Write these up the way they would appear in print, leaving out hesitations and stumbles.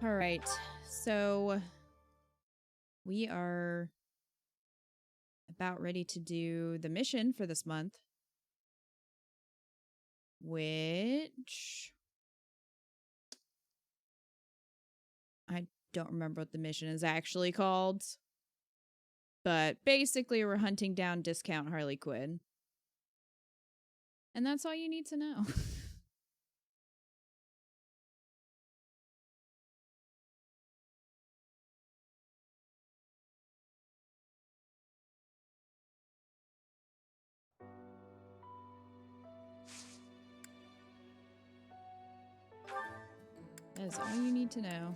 All right. So we are about ready to do the mission for this month, which I don't remember what the mission is actually called. But basically, we're hunting down Discount Harley Quinn. And that's all you need to know. That is all you need to know.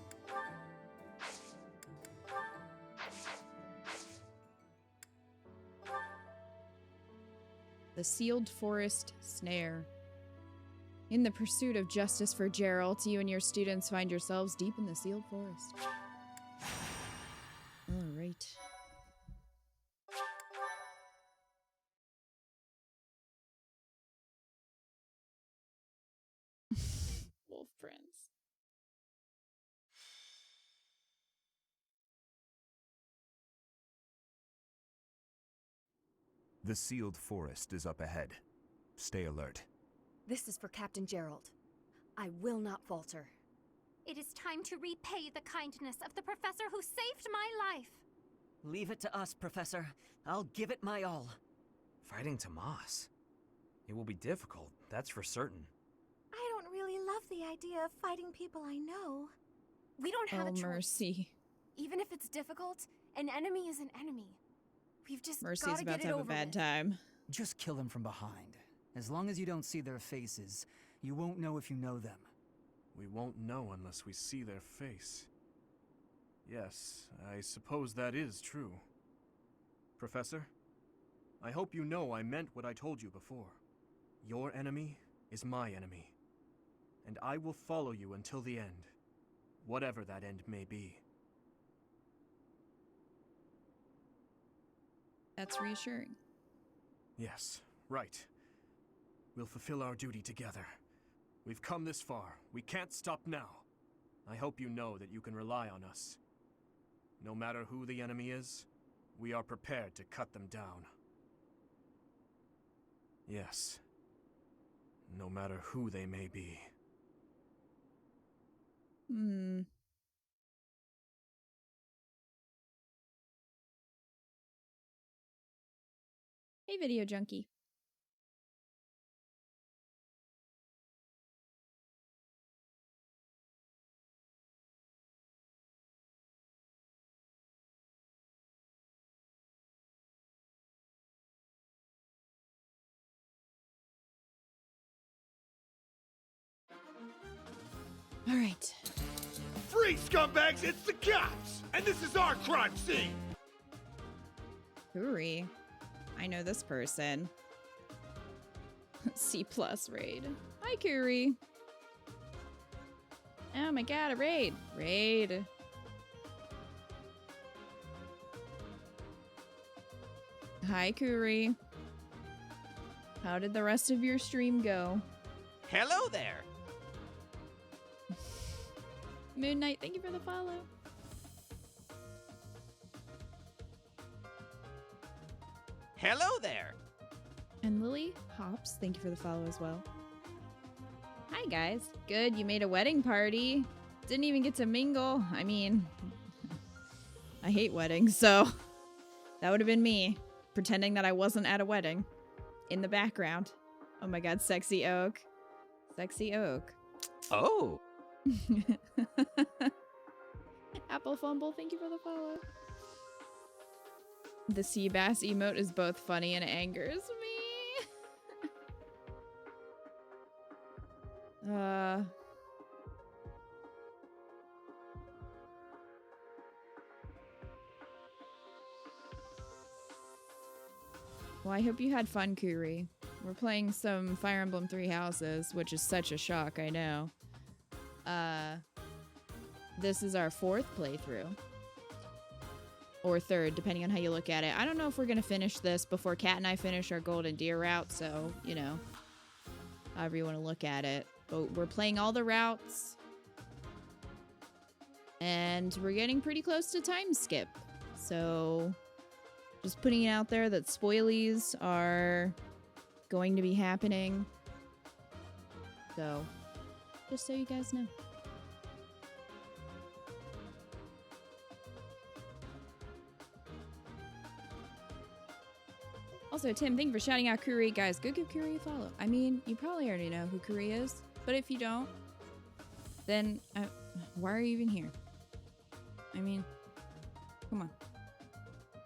The Sealed Forest Snare. In the pursuit of justice for Gerald, you and your students find yourselves deep in the sealed forest. All right. Wolf Prince. The sealed forest is up ahead. Stay alert. This is for Captain Gerald. I will not falter. It is time to repay the kindness of the professor who saved my life. Leave it to us, Professor. I'll give it my all. Fighting Tomas. It will be difficult, that's for certain. I don't really love the idea of fighting people I know. We don't have a choice. Mercy. Even if it's difficult, an enemy is an enemy. We've just Mercy's gotta about get to it have a over bad with. time. Just kill them from behind. As long as you don't see their faces, you won't know if you know them. We won't know unless we see their face. Yes, I suppose that is true. Professor, I hope you know I meant what I told you before. Your enemy is my enemy. And I will follow you until the end, whatever that end may be. That's reassuring. Yes, right. We'll fulfill our duty together. We've come this far. We can't stop now. I hope you know that you can rely on us. No matter who the enemy is, we are prepared to cut them down. Yes. No matter who they may be. Hey, Video Junkie. All right. Free, scumbags! It's the cops! And this is our crime scene! Kuri. I know this person. C+ raid. Hi, Kuri. Oh my god, a raid. Raid. Hi, Kuri. How did the rest of your stream go? Hello there! Moon Knight, thank you for the follow. Hello there! And Lily Hops, thank you for the follow as well. Hi, guys. Good, you made a wedding party. Didn't even get to mingle. I mean, I hate weddings, so that would have been me, pretending that I wasn't at a wedding in the background. Oh my god, Sexy Oak. Sexy Oak. Oh! Apple Fumble, thank you for the follow. The sea bass emote is both funny and angers me. Well, I hope you had fun, Kuri. We're playing some Fire Emblem Three Houses, which is such a shock, I know. This is our 4th playthrough. Or 3rd, depending on how you look at it. I don't know if we're going to finish this before Kat and I finish our Golden Deer route, so, you know, however you want to look at it. But we're playing all the routes. And we're getting pretty close to time skip. So just putting it out there that spoilies are going to be happening. So just so you guys know. Also, Tim, thank you for shouting out Kuri. Guys, go give Kuri a follow. I mean, you probably already know who Kuri is. But if you don't, then why are you even here? I mean, come on.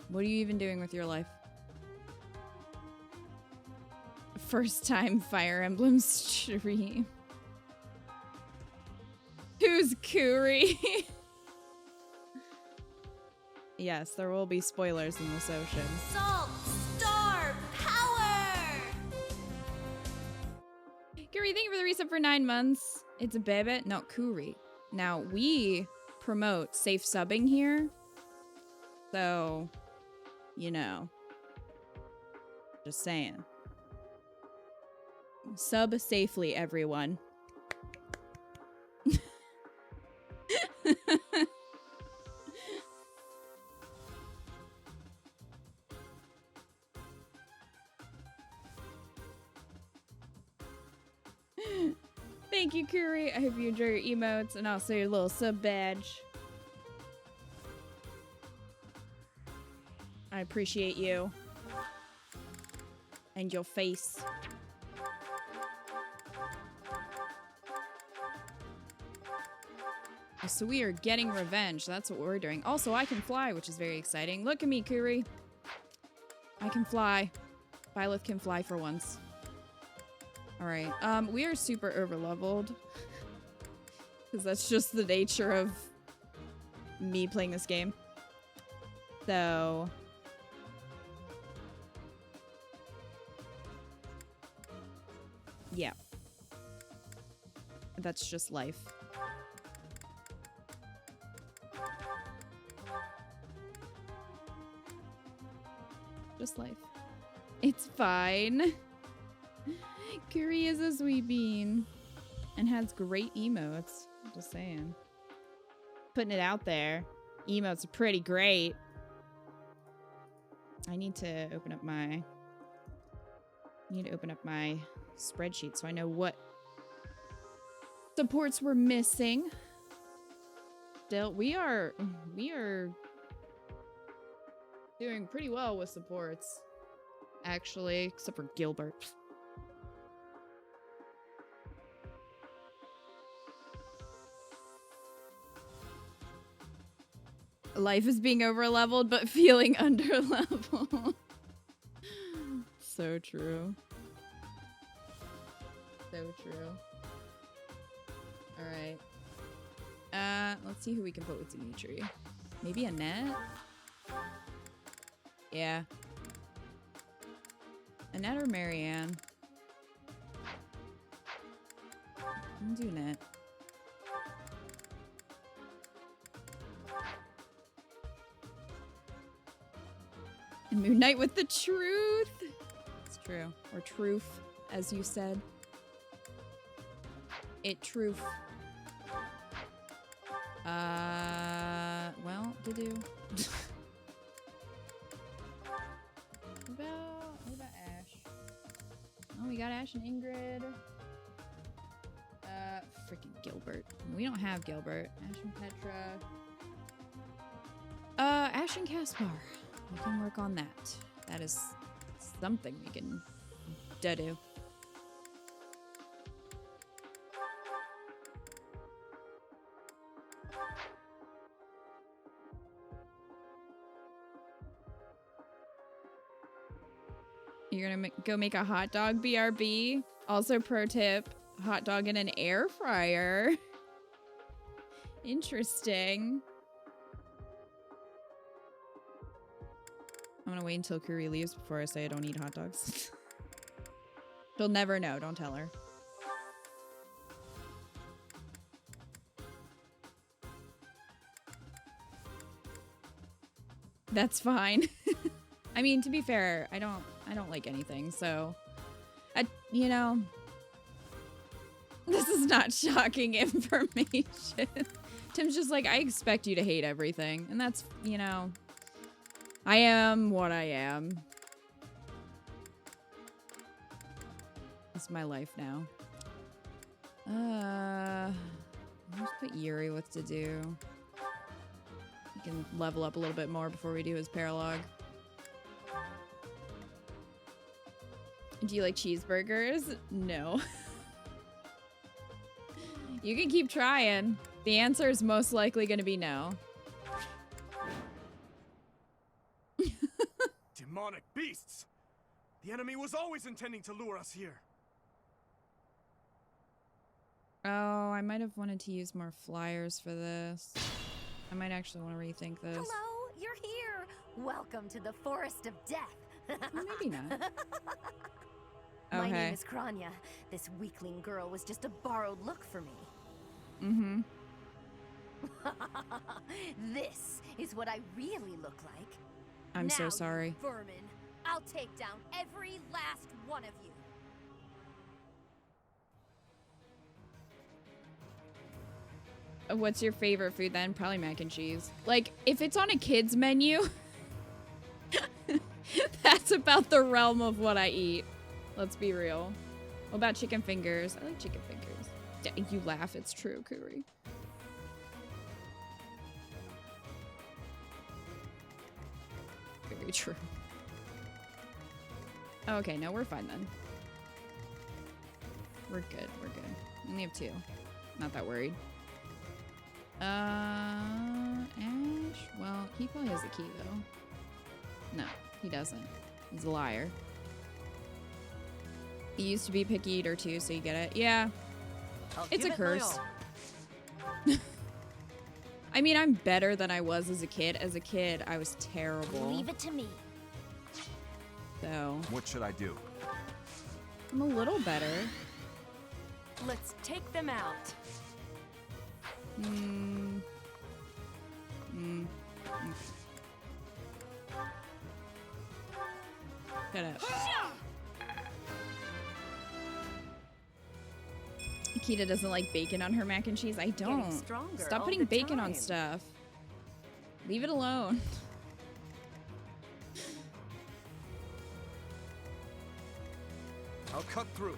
What are you even doing with your life? First time Fire Emblem stream. Who's Kuri? Yes, there will be spoilers in this ocean. Salt, star, power! Kuri, thank you for the reset for 9 months. It's a baby, not Kuri. Now, we promote safe subbing here. So, you know. Just saying. Sub safely, everyone. Thank you, Kuri. I hope you enjoy your emotes and also your little sub badge. I appreciate you. And your face. So we are getting revenge. That's what we're doing. Also, I can fly, which is very exciting. Look at me, Kuri. I can fly. Byleth can fly for once. Alright, we are super overleveled. Because that's just the nature of me playing this game. So... yeah. That's just life. Just life. It's fine. Kuri is a sweet bean. And has great emotes. Just saying. Putting it out there. Emotes are pretty great. I need to open up my... spreadsheet so I know what supports we're missing. Still, we are doing pretty well with supports. Actually, except for Gilbert. Life is being over-leveled, but feeling under-leveled. So true. So true. Alright. Let's see who we can put with Dimitri. Maybe Annette? Yeah. Annette or Marianne? I'm doing it. And Moon Knight with the truth! It's true. Or truth, as you said. It truth. Well, do. What about Ash? Oh, we got Ash and Ingrid. Freaking Gilbert. We don't have Gilbert. Ash and Petra. Ash and Caspar. We can work on that. That is something we can do. You're gonna go make a hot dog BRB. Also, pro tip, hot dog in an air fryer. Interesting. I'm gonna wait until Kuri leaves before I say I don't eat hot dogs. She'll never know, don't tell her. That's fine. I mean, to be fair, I don't like anything, so you know, this is not shocking information. Tim's just like, I expect you to hate everything. And that's, you know, I am what I am. It's my life now. Let's put Yuri what to do. We can level up a little bit more before we do his paralogue. Do you like cheeseburgers? No. You can keep trying. The answer is most likely going to be no. Demonic beasts! The enemy was always intending to lure us here. Oh, I might have wanted to use more flyers for this. I might actually want to rethink this. Hello, you're here. Welcome to the Forest of Death. Well, maybe not. My Okay. name is Kranya. This weakling girl was just a borrowed look for me. Mm-hmm. This is what I really look like. I'm now, so you sorry. vermin. I'll take down every last one of you. What's your favorite food then? Probably mac and cheese. Like, if it's on a kid's menu, that's about the realm of what I eat. Let's be real. What about chicken fingers? I like chicken fingers. You laugh, it's true, Kuri. Very true. Okay, no, we're fine then. We're good, we're good. We only have 2. Not that worried. Ash? Well, he probably has the key, though. No, he doesn't. He's a liar. He used to be picky eater, too, so you get it. Yeah. It's a curse. I mean, I'm better than I was as a kid. As a kid, I was terrible. Leave it to me. So, What should I do? I'm a little better. Let's take them out. Shut up. Akita doesn't like bacon on her mac and cheese. I don't. Stop putting bacon on stuff. Leave it alone. I'll cut through.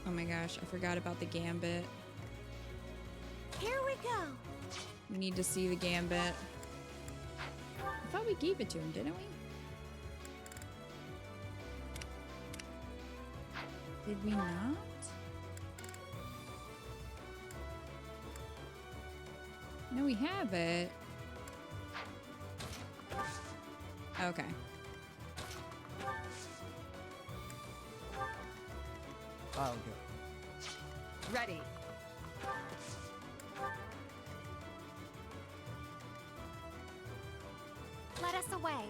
Oh my gosh, I forgot about the gambit. Here we go. We need to see the gambit. I thought we gave it to him, didn't we? Did we not? No, we have it. Okay. I'll go. Ready. Let us away.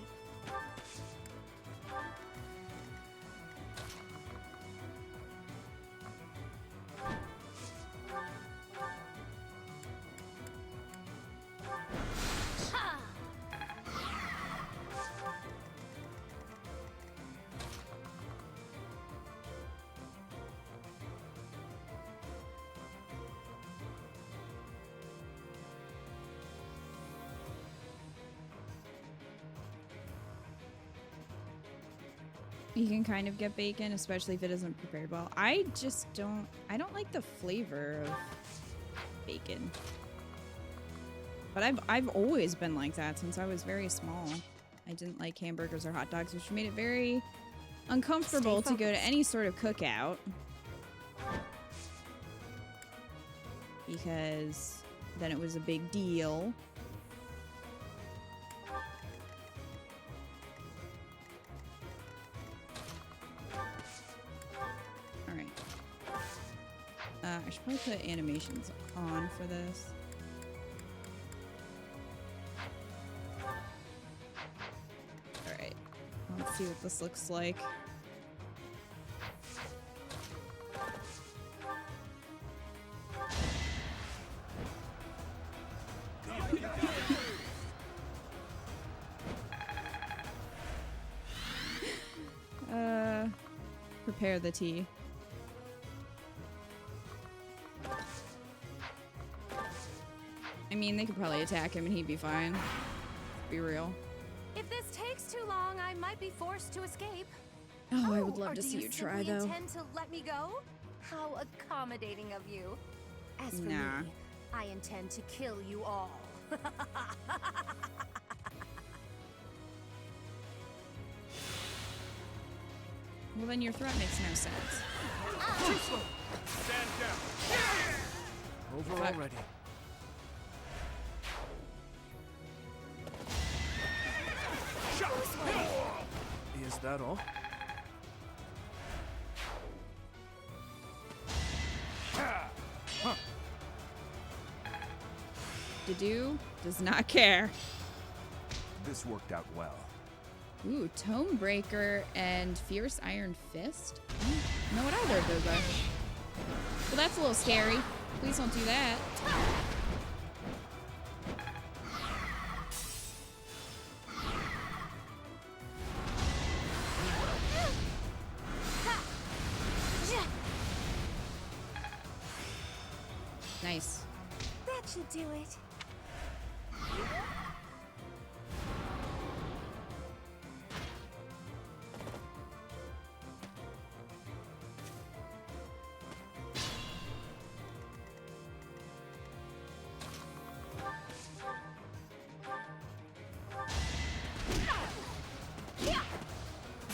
You can kind of get bacon, especially if it isn't prepared well. I don't like the flavor of bacon. But I've always been like that since I was very small. I didn't like hamburgers or hot dogs, which made it very uncomfortable to go to any sort of cookout. Because then it was a big deal. I should probably put animations on for this. Alright, let's see what this looks like. prepare the tea. I mean, they could probably attack him and he'd be fine. Be real. If this takes too long, I might be forced to escape. Oh, I would or love to do see you try, simply though. intend to let me go? How accommodating of you. As for Nah. me, I intend to kill you all. Well, then your threat makes no sense. Stand down. Over Fuck. already. Is that all? Dedue does not care. This worked out well. Ooh, Tome Breaker and Fierce Iron Fist? I don't know what either of those are. Well, that's a little scary. Please don't do that. Nice. That should do it.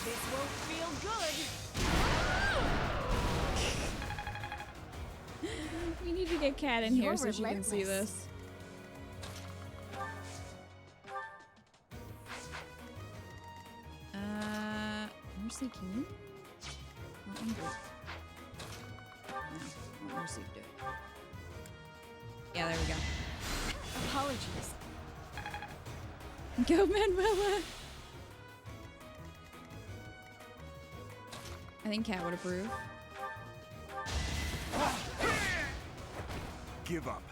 This won't feel good. We need to get Kat in here You're so she can see relentless. this. Mercy, can you? Not angry. No, not Mercy do it. Yeah, there we go. Apologies. Go, Manuela! I think Kat would approve. Give up.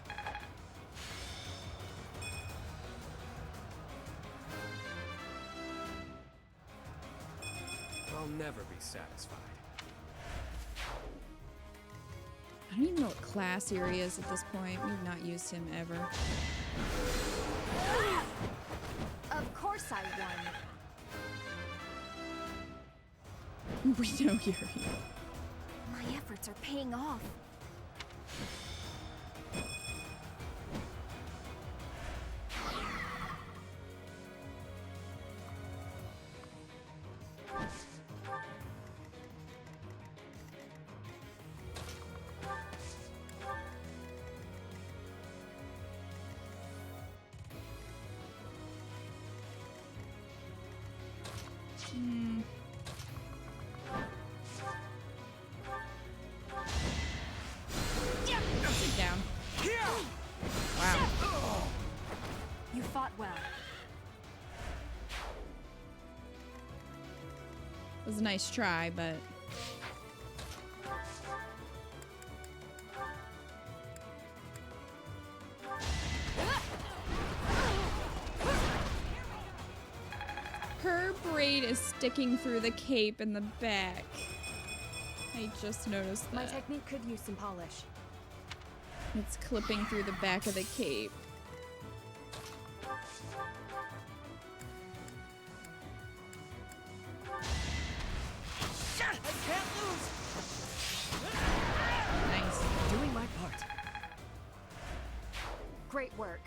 I'll never be satisfied. I don't even know what class Yuri is at this point. We've not used him ever. Of course I won. We know Yuri. My efforts are paying off. Sit down. Wow. You fought well. It was a nice try, but... Her braid is sticking through the cape in the back. I just noticed that. My technique could use some polish. It's clipping through the back of the cape. I can't lose! Nice. Doing my part. Great work.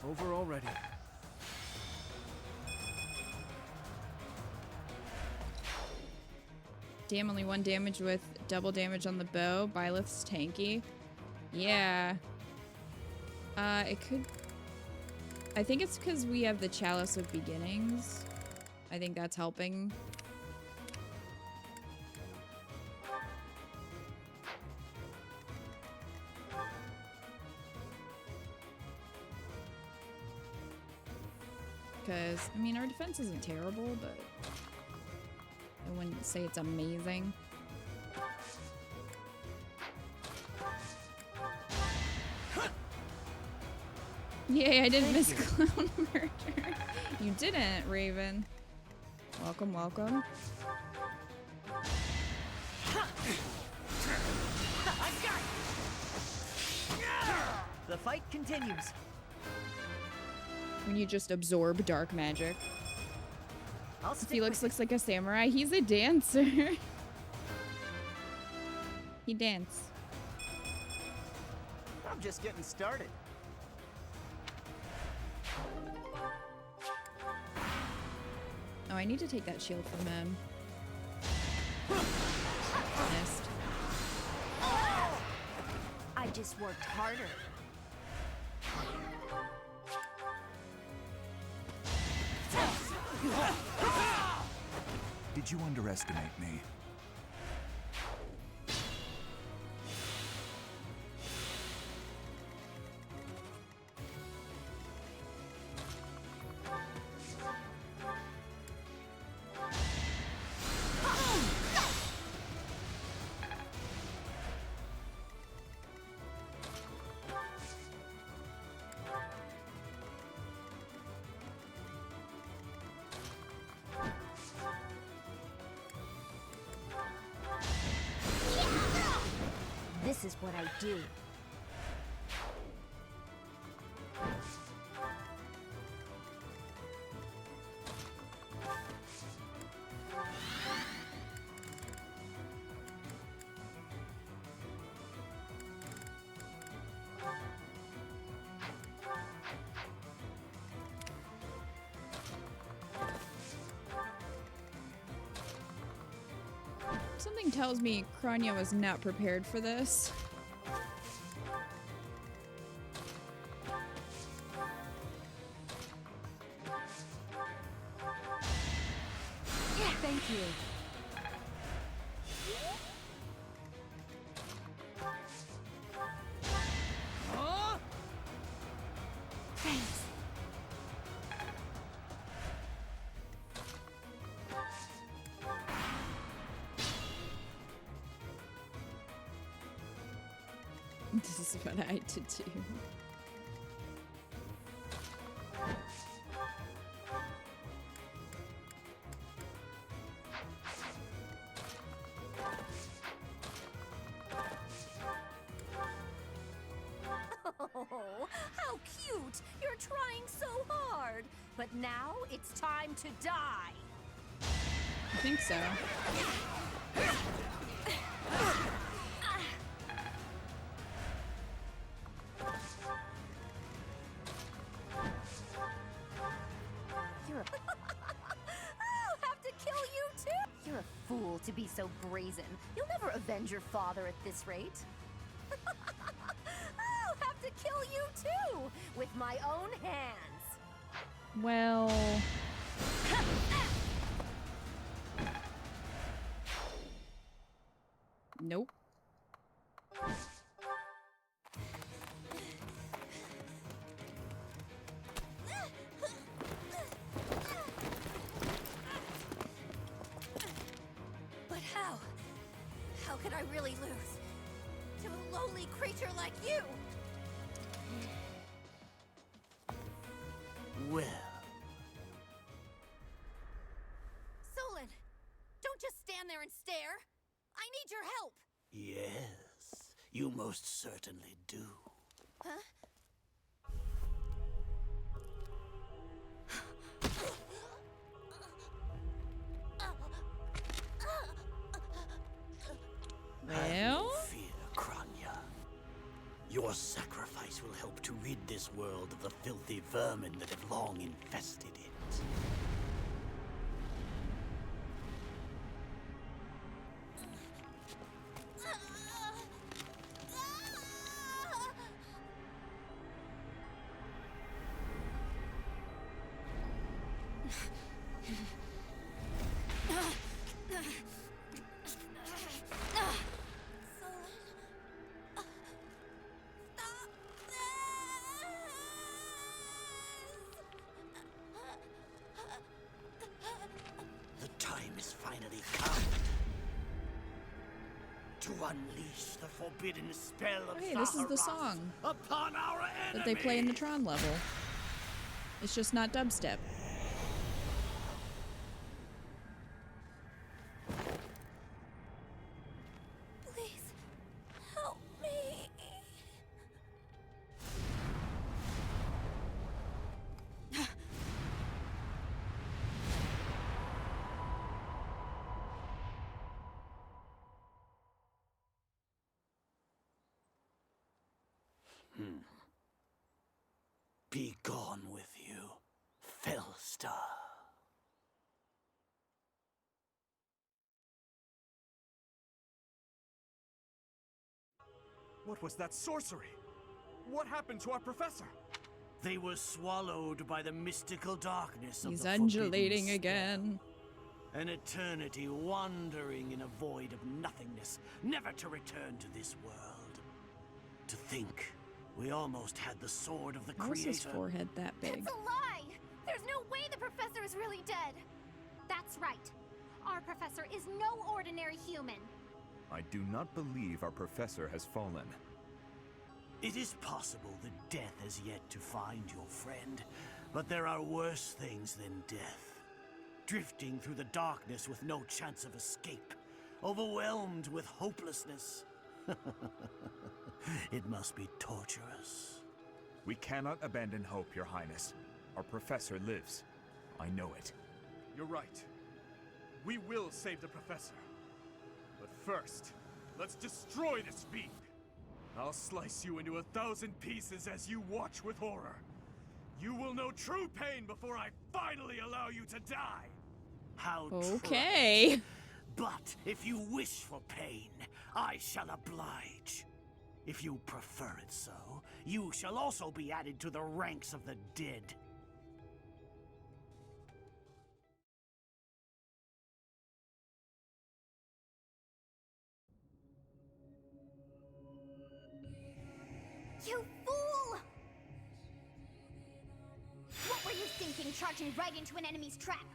Over already. Damn, only 1 damage with double damage on the bow. Byleth's tanky. Yeah. It could... I think it's because we have the Chalice of Beginnings. I think that's helping. Because, I mean, our defense isn't terrible, but I wouldn't say it's amazing. Yay, I didn't miss clown murder. You didn't, Raven. Welcome, welcome. The fight continues. When you just absorb dark magic. I'll stick Felix with looks like a samurai. He's a dancer. He dance. I'm just getting started. Oh, I need to take that shield from him. Missed. I just worked harder. Did you underestimate me? This is what I do. Something tells me Kranya was not prepared for this. Yeah, thank you. Thanks. This is what I had to do. Oh, how cute! You're trying so hard. But now it's time to die. I think so. You're a... I'll have to kill you too! You're a fool to be so brazen. You'll never avenge your father at this rate. I'll have to kill you too! With my own hands. Well... Nope. But how? How could I really lose? To a lowly creature like you? Well, Solon, don't just stand there and stare. I need your help. yes, you most certainly do. Huh? Well? Have no fear, Kranya. Your sacrifice will help to rid this world of the filthy vermin that have long infested it. unleash the forbidden spell of Hey, this is the Zaharoth song upon our that they play in the enemies. Tron level. It's just not dubstep. Please, help me. Be gone with you, Fellstar. What was that sorcery? What happened to our professor? They were swallowed by the mystical darkness of He's the forbidden undulating spell. again. An eternity wandering in a void of nothingness, never to return to this world. To think, we almost had the sword of the Why is his Creator. forehead that big? It's a lie! There's no way the professor is really dead! That's right. Our professor is no ordinary human. I do not believe our professor has fallen. It is possible that death has yet to find your friend, but there are worse things than death. Drifting through the darkness with no chance of escape, overwhelmed with hopelessness. It must be torturous. We cannot abandon hope, Your Highness. Our professor lives. I know it. You're right. We will save the professor. But first, let's destroy this fiend. I'll slice you into 1,000 pieces as you watch with horror. You will know true pain before I finally allow you to die. How Okay. trite. But if you wish for pain, I shall oblige. If you prefer it so, you shall also be added to the ranks of the dead. You fool! What were you thinking, charging right into an enemy's trap?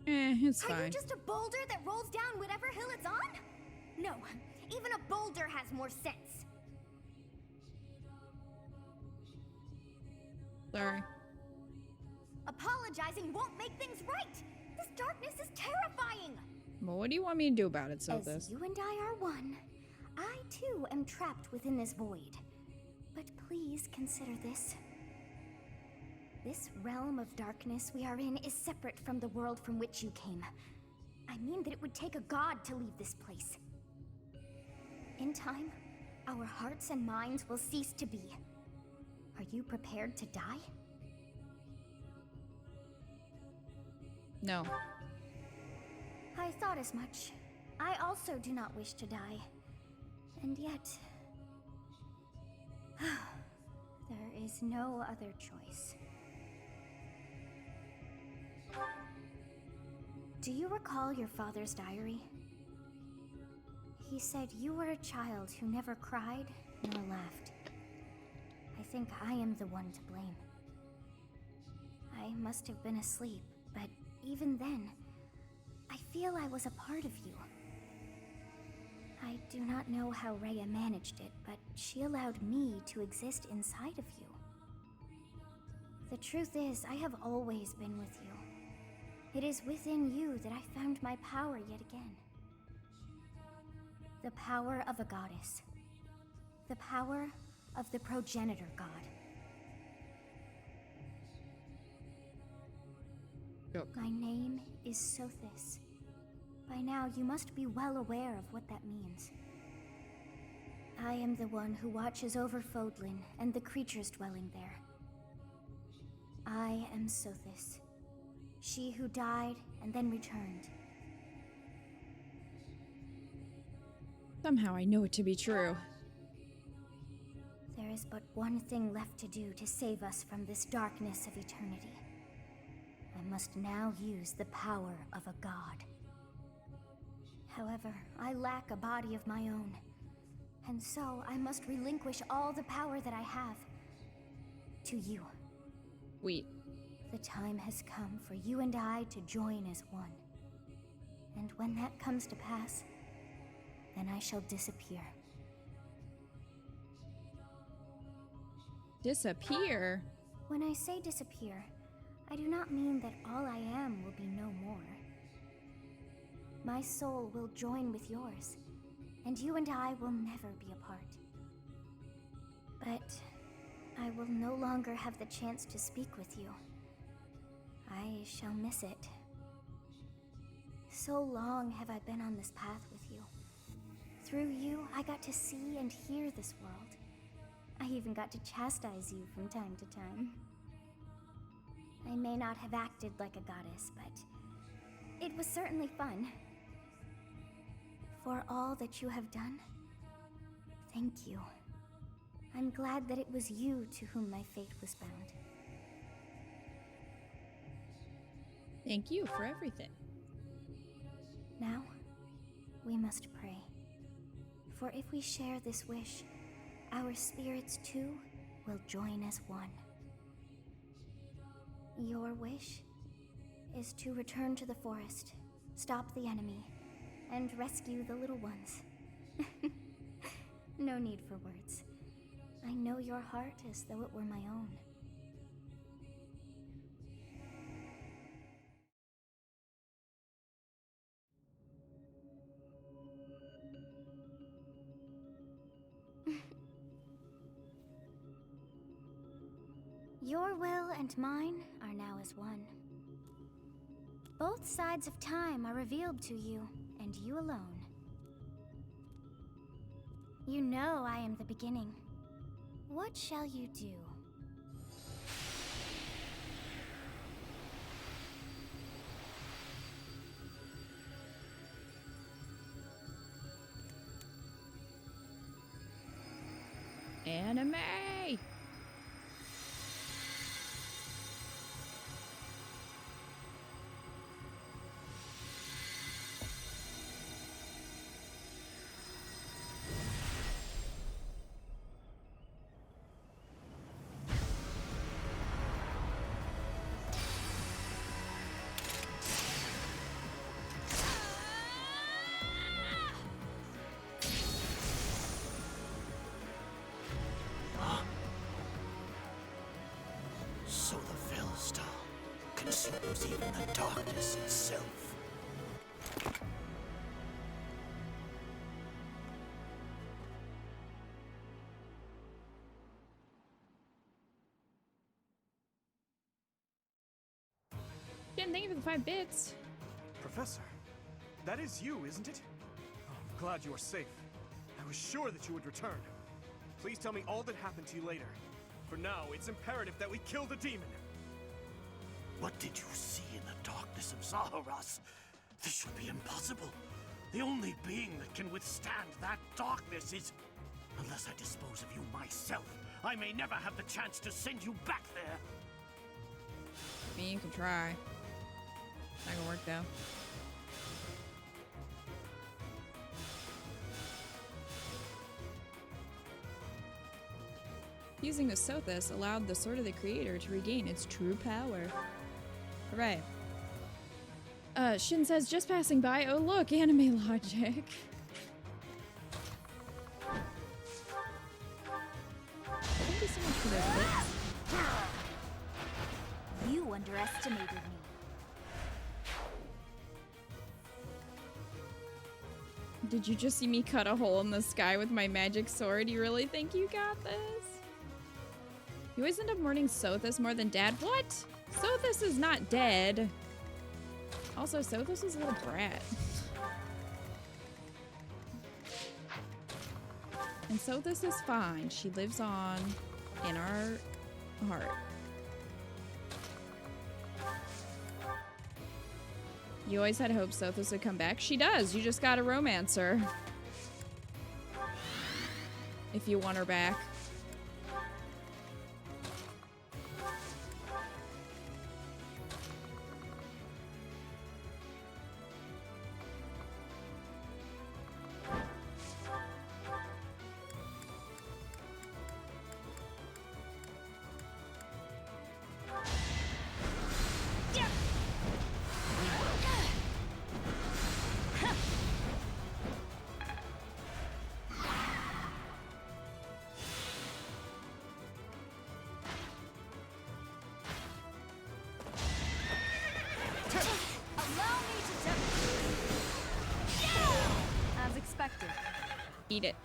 It's Are you fine. just a boulder that rolls down whatever hill it's on? No, even a boulder has more sense. Sorry. Apologizing won't make things right. This darkness is terrifying. Well, what do you want me to do about it, As Sothis? you and I are one, I too am trapped within this void. But please consider this. This realm of darkness we are in is separate from the world from which you came. I mean that it would take a god to leave this place. In time, our hearts and minds will cease to be. Are you prepared to die? No. I thought as much. I also do not wish to die. And yet... there is no other choice. Do you recall your father's diary? He said you were a child who never cried nor laughed. I think I am the one to blame. I must have been asleep, but even then, I feel I was a part of you. I do not know how Rhea managed it, but she allowed me to exist inside of you. The truth is, I have always been with you. It is within you that I found my power yet again. The power of a goddess. The power of the progenitor god. Yep. My name is Sothis. By now, you must be well aware of what that means. I am the one who watches over Fodlan and the creatures dwelling there. I am Sothis. She who died and then returned. Somehow I know it to be true. There is but one thing left to do to save us from this darkness of eternity. I must now use the power of a god. However, I lack a body of my own, and so I must relinquish all the power that I have to you. Wait. The time has come for you and I to join as one. And when that comes to pass, then I shall disappear. Disappear? When I say disappear, I do not mean that all I am will be no more. My soul will join with yours, and you and I will never be apart. But I will no longer have the chance to speak with you. I shall miss it. So long have I been on this path with you. Through you, I got to see and hear this world. I even got to chastise you from time to time. I may not have acted like a goddess, but it was certainly fun. For all that you have done, thank you. I'm glad that it was you to whom my fate was bound. Thank you for everything. Now, we must pray. For if we share this wish, our spirits too will join as one. Your wish is to return to the forest, stop the enemy, and rescue the little ones. No need for words. I know your heart as though it were my own. Your will and mine are now as one. Both sides of time are revealed to you, and you alone. You know I am the beginning. What shall you do? Anime! So the Fellstar consumes even the darkness itself. Jen, thank you for the 5 bits. Professor, that is you, isn't it? Oh, I'm glad you are safe. I was sure that you would return. Please tell me all that happened to you later. For now, it's imperative that we kill the demon. What did you see in the darkness of Zaharas? This should be impossible. The only being that can withstand that darkness is... Unless I dispose of you myself, I may never have the chance to send you back there. I mean, you can try. Not gonna work though. Using the Sothis allowed the Sword of the Creator to regain its true power. Hooray. Shin says, just passing by. Oh look, anime logic. Thank you so much for those bits. You underestimated me. Did you just see me cut a hole in the sky with my magic sword? You really think you got this? You always end up mourning Sothis more than Dad. What? Sothis is not dead. Also, Sothis is a little brat. And Sothis is fine. She lives on in our heart. You always had hope Sothis would come back. She does. You just gotta romance her. If you want her back. Eat it.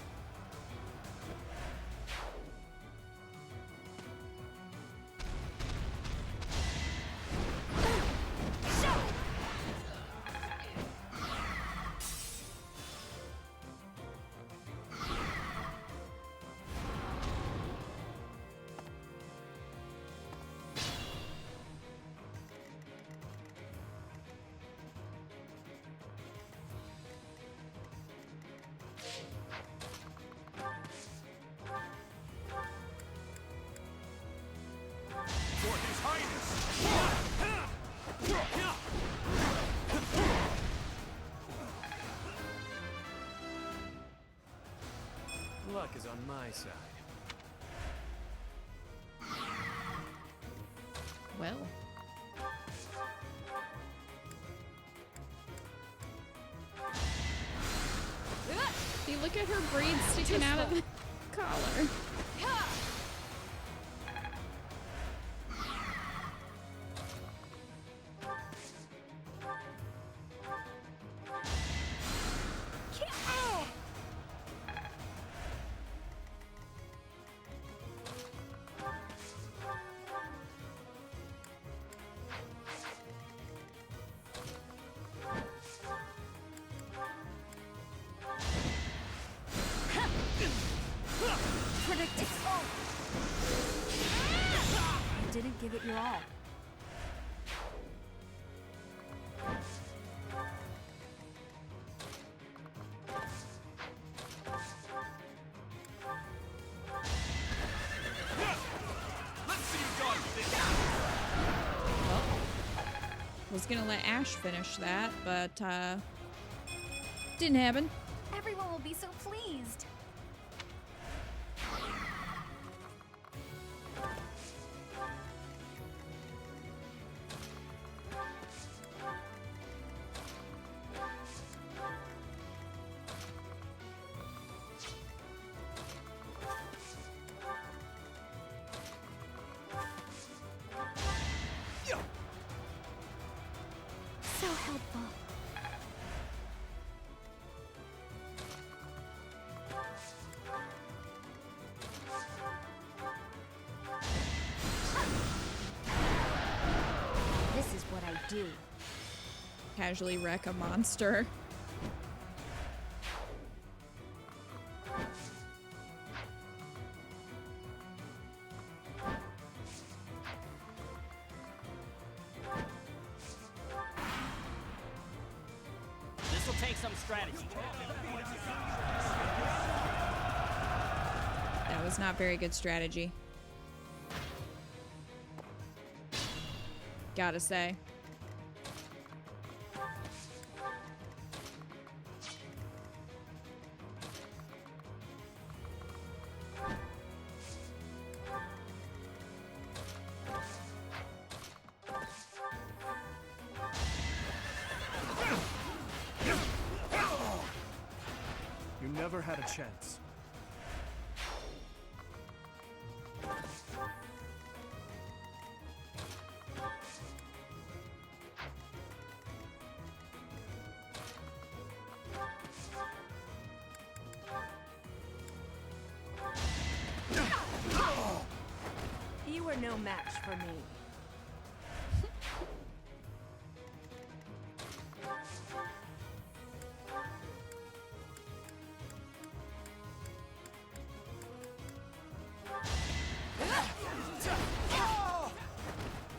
For His Highness! Luck is on my side. Well. See, look at her braids sticking out of the collar. Predictable. You didn't give it your all. Let's see you dodge this! Was gonna let Ash finish that, but didn't happen. Everyone will be so pleased. So helpful. This is what I do. Casually wreck a monster. This'll take some strategy. That was not very good strategy. Gotta say. You never had a chance. You were no match for me.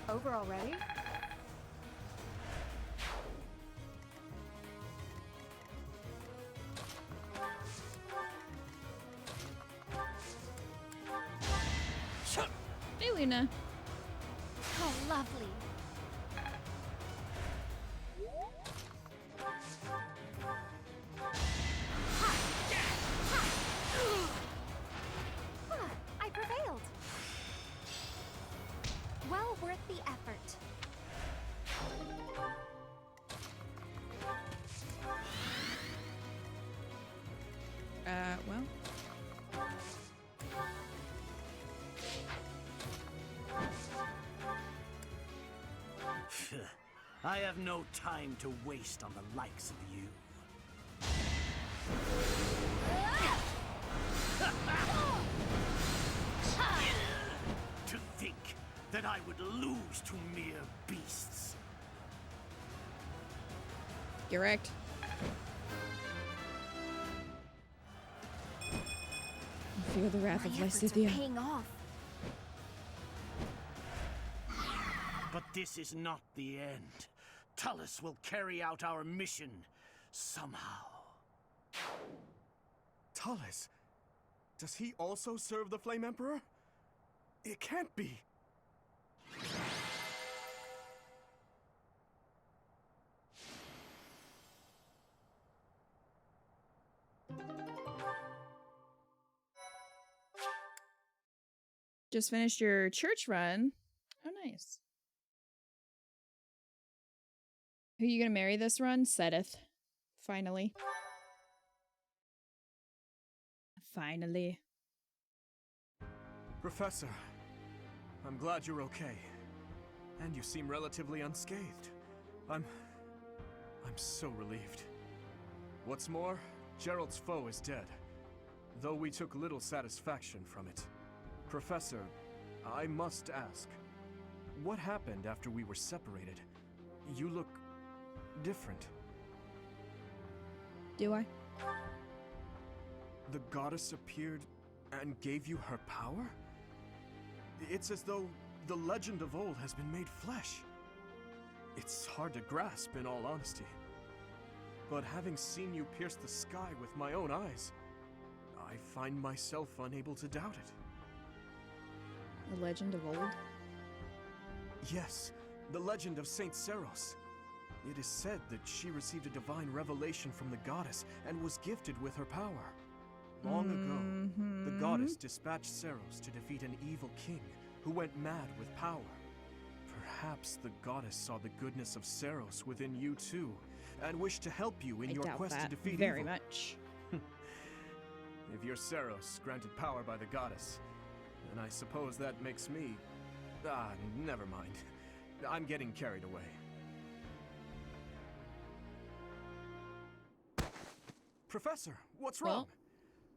Over already? Hey, Luna. How lovely. I prevailed. Well worth the effort. Well. I have no time to waste on the likes of you. lose to mere beasts. You're wrecked. Feel the wrath of My efforts are Lysithea. paying off. But this is not the end. Tullus will carry out our mission somehow. Tullus? Does he also serve the Flame Emperor? It can't be. Just finished your church run. Oh, nice. Who are you gonna marry this run? Sedith. Finally. Finally. Professor, I'm glad you're okay. And you seem relatively unscathed. I'm so relieved. What's more, Gerald's foe is dead, though we took little satisfaction from it. Professor, I must ask, what happened after we were separated? You look different. Do I? The goddess appeared and gave you her power? It's as though the legend of old has been made flesh. It's hard to grasp, in all honesty. But having seen you pierce the sky with my own eyes, I find myself unable to doubt it. The legend of old? Yes, the legend of Saint Seros. It is said that she received a divine revelation from the goddess and was gifted with her power. Long ago, the goddess dispatched Seros to defeat an evil king who went mad with power. Perhaps the goddess saw the goodness of Seros within you too, and wished to help you in your quest to defeat very evil. much. If you're Seros, granted power by the goddess, then I suppose that makes me... never mind. I'm getting carried away. Professor, what's wrong?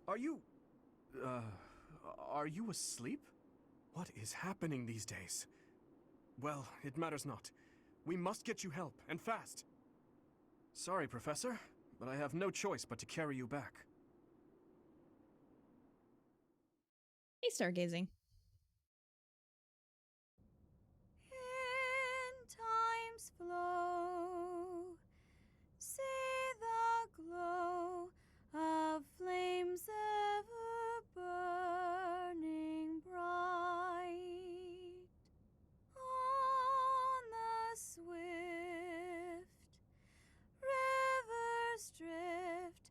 Are you asleep? What is happening these days? Well, it matters not. We must get you help, and fast. Sorry, Professor, but I have no choice but to carry you back. He's stargazing. In time's flow, see the glow of flames ever burning bright on the swift rivers drift,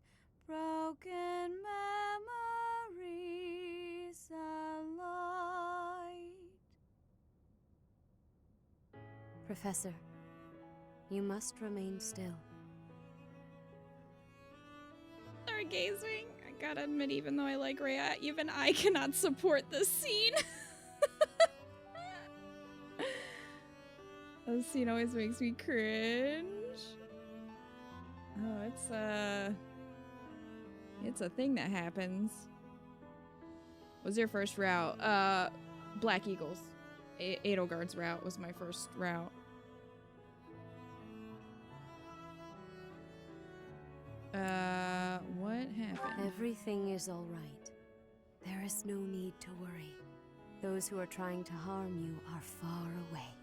broken memories alight. Professor, you must remain still. Stargazing. I gotta admit, even though I like Rhea, even I cannot support this scene. This scene always makes me cringe. Oh, it's a thing that happens. What's your first route? Black Eagles. Edelgard's route was my first route. What happened? Everything is all right. There is no need to worry. Those who are trying to harm you are far away.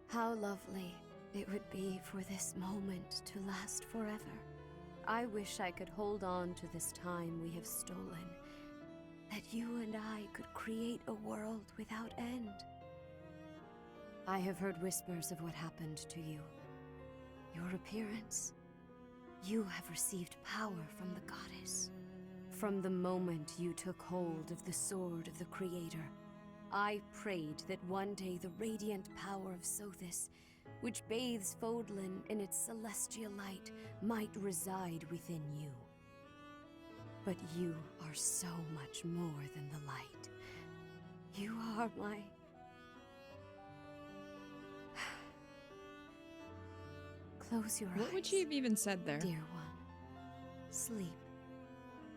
How lovely it would be for this moment to last forever. I wish I could hold on to this time we have stolen, that you and I could create a world without end. I have heard whispers of what happened to you. Your appearance. You have received power from the goddess. From the moment you took hold of the sword of the Creator, I prayed that one day the radiant power of Sothis, which bathes Fodlan in its celestial light, might reside within you. But you are so much more than the light. You are my... Close your eyes. What would she have even said there? Dear one, sleep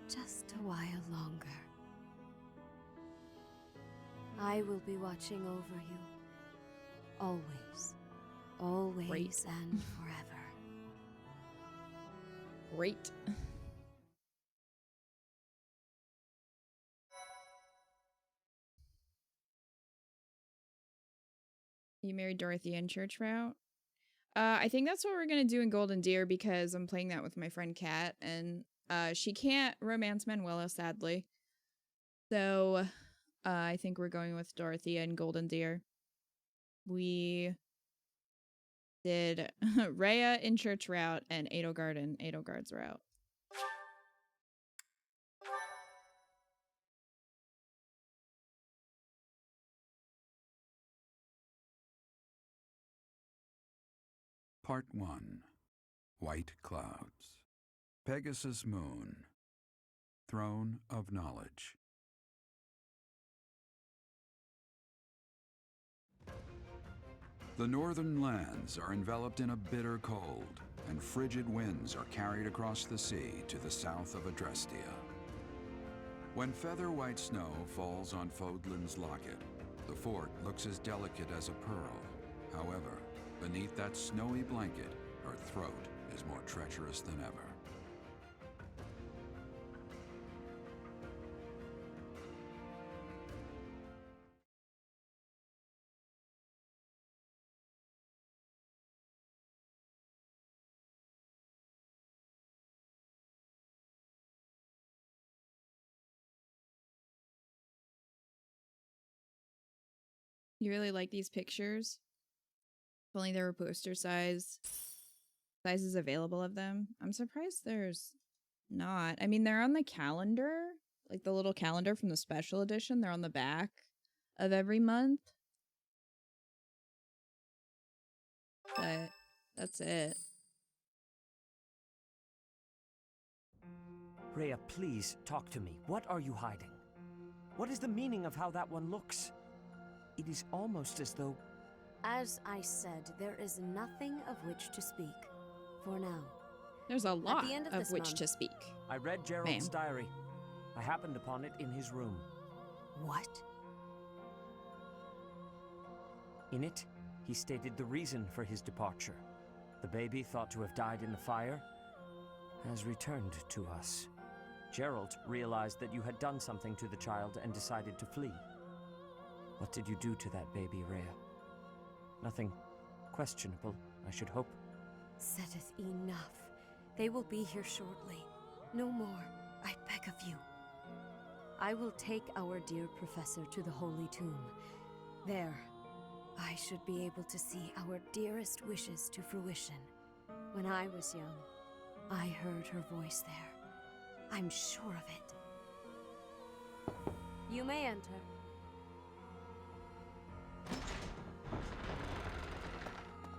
just a while longer. I will be watching over you. Always. Always Great. and forever. Great. You married Dorothy in church route? I think that's what we're gonna do in Golden Deer because I'm playing that with my friend Kat, and she can't romance Manuela, sadly. So I think we're going with Dorothea and Golden Deer. We did Rhea in church route and Edelgard in Edelgard's route. Part 1. White Clouds. Pegasus Moon. Throne of Knowledge. The northern lands are enveloped in a bitter cold, and frigid winds are carried across the sea to the south of Adrestia. When feather white snow falls on Fodlan's locket, the fort looks as delicate as a pearl. However, beneath that snowy blanket, her throat is more treacherous than ever. You really like these pictures? If only there were poster sizes available of them. I'm surprised there's not. I mean, they're on the calendar, like the little calendar from the special edition. They're on the back of every month. But that's it. Rhea, please talk to me. What are you hiding? What is the meaning of how that one looks? It is almost as though... As I said, there is nothing of which to speak. For now. There's a lot of which to speak. I read Gerald's diary. I happened upon it in his room. What? In it, he stated the reason for his departure. The baby, thought to have died in the fire, has returned to us. Gerald realized that you had done something to the child and decided to flee. What did you do to that baby, Rhea? Nothing questionable, I should hope. Saideth enough. They will be here shortly. No more, I beg of you. I will take our dear professor to the Holy Tomb. There, I should be able to see our dearest wishes to fruition. When I was young, I heard her voice there. I'm sure of it. You may enter.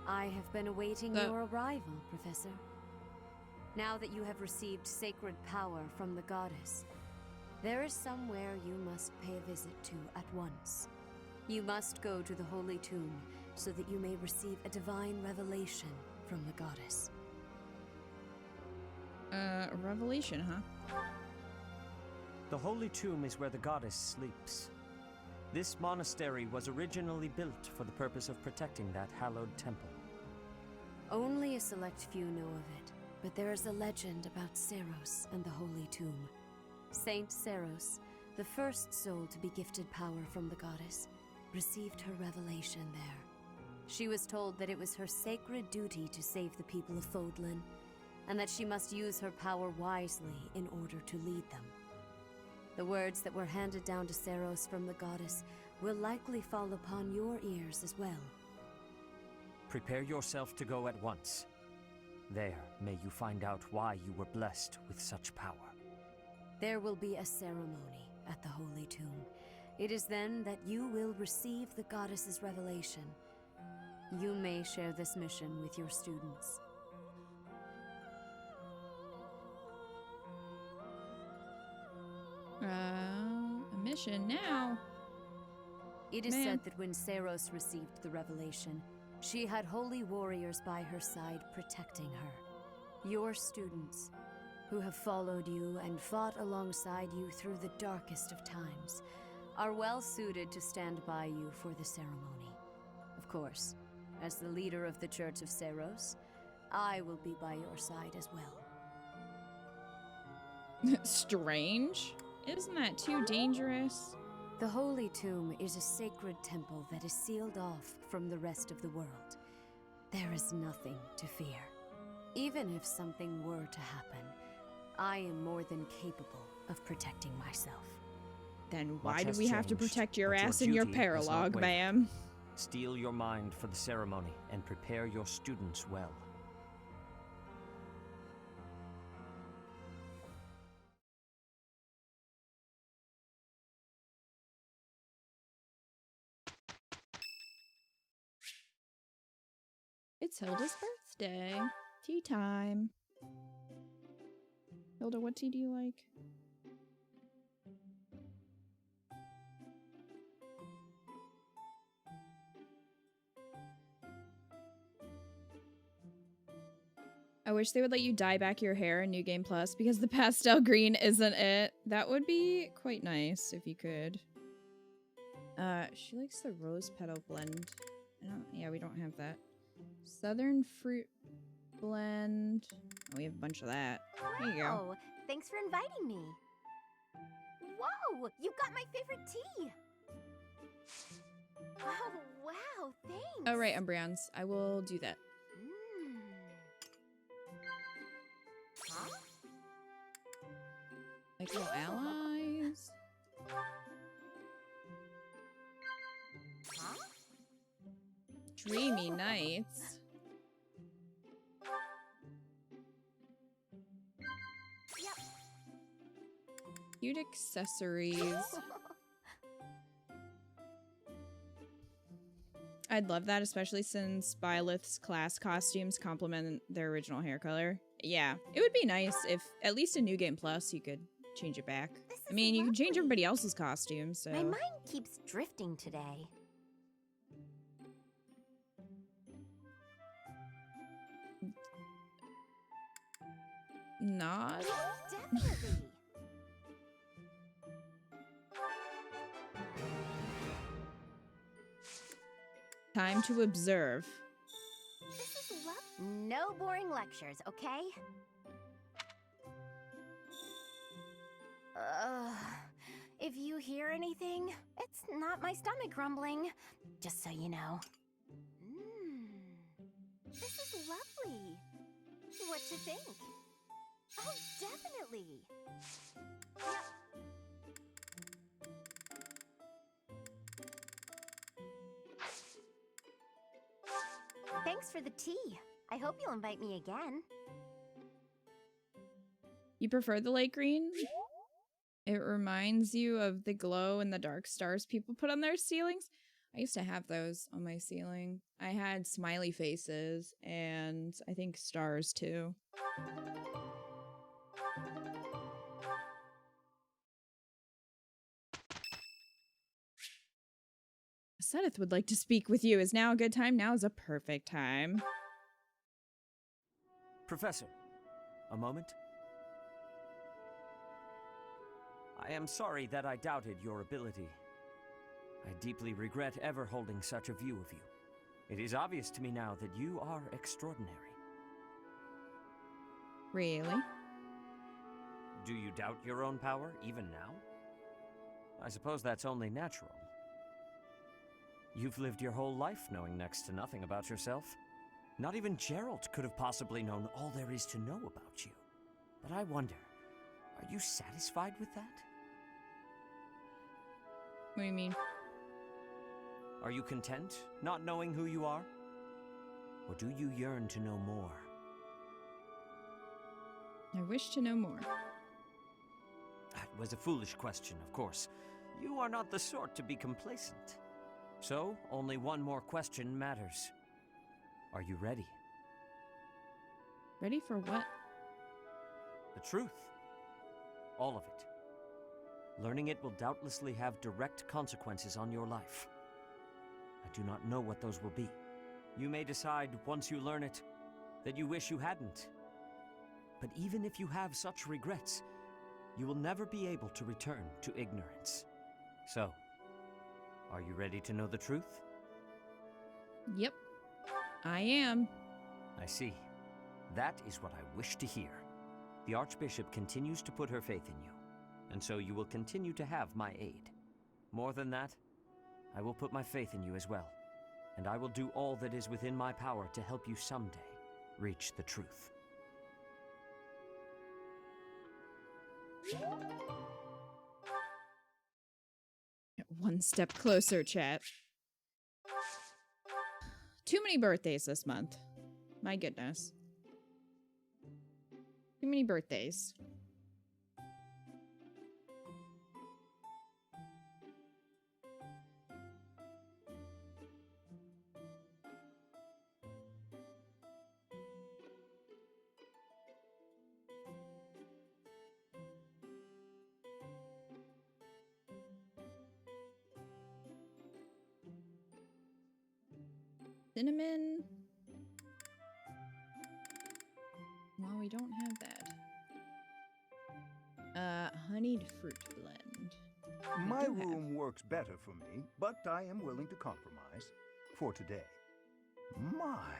I have been awaiting your arrival, Professor. Now that you have received sacred power from the goddess, there is somewhere you must pay a visit to at once. You must go to the Holy Tomb so that you may receive a divine revelation from the goddess. A revelation, huh? The Holy Tomb is where the goddess sleeps. This monastery was originally built for the purpose of protecting that hallowed temple. Only a select few know of it, but there is a legend about Seros and the Holy Tomb. Saint Seros, the first soul to be gifted power from the goddess, received her revelation there. She was told that it was her sacred duty to save the people of Fodlan, and that she must use her power wisely in order to lead them. The words that were handed down to Seros from the goddess will likely fall upon your ears as well. Prepare yourself to go at once. There, may you find out why you were blessed with such power. There will be a ceremony at the Holy Tomb. It is then that you will receive the goddess's revelation. You may share this mission with your students. A mission now. It is Ma'am. said that when Seiros received the revelation, she had holy warriors by her side protecting her. Your students, who have followed you and fought alongside you through the darkest of times, are well suited to stand by you for the ceremony. Of course, as the leader of the Church of Seiros, I will be by your side as well. Strange? Isn't that too dangerous? The Holy Tomb is a sacred temple that is sealed off from the rest of the world. There is nothing to fear. Even if something were to happen, I am more than capable of protecting myself. Then Much why do has we have to changed, protect your but ass and your duty has not paralog, wavered. ma'am? Steel your mind for the ceremony and prepare your students well. It's Hilda's birthday. Tea time. Hilda, what tea do you like? I wish they would let you dye back your hair in New Game Plus because the pastel green isn't it. That would be quite nice if you could. She likes the rose petal blend. Yeah, we don't have that. Southern fruit blend. Oh, we have a bunch of that. There you go. Wow, thanks for inviting me. Whoa, you got my favorite tea. Oh, wow, thanks. Oh, right, Umbreons. I will do that. Huh? Like little allies. Huh? Dreamy nights. Yep. Cute accessories. I'd love that, especially since Byleth's class costumes complement their original hair color. Yeah, it would be nice if, at least in New Game Plus, you could change it back. I mean, you can change everybody else's costumes, so... My mind keeps drifting today. Nod? Definitely. Time to observe. This is no boring lectures, okay? If you hear anything, it's not my stomach grumbling. Just so you know. This is lovely. What you think? Oh, definitely. Yep. Thanks for the tea. I hope you'll invite me again. You prefer the light green? It reminds you of the glow and the dark stars people put on their ceilings. I used to have those on my ceiling. I had smiley faces and I think stars too. Sedith would like to speak with you. Is now a good time? Now is a perfect time. Professor, a moment. I am sorry that I doubted your ability. I deeply regret ever holding such a view of you. It is obvious to me now that you are extraordinary. Really? Do you doubt your own power, even now? I suppose that's only natural. You've lived your whole life knowing next to nothing about yourself. Not even Geralt could have possibly known all there is to know about you. But I wonder, are you satisfied with that? What do you mean? Are you content, not knowing who you are? Or do you yearn to know more? I wish to know more. That was a foolish question, of course. You are not the sort to be complacent. So, only one more question matters. Are you ready? Ready for what? The truth. All of it. Learning it will doubtlessly have direct consequences on your life. I do not know what those will be. You may decide, once you learn it, that you wish you hadn't. But even if you have such regrets, you will never be able to return to ignorance. So, are you ready to know the truth? Yep, I am. I see. That is what I wish to hear. The Archbishop continues to put her faith in you, and so you will continue to have my aid. More than that, I will put my faith in you as well, and I will do all that is within my power to help you someday reach the truth. One step closer, chat. Too many birthdays this month. My goodness. Too many birthdays. Cinnamon. Well, we don't have that. Honeyed fruit blend. My room works better for me, but I am willing to compromise for today. My,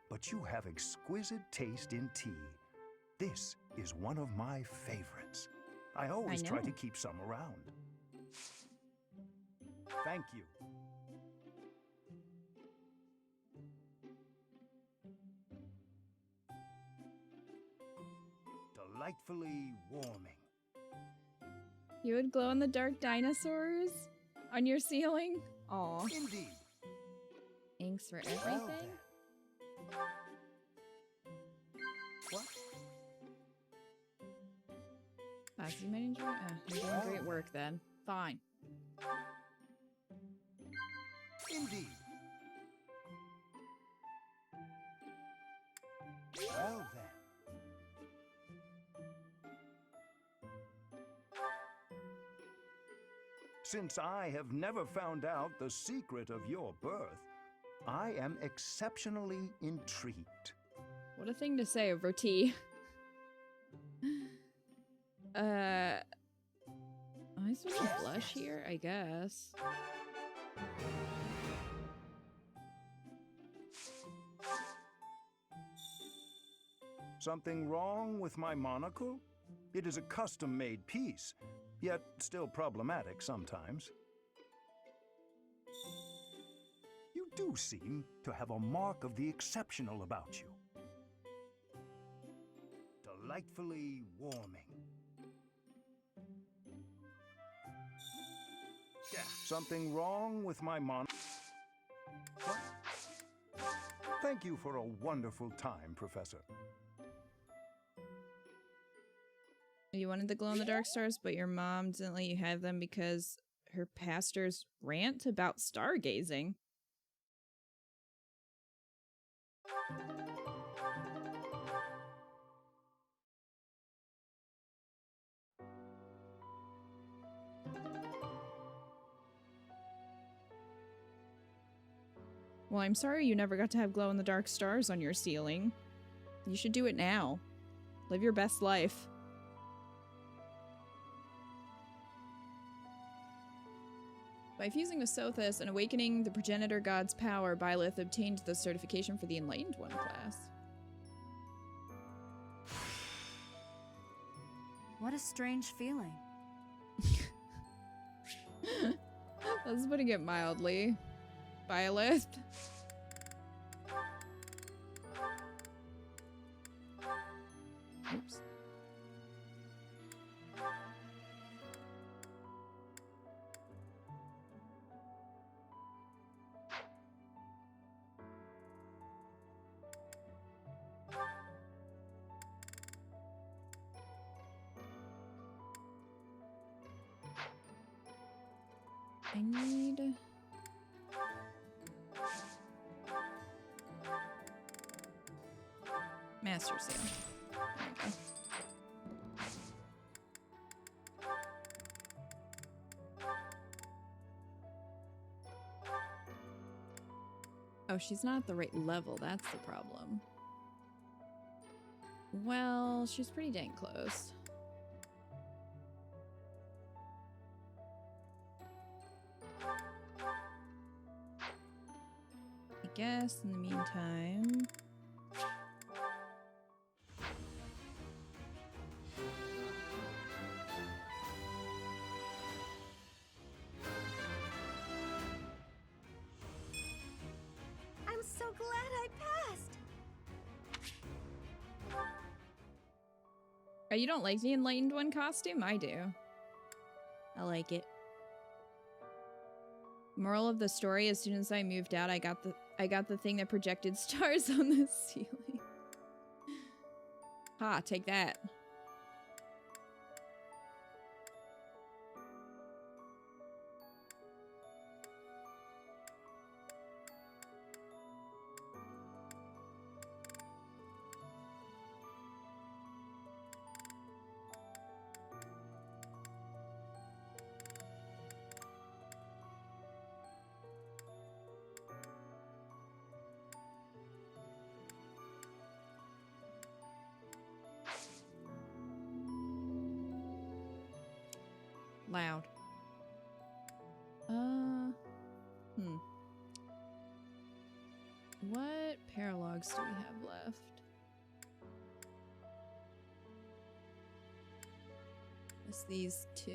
but you have exquisite taste in tea. This is one of my favorites. I always try to keep some around. Thank you. Delightfully warming. You would glow in the dark dinosaurs on your ceiling? Aw. Indeed. Thanks for everything. What? You might enjoy. You're doing great work then. Fine. Indeed. Well then. Since I have never found out the secret of your birth, I am exceptionally intrigued. What a thing to say over tea. Am I supposed to blush here? I guess. Something wrong with my monocle? It is a custom-made piece, yet still problematic sometimes. You do seem to have a mark of the exceptional about you. Delightfully warming. Yeah. Something wrong with my monocle? What? Thank you for a wonderful time, Professor. You wanted the glow-in-the-dark stars, but your mom didn't let you have them because her pastor's rant about stargazing. Well, I'm sorry you never got to have glow-in-the-dark stars on your ceiling. You should do it now. Live your best life. By fusing with Sothis and awakening the progenitor god's power, Byleth obtained the certification for the Enlightened One class. What a strange feeling. That's putting it mildly. Byleth. Oops. I need... Master Seal. There we go. Oh, she's not at the right level. That's the problem. Well, she's pretty dang close. I guess in the meantime... I'm so glad I passed. Oh, you don't like the Enlightened One costume? I do. I like it. Moral of the story, as soon as I moved out, I got the thing that projected stars on the ceiling. Ha, take that. Loud. What paralogs do we have left? It's these two.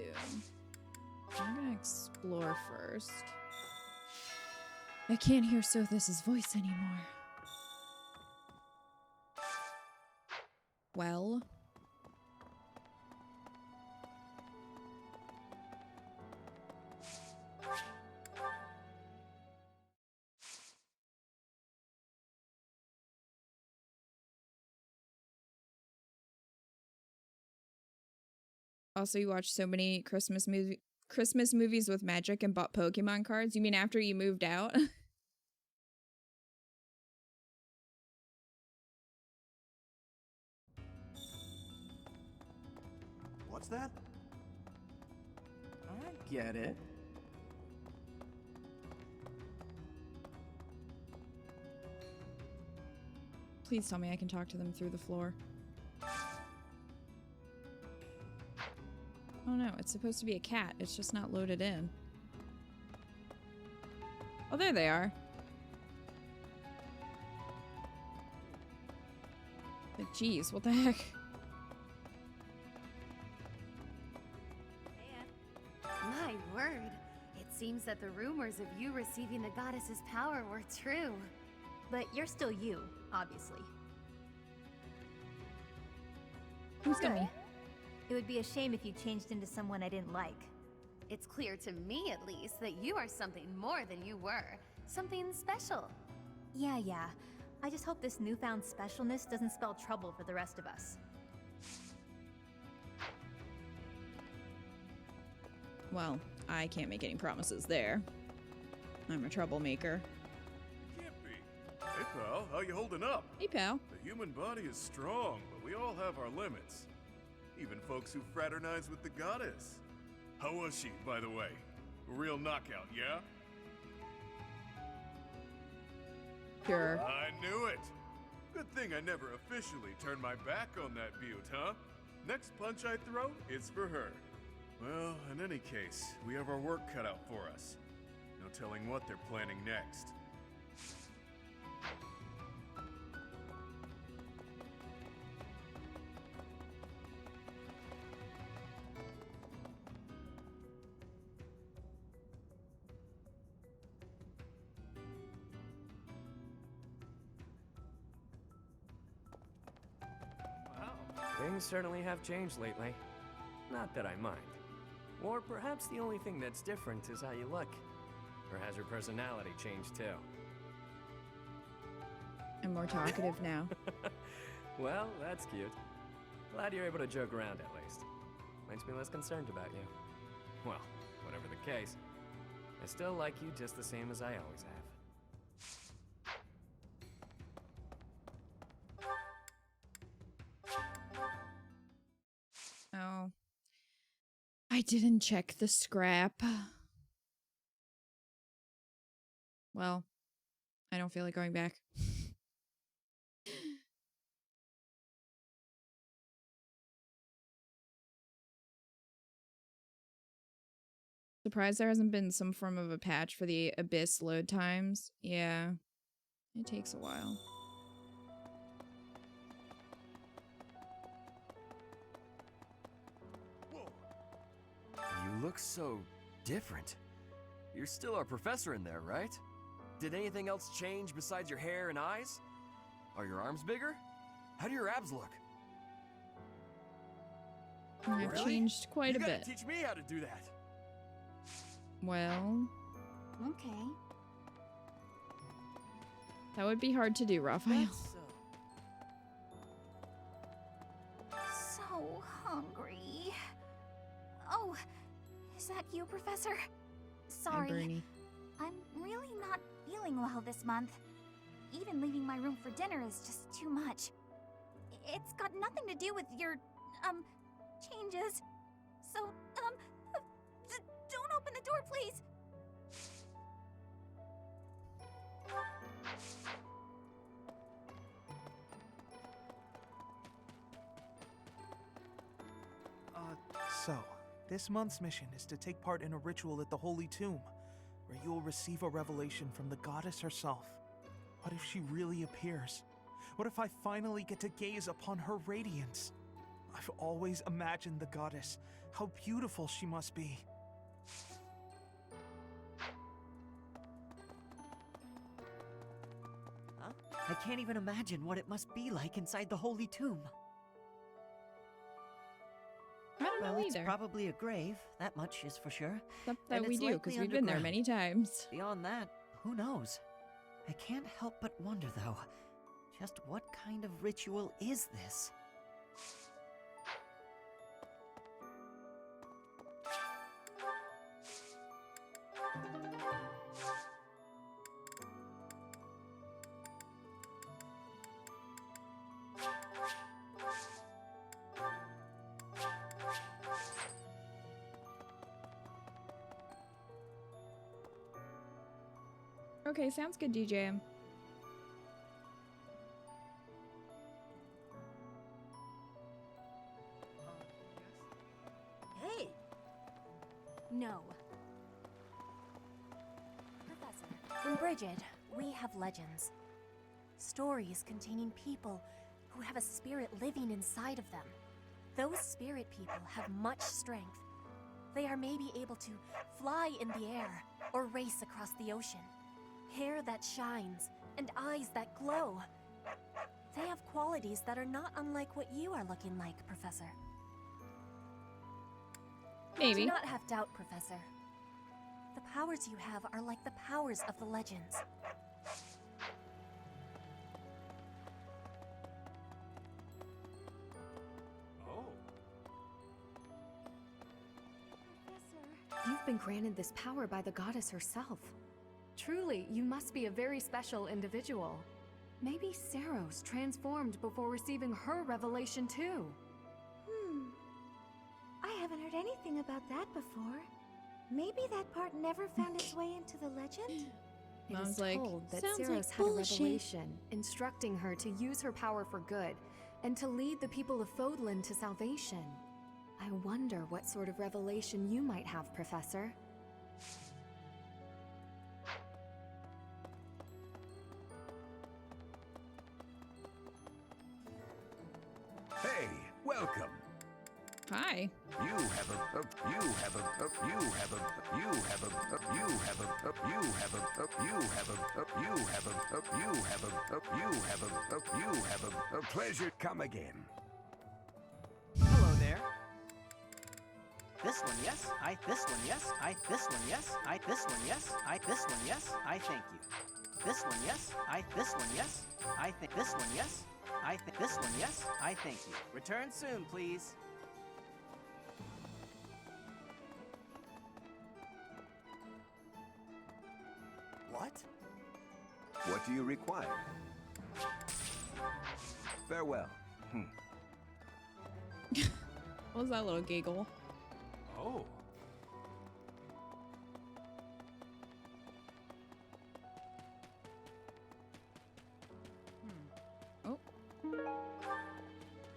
I'm gonna explore first. I can't hear Sothis' voice anymore. Well... Also, you watched so many Christmas movies with magic and bought Pokemon cards? You mean after you moved out? What's that? I get it. Please tell me I can talk to them through the floor. Oh no, it's supposed to be a cat. It's just not loaded in. Oh, there they are. Like, geez, what the heck? My word. It seems that the rumors of you receiving the goddess's power were true. But you're still you, obviously. Who's Good. It would be a shame if you changed into someone I didn't like. It's clear to me, at least, that you are something more than you were. Something special. Yeah. I just hope this newfound specialness doesn't spell trouble for the rest of us. Well, I can't make any promises there. I'm a troublemaker. Can't be. Hey, pal, how you holding up? Hey, pal. The human body is strong, but we all have our limits. Even folks who fraternize with the goddess. How was she, by the way? A real knockout, yeah? Sure. I knew it! Good thing I never officially turned my back on that beaut, huh? Next punch I throw, it's for her. Well, in any case, we have our work cut out for us. No telling what they're planning next. Things certainly have changed lately. Not that I mind. Or perhaps the only thing that's different is how you look. Or has your personality changed too? I'm more talkative now. Well, that's cute. Glad you're able to joke around at least. Makes me less concerned about you. Well, whatever the case, I still like you just the same as I always have. Oh. I didn't check the scrap. Well, I don't feel like going back. Surprised there hasn't been some form of a patch for the Abyss load times. Yeah, it takes a while. You look so different. You're still our professor in there, right? Did anything else change besides your hair and eyes? Are your arms bigger? How do your abs look? I've changed quite a bit. You gotta teach me how to do that. Well, Okay. that would be hard to do, Raphael. So hungry. Oh, is that you, Professor? Sorry. Bernie. I'm really not feeling well this month. Even leaving my room for dinner is just too much. It's got nothing to do with your, changes. So, don't open the door, please. So, this month's mission is to take part in a ritual at the Holy Tomb, where you will receive a revelation from the goddess herself. What if she really appears? What if I finally get to gaze upon her radiance? I've always imagined the goddess, how beautiful she must be. Huh? I can't even imagine what it must be like inside the Holy Tomb. I don't know It's either. probably a grave, that much is for sure. Except that And we it's do, because likely we've been there underground. many times. Beyond that, who knows? I can't help but wonder, though, just what kind of ritual is this? Okay, sounds good, DJ. Hey! No. Professor, in Bridget, we have legends. Stories containing people who have a spirit living inside of them. Those spirit people have much strength. They are maybe able to fly in the air or race across the ocean. Hair that shines and eyes that glow. They have qualities that are not unlike what you are looking like, Professor. Maybe. Do not have doubt, Professor. The powers you have are like the powers of the legends. You've been granted this power by the goddess herself. Truly, you must be a very special individual. Maybe Saros transformed before receiving her revelation too. I haven't heard anything about that before. Maybe that part never found its way into the legend? It Mom's is like, told that "Sounds Saros like had a bullshit." revelation instructing her to use her power for good and to lead the people of Fodlan to salvation. I wonder what sort of revelation you might have, Professor. Hey, welcome. Hi. You have a, you have a, you have a, you have a, you have a, you have a, you have a, you have a, you have a, you have a, you have a pleasure. Come again. Hello there. This one, yes. This one, yes. This one, yes. This one, yes. This one, yes. I thank you. This one, yes. This one, yes. I think this one, yes. This one, yes. I thank you. Return soon, please. What? What do you require? Farewell. What was that little giggle? Oh.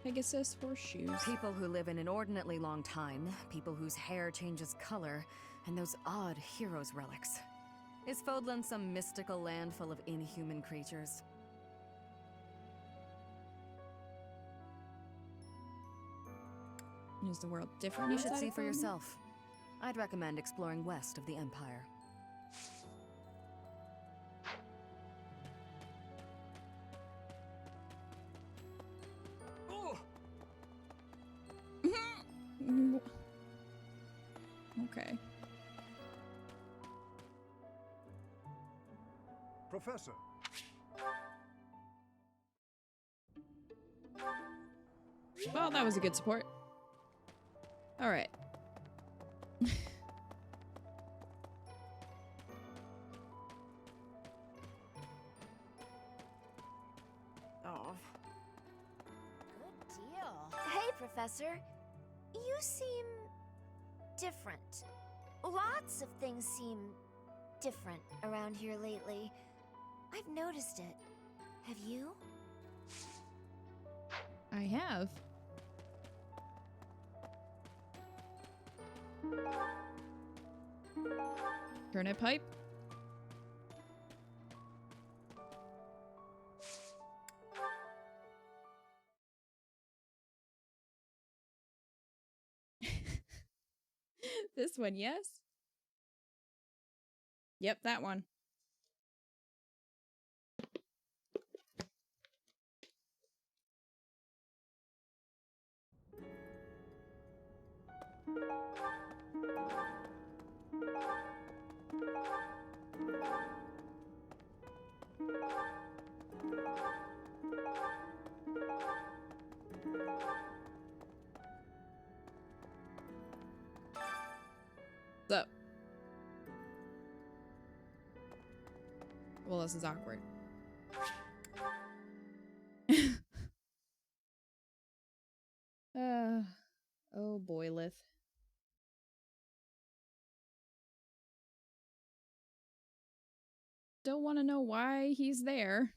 Pegasus horseshoes. People who live an inordinately long time, people whose hair changes color, and those odd heroes' relics. Is Fodlan some mystical land full of inhuman creatures? Is the world different? You should outside see of for Fodlan? yourself. I'd recommend exploring west of the Empire. Okay. Professor. Well, that was a good support. All right. Oh. Good deal. Hey, Professor. You seem different. Lots of things seem different around here lately. I've noticed it. Have you? I have. Turnip pipe. This one, yes? Yep, that one. What's up? Well, this is awkward. Oh, boyleth. Don't want to know why he's there.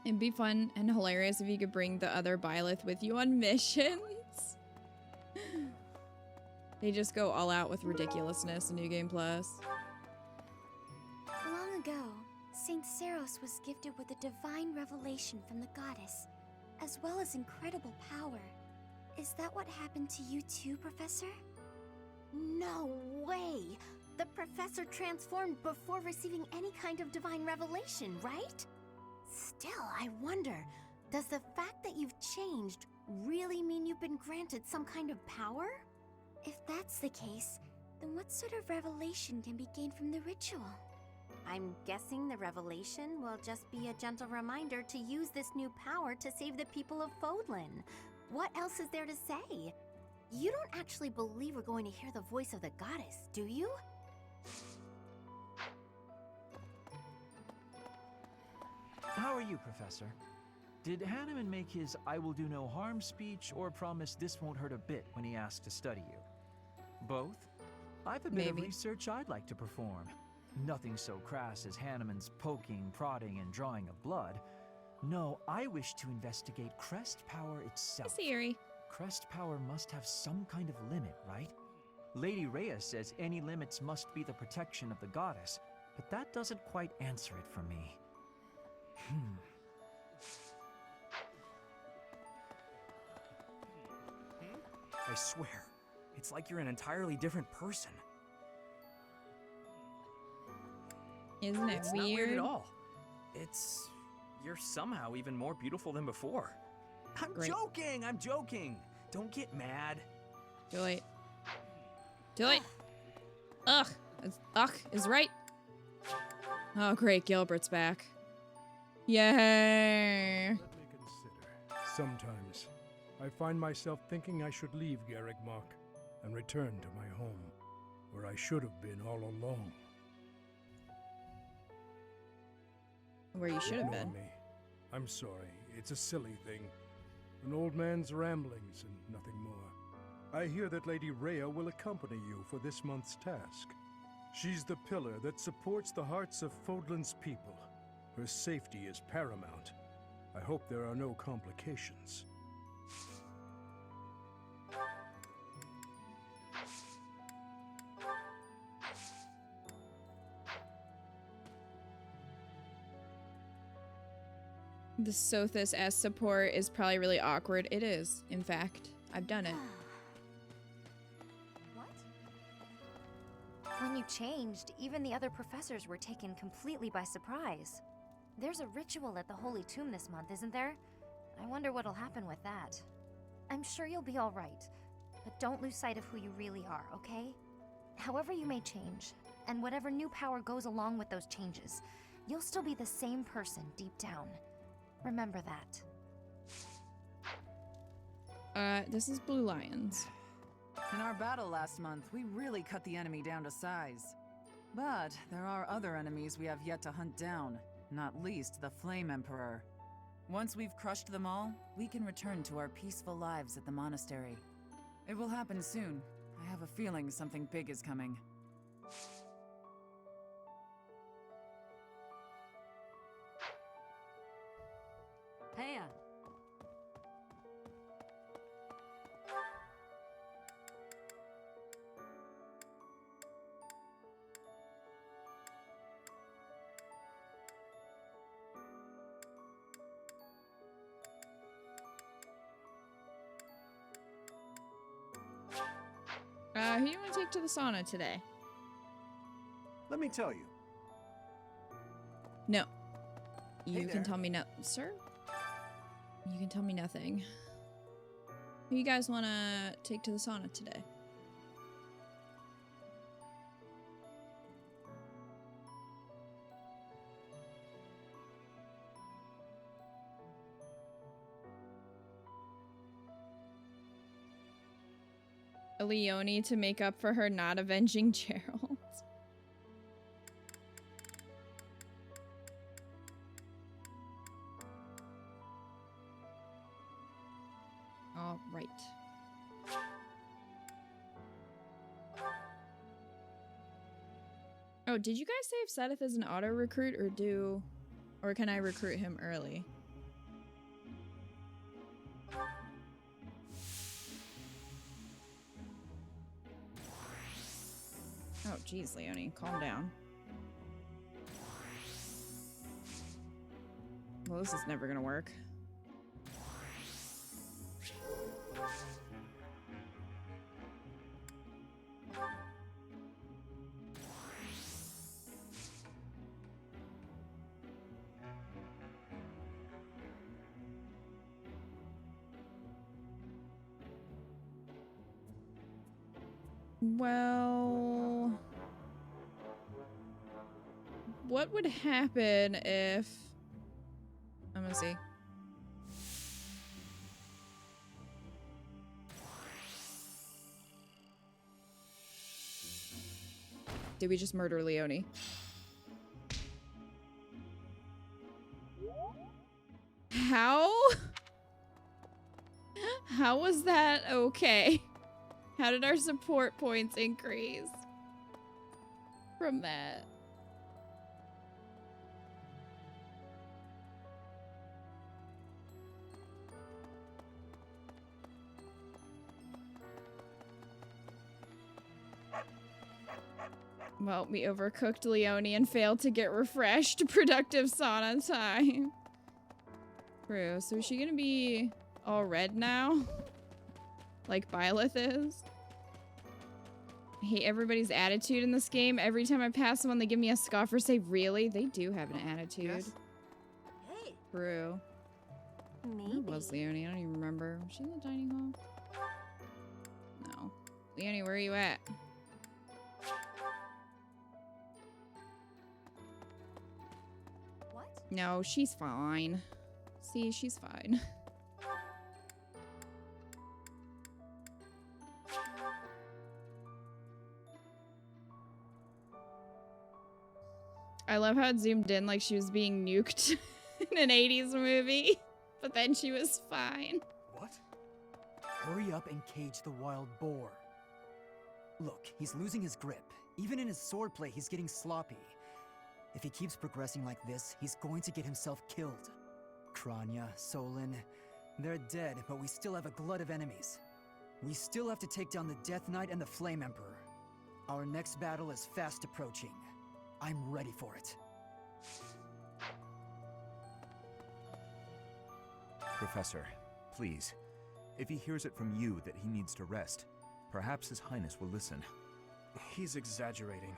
It'd be fun and hilarious if you could bring the other Byleth with you on missions. They just go all out with ridiculousness in New Game Plus. Long ago, Saint Seros was gifted with a divine revelation from the goddess, as well as incredible power. Is that what happened to you too, Professor? No way! The professor transformed before receiving any kind of divine revelation, right? Still, I wonder, does the fact that you've changed really mean you've been granted some kind of power? If that's the case, then what sort of revelation can be gained from the ritual? I'm guessing the revelation will just be a gentle reminder to use this new power to save the people of Fodlan. What else is there to say? You don't actually believe we're going to hear the voice of the goddess, do you? How are you, Professor? Did Hanneman make his I will do no harm speech or promise this won't hurt a bit when he asked to study you? Both? I've a bit of research I'd like to perform. Nothing so crass as Hanneman's poking, prodding, and drawing of blood. No, I wish to investigate crest power itself. Siri. Crest power must have some kind of limit, right? Lady Rhea says any limits must be the protection of the goddess, but that doesn't quite answer it for me. I swear, it's like you're an entirely different person. Isn't it It's weird? not weird at all. You're somehow even more beautiful than before. I'm joking! I'm joking! Don't get mad. Do it. Do it. Ugh. Ugh is right. Oh, great. Gilbert's back. Yay. Let me consider. Sometimes I find myself thinking I should leave Garrigmach and return to my home, where I should have been all along. Where you should have Ignore been. me. I'm sorry. It's a silly thing. An old man's ramblings and nothing more. I hear that Lady Rhea will accompany you for this month's task. She's the pillar that supports the hearts of Fodlan's people. Her safety is paramount. I hope there are no complications. The Sothis as support is probably really awkward. It is, in fact. I've done it. When you changed, even the other professors were taken completely by surprise. There's a ritual at the Holy Tomb this month, isn't there? I wonder what'll happen with that. I'm sure you'll be all right, but don't lose sight of who you really are, okay? However you may change, and whatever new power goes along with those changes, you'll still be the same person deep down. Remember that. This is Blue Lions. In our battle last month, we really cut the enemy down to size. But there are other enemies we have yet to hunt down, not least the Flame Emperor. Once we've crushed them all, we can return to our peaceful lives at the monastery. It will happen soon. I have a feeling something big is coming. Heya. Who do you want to take to the sauna today? Let me tell you. No. You Hey can there. tell me no, sir? You can tell me nothing. Who you guys want to take to the sauna today? A Leonie to make up for her not avenging Gerald. All right. Oh, did you guys say if Seth is an auto recruit or can I recruit him early? Oh, geez, Leonie, calm down. Well, this is never gonna work. Well, what would happen if... I'm gonna see. Did we just murder Leonie? How? How was that okay? How did our support points increase from that? Well, we overcooked Leonie and failed to get refreshed. Productive sauna time. True. So is she gonna be all red now? Like Byleth is? I hate everybody's attitude in this game. Every time I pass someone, they give me a scoff or say, really? They do have an attitude. Yes? Hey. True. Maybe. Where was Leonie? I don't even remember. Was she in the dining hall? No. Leonie, where are you at? What? No, she's fine. See, she's fine. I love how it zoomed in like she was being nuked in an 80s movie, but then she was fine. What? Hurry up and cage the wild boar. Look, he's losing his grip. Even in his swordplay, he's getting sloppy. If he keeps progressing like this, he's going to get himself killed. Kranya, Solon, they're dead, but we still have a glut of enemies. We still have to take down the Death Knight and the Flame Emperor. Our next battle is fast approaching. I'm ready for it. Professor, please. If he hears it from you that he needs to rest, perhaps His Highness will listen. He's exaggerating.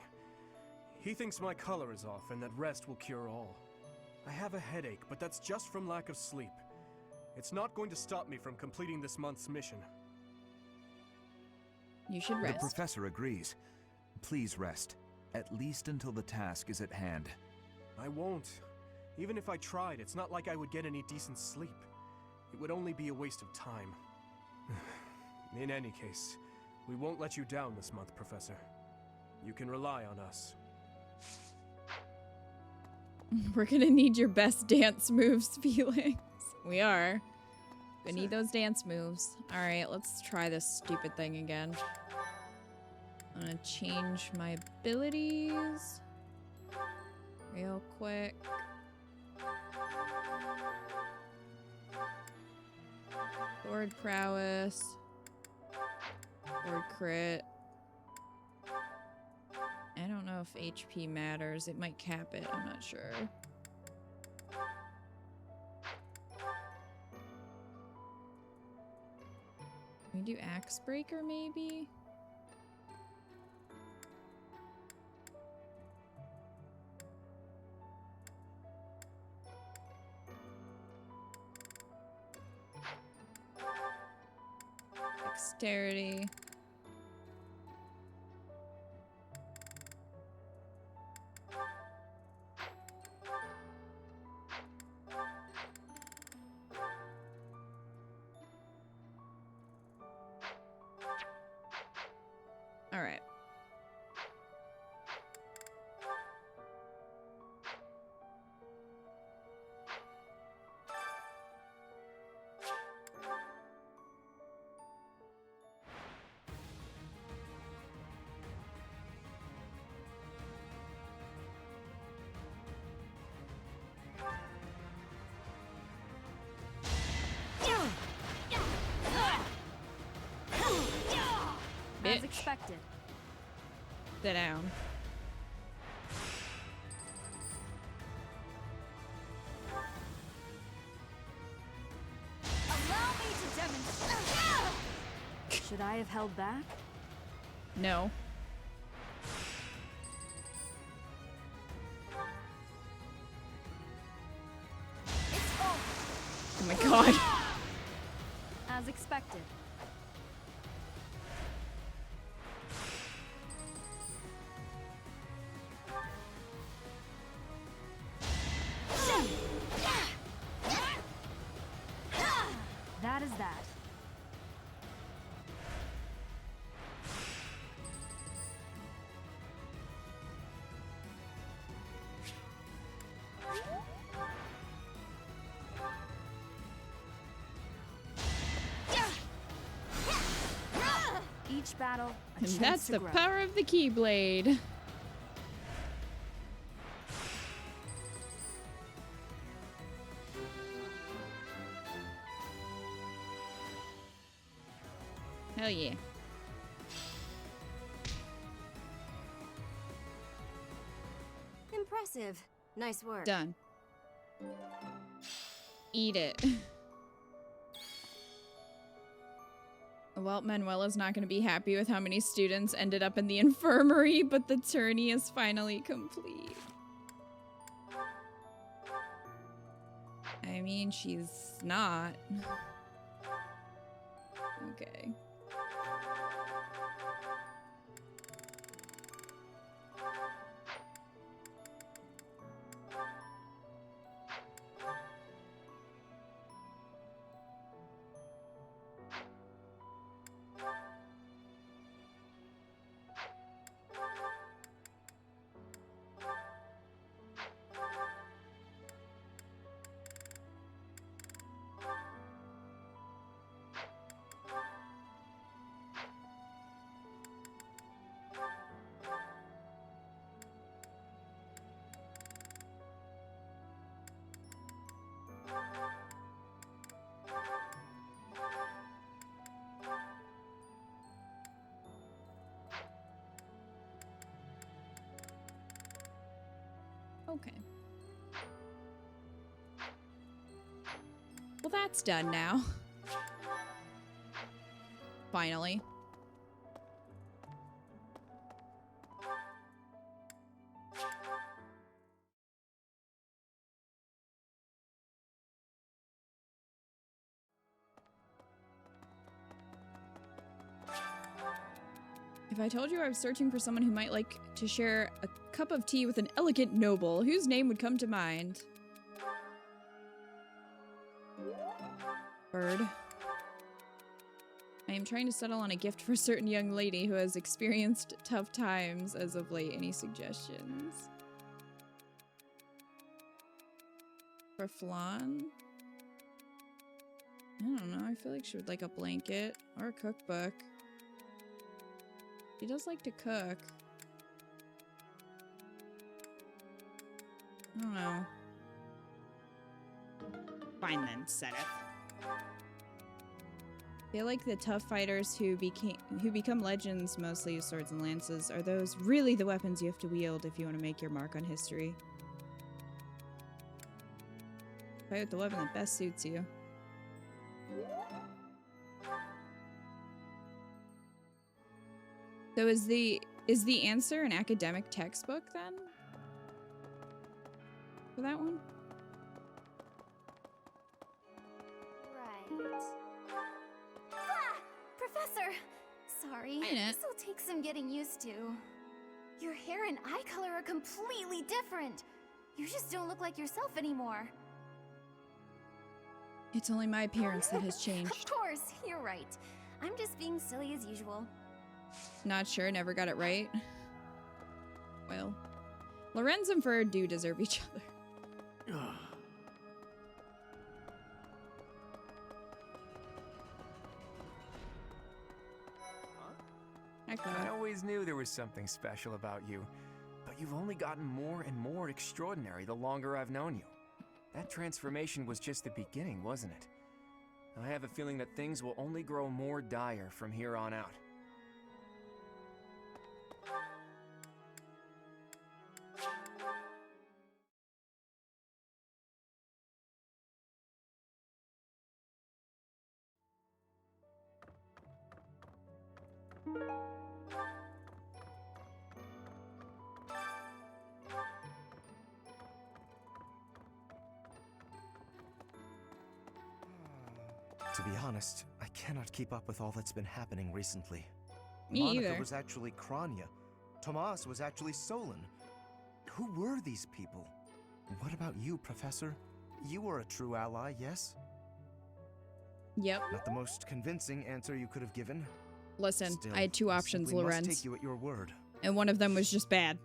He thinks my color is off and that rest will cure all. I have a headache, but that's just from lack of sleep. It's not going to stop me from completing this month's mission. You should rest. The professor agrees. Please rest, at least until the task is at hand. I won't. Even if I tried, it's not like I would get any decent sleep. It would only be a waste of time. In any case, we won't let you down this month, Professor. You can rely on us. We're gonna need your best dance moves, Felix. We are. We need those dance moves. Alright, let's try this stupid thing again. I'm gonna change my abilities real quick. Sword prowess. Sword crit. I don't know if HP matters. It might cap it. I'm not sure. Can we do Axe Breaker maybe? Dexterity. All right. As expected. Sit down. Allow me to demonstrate. Should I have held back? No. Oh my god. As expected. That is that. Each battle, a And chance that's to the grow. power of the Keyblade. Hell yeah. Impressive. Nice work. Done. Eat it. Well, Manuela's not going to be happy with how many students ended up in the infirmary, but the tourney is finally complete. I mean, she's not. Okay. Okay. Well, that's done now. Finally. If I told you I was searching for someone who might like to share a cup of tea with an elegant noble, whose name would come to mind? Bird. I am trying to settle on a gift for a certain young lady who has experienced tough times as of late. Any suggestions? For Flan? I don't know. I feel like she would like a blanket or a cookbook. She does like to cook. I don't know. Fine then, Seth. I feel like the tough fighters who become legends mostly use swords and lances. Are those really the weapons you have to wield if you want to make your mark on history? Fight with the weapon that best suits you. So is the answer an academic textbook then? For that one? Right. Ah! Professor! Sorry. This will take some getting used to. Your hair and eye color are completely different. You just don't look like yourself anymore. It's only my appearance that has changed. Of course, you're right. I'm just being silly as usual. Not sure, never got it right. Well, Lorenz and Fur do deserve each other. I always knew there was something special about you, but you've only gotten more and more extraordinary the longer I've known you. That transformation was just the beginning, wasn't it? I have a feeling that things will only grow more dire from here on out. To be honest, I cannot keep up with all that's been happening recently. Me Monica either. was actually Kranya. Tomas was actually Solon. Who were these people? What about you, Professor? You were a true ally, yes? Yep. Not the most convincing answer you could have given. Listen, Still, I had two options, simply must Lorenz. take you at your word. And one of them was just bad.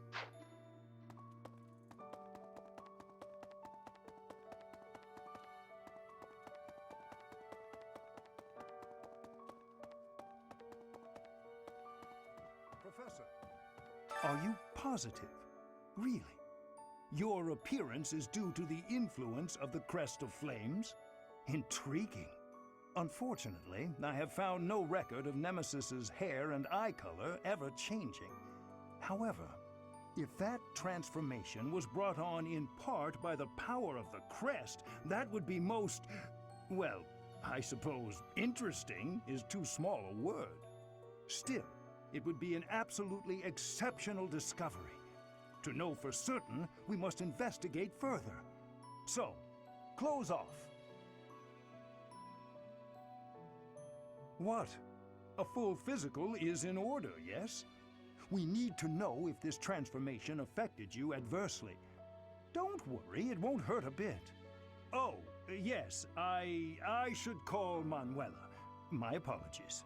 Professor, are you positive? Really? Your appearance is due to the influence of the Crest of Flames? Intriguing. Unfortunately, I have found no record of Nemesis's hair and eye color ever changing. However, if that transformation was brought on in part by the power of the Crest, that would be most, well, I suppose interesting is too small a word. Still, it would be an absolutely exceptional discovery. To know for certain, we must investigate further. So, close off. What? A full physical is in order, yes? We need to know if this transformation affected you adversely. Don't worry, it won't hurt a bit. Oh, yes, I should call Manuela. My apologies.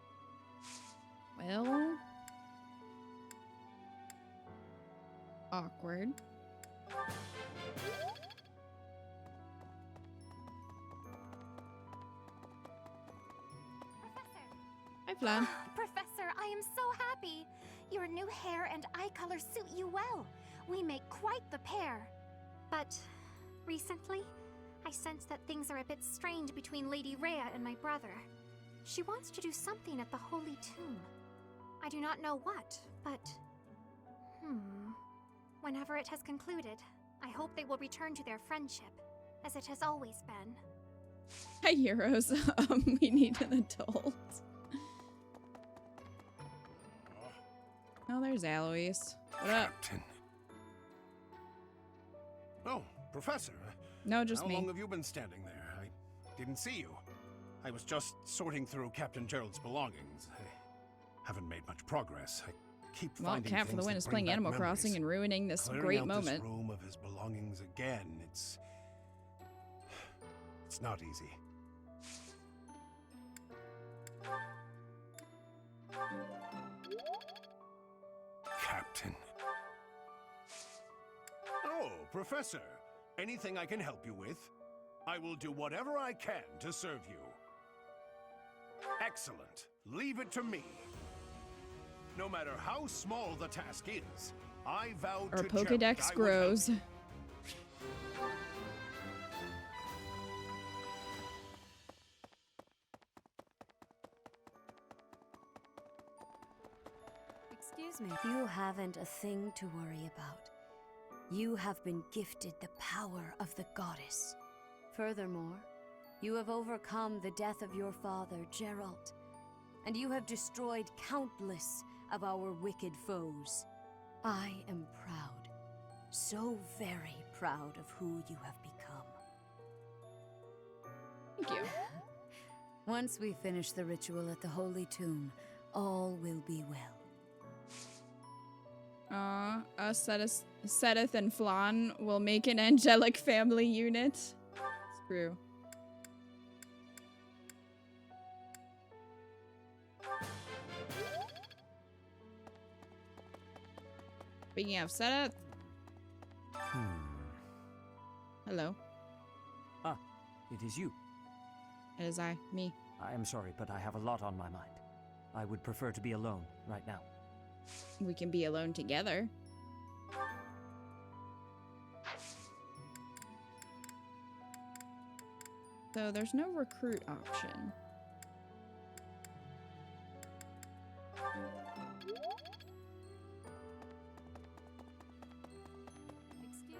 Well... awkward. Hi, Flan. Professor, I am so happy. Your new hair and eye color suit you well. We make quite the pair. But recently, I sense that things are a bit strained between Lady Rhea and my brother. She wants to do something at the Holy Tomb. I do not know what, but... whenever it has concluded, I hope they will return to their friendship, as it has always been. Hi, heroes. We need an adult. Oh, there's Alois. What up? Captain. Oh, Professor. No, just me. How long have you been standing there? I didn't see you. I was just sorting through Captain Gerald's belongings. I haven't made much progress. I keep finding Cat for the things Win that is bring playing back Animal memories. Crossing and ruining this Clearing great out moment. This room of his belongings again. It's not easy. Captain. Oh, Professor. Anything I can help you with? I will do whatever I can to serve you. Excellent. Leave it to me. No matter how small the task is, I vow Our to Pokedex Gerald I would grows. help. Excuse me. You haven't a thing to worry about. You have been gifted the power of the goddess. Furthermore, you have overcome the death of your father, Gerald, and you have destroyed countless of our wicked foes. I am proud, so very proud of who you have become. Thank you. Once we finish the ritual at the Holy Tomb, all will be well. Us, Sedith, and Flan will make an angelic family unit. Screw. Speaking of Sedith. Hello. Ah, it is you. It is I, me. I am sorry, but I have a lot on my mind. I would prefer to be alone right now. We can be alone together. So there's no recruit option. Excuse me.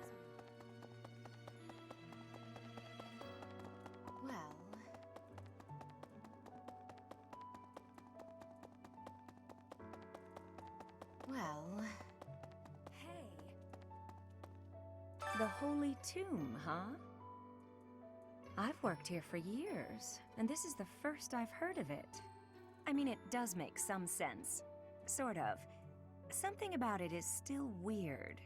Well, Hey. The Holy Tomb, huh? I've worked here for years, and this is the first I've heard of it. I mean, it does make some sense. Sort of. Something about it is still weird.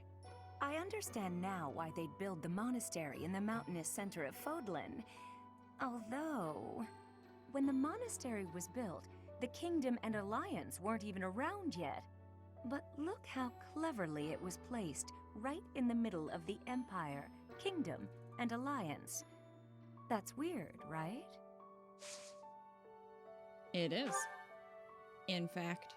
I understand now why they'd build the monastery in the mountainous center of Fodlan. Although, when the monastery was built, the Kingdom and Alliance weren't even around yet. But look how cleverly it was placed, right in the middle of the Empire, Kingdom, and Alliance. That's weird, right? It is. In fact.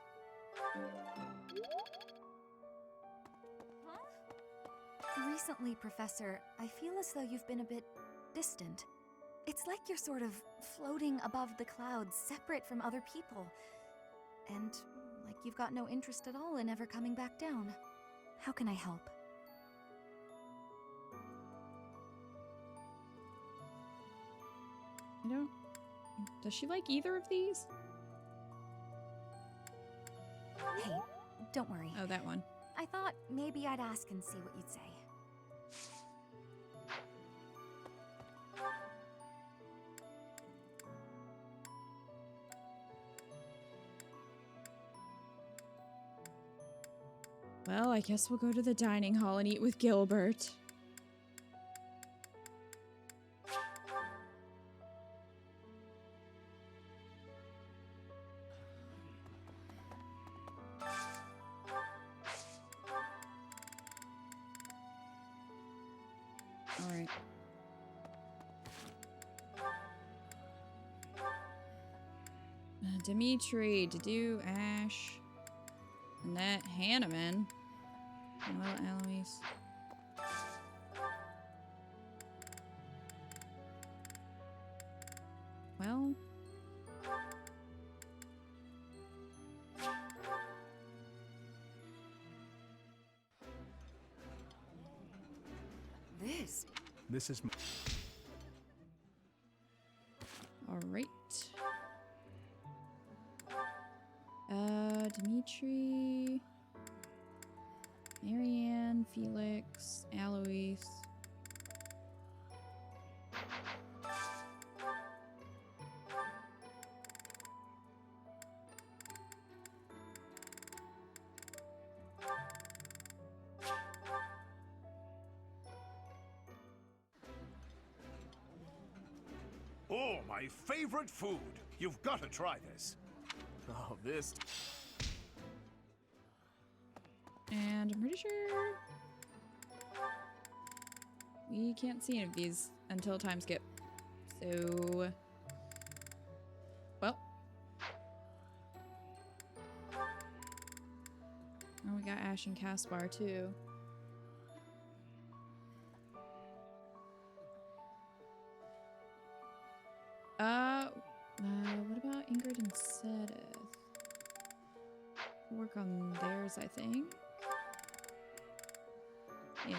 Recently, Professor, I feel as though you've been a bit distant. It's like you're sort of floating above the clouds, separate from other people. And like you've got no interest at all in ever coming back down. How can I help? You know, does she like either of these? Hey, don't worry. Oh, that one. I thought maybe I'd ask and see what you'd say. Well, I guess we'll go to the dining hall and eat with Gilbert. All right. Dimitri, Dedu, Ash, Annette, Hanneman, Noel, Eloise. Well, is. This is. All right. Dimitri, Marianne, Felix, Alois. Oh, my favorite food! You've got to try this. Oh, this. And I'm pretty sure we can't see any of these until time skip. So, well. Oh, we got Ash and Caspar too. What about Ingrid and Sedith? Work on theirs, I think. Yeah.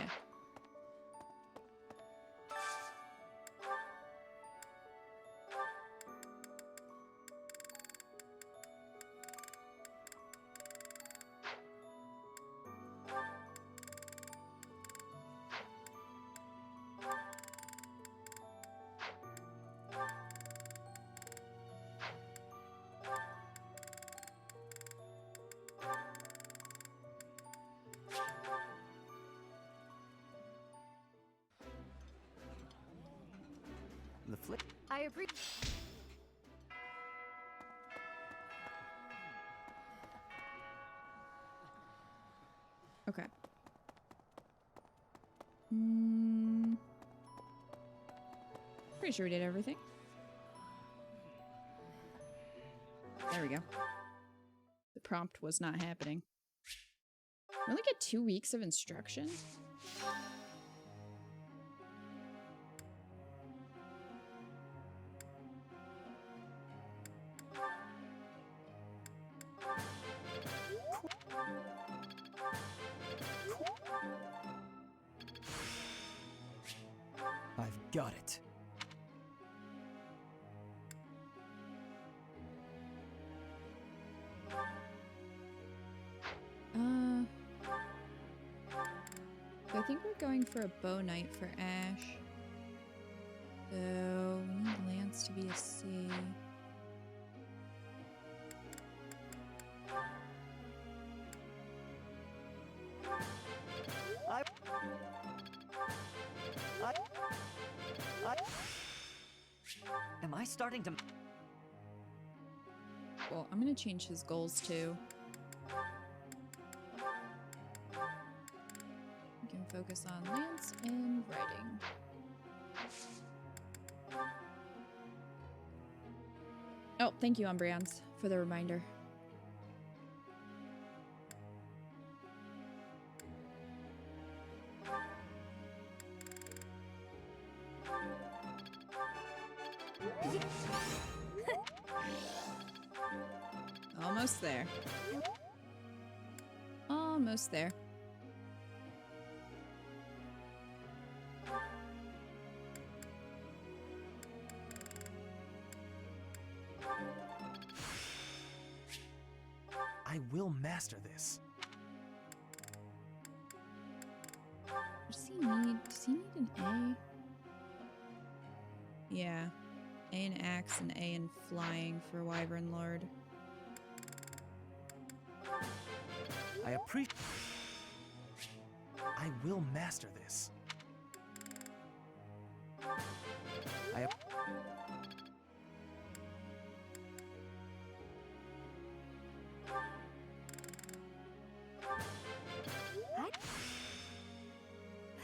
The flip. I appreciate. Okay. Pretty sure we did everything. There we go. The prompt was not happening. We only get 2 weeks of instruction? I've got it. So I think we're going for a bow knight for Ash. So we need Lance to be a C. Am I starting to... Well, I'm gonna change his goals too. We can focus on Lance and writing. Oh, thank you, Umbreons, for the reminder. Almost there. Almost there. I will master this. Does he need an A? Yeah. A in axe and A in flying for Wyvern Lord. I appreciate. I will master this.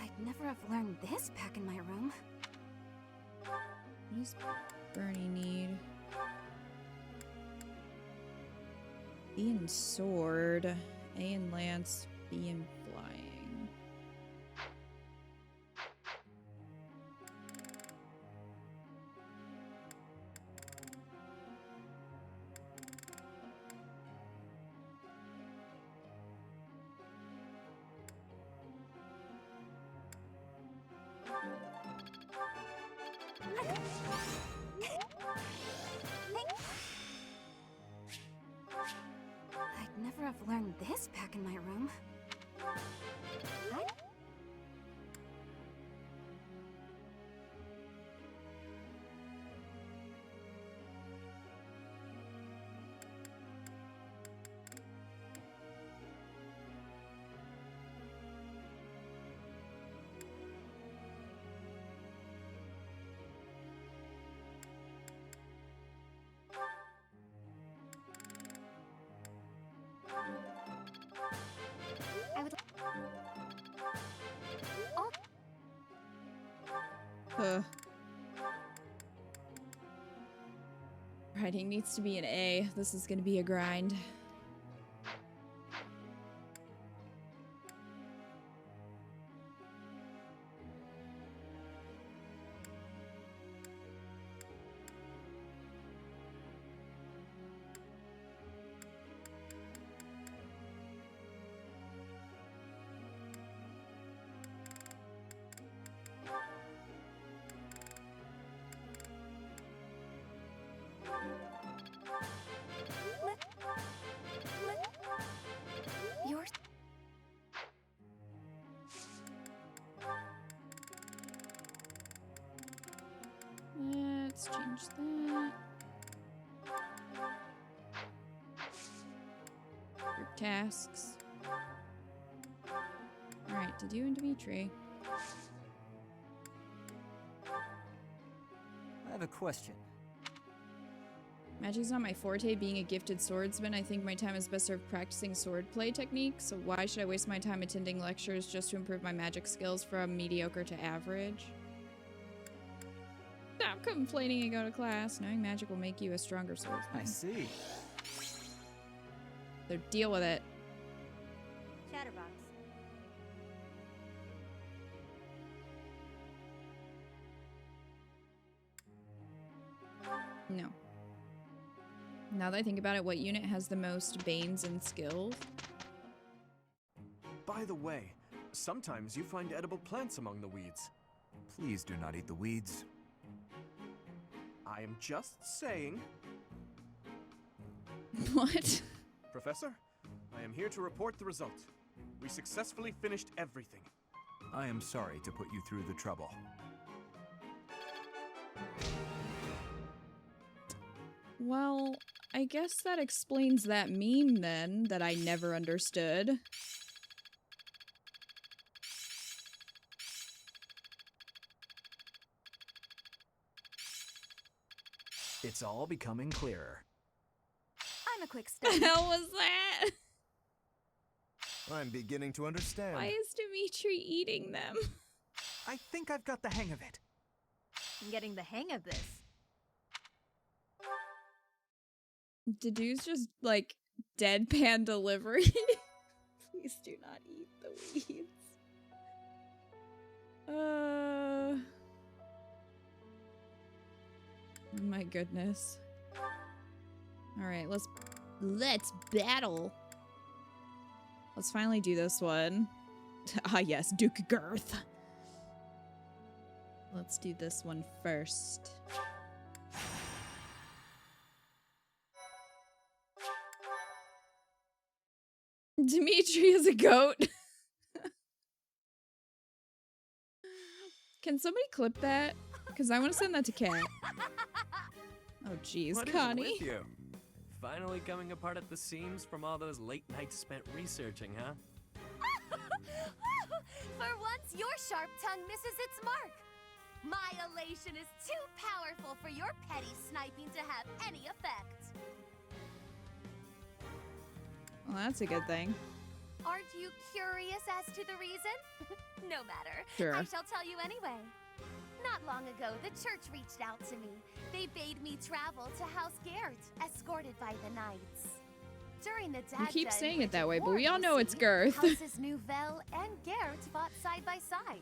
I'd never have learned this back in my room. What does Bernie need? B in sword, A in lance, B in flying. this back in my room. Writing needs to be an A. This is gonna be a grind. Let's change that. Group tasks. Alright, did you and Dimitri? I have a question. Magic's not my forte. Being a gifted swordsman, I think my time is best served practicing swordplay techniques, so why should I waste my time attending lectures just to improve my magic skills from mediocre to average? Stop complaining and go to class. Knowing magic will make you a stronger swordsman. I see. So deal with it. Chatterbox. No. Now that I think about it, what unit has the most banes and skills? By the way, sometimes you find edible plants among the weeds. Please do not eat the weeds. I am just saying. What? Professor, I am here to report the result. We successfully finished everything. I am sorry to put you through the trouble. Well, I guess that explains that meme then, that I never understood. It's all becoming clearer. I'm a quick What study. the hell was that? I'm beginning to understand. Why is Dimitri eating them? I think I've got the hang of it. I'm getting the hang of this. Dedu's just, like, deadpan delivery. Please do not eat the weeds. Oh my goodness. Alright, let's battle. Let's finally do this one. Ah yes, Duke Girth. Let's do this one first. Dimitri is a goat. Can somebody clip that? Because I want to send that to Kat. Oh jeez, What is Connie. with you? Finally coming apart at the seams from all those late nights spent researching, huh? For once, your sharp tongue misses its mark. My elation is too powerful for your petty sniping to have any effect. Well, that's a good thing. Aren't you curious as to the reason? No matter. Sure. I shall tell you anyway. Not long ago, the church reached out to me. They bade me travel to House Gert, escorted by the knights. During the You keep Dad-Dad saying it that way, but War, we all you know it's see, Girth. Houses Nouvelle and Gert fought side by side.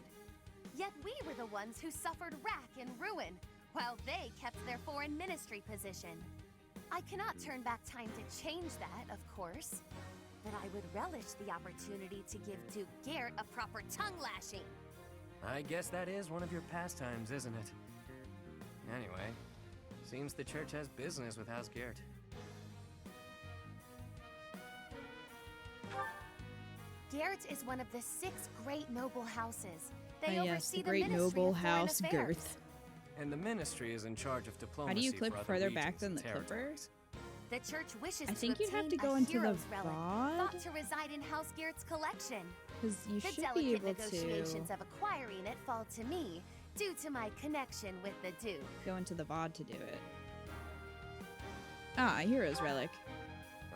Yet we were the ones who suffered wrack and ruin, while they kept their foreign ministry position. I cannot turn back time to change that, of course. But I would relish the opportunity to give Duke Gert a proper tongue lashing. I guess that is one of your pastimes, isn't it? Anyway, seems the church has business with House Gert. Geert is one of the 6 great noble houses. They Ah, yes, oversee the the great Ministry noble of Foreign house Affairs. Girth. And the ministry is in charge of diplomacy. How do you for clip other further back regions than and the clipper? territories. The church wishes I think to you'd have to obtain go a into the hero's relic, VOD. thought to reside in House Geert's collection. Because you The should be delicate able negotiations to of acquiring it fall to me, due to my connection with the Duke. go into the VOD to do it. Ah, a hero's relic.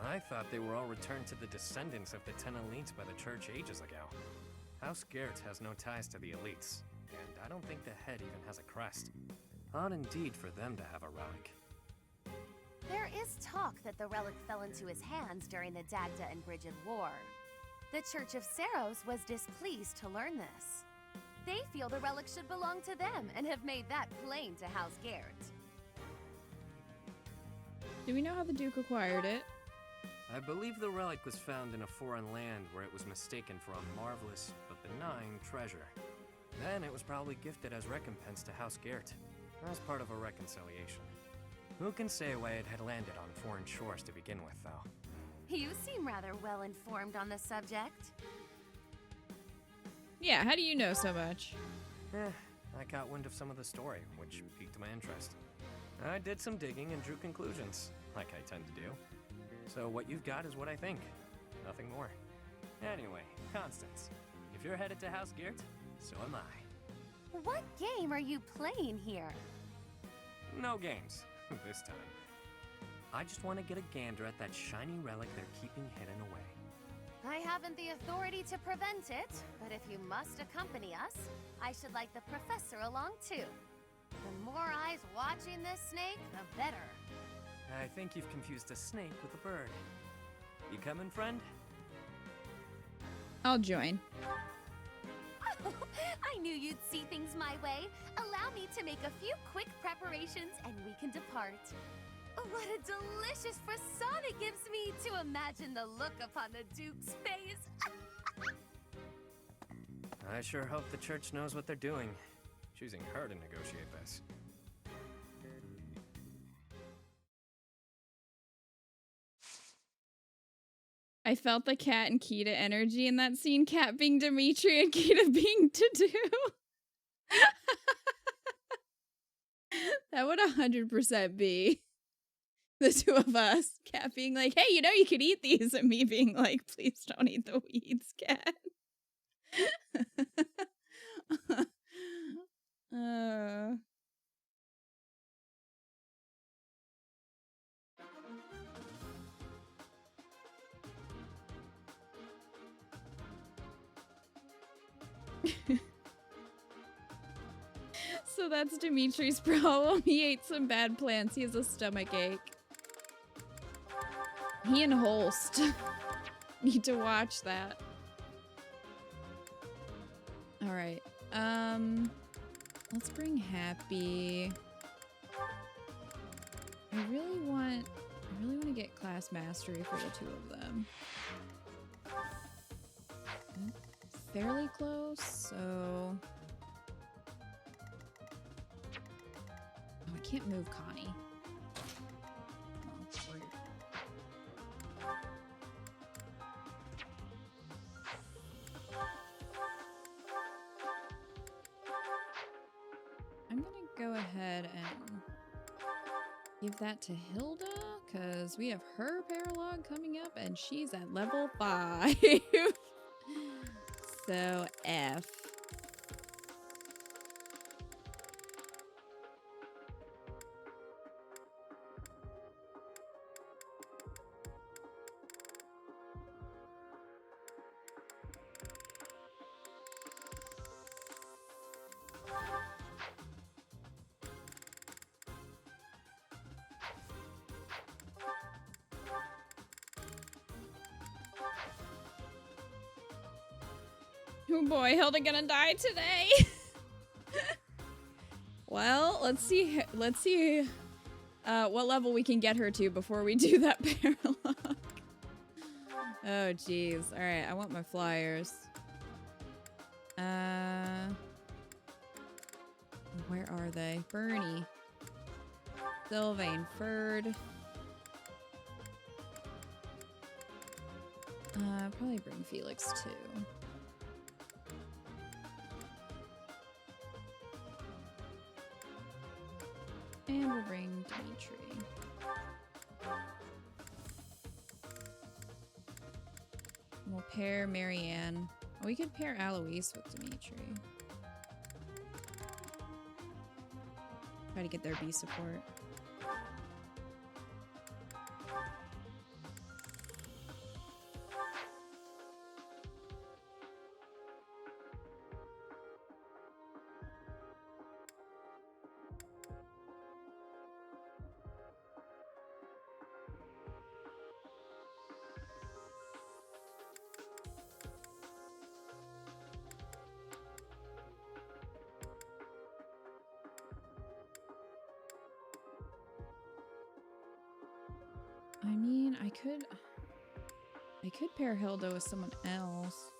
I thought they were all returned to the descendants of the 10 elites by the church ages ago. House Geert has no ties to the elites, and I don't think the head even has a crest. Odd indeed for them to have a relic. There is talk that the relic fell into his hands during the Dagda and Brigid War. The Church of Saros was displeased to learn this. They feel the relic should belong to them and have made that plain to House Geert. Do we know how the Duke acquired it? I believe the relic was found in a foreign land where it was mistaken for a marvelous but benign treasure. Then it was probably gifted as recompense to House Geert, as part of a reconciliation. Who can say why it had landed on foreign shores to begin with, though? You seem rather well informed on the subject. Yeah, how do you know so much? I caught wind of some of the story, which piqued my interest. I did some digging and drew conclusions, like I tend to do. So what you've got is what I think. Nothing more. Anyway, Constance, if you're headed to House Geert, so am I. What game are you playing here? No games, this time. I just want to get a gander at that shiny relic they're keeping hidden away. I haven't the authority to prevent it, but if you must accompany us, I should like the professor along too. The more eyes watching this snake, the better. I think you've confused a snake with a bird. You coming, friend? I'll join. I knew you'd see things my way. Allow me to make a few quick preparations and we can depart. What a delicious frisson it gives me to imagine the look upon the Duke's face. I sure hope the church knows what they're doing, choosing her to negotiate this. I felt the Cat and Kita energy in that scene. Cat being Dimitri and Kita being to-do. That would 100% be the two of us. Cat being like, hey, you know you could eat these. And me being like, please don't eat the weeds, Cat. So that's Dimitri's problem. He ate some bad plants. He has a stomach ache. He and Holst need to watch that. All right. Let's bring Happy. I really want to get class mastery for the two of them. Fairly close, so I can't move Connie. Oh, weird. I'm gonna go ahead and give that to Hilda, because we have her paralog coming up and she's at level 5. So F. Oh boy, Hilda gonna die today. Well, let's see what level we can get her to before we do that paralog. Oh jeez. All right, I want my flyers. Where are they? Bernie. Sylvain Ferd. Probably bring Felix too. And we'll bring Dimitri. And we'll pair Marianne. Oh, we could pair Alois with Dimitri. Try to get their B support. I mean, I could pair Hilda with someone else.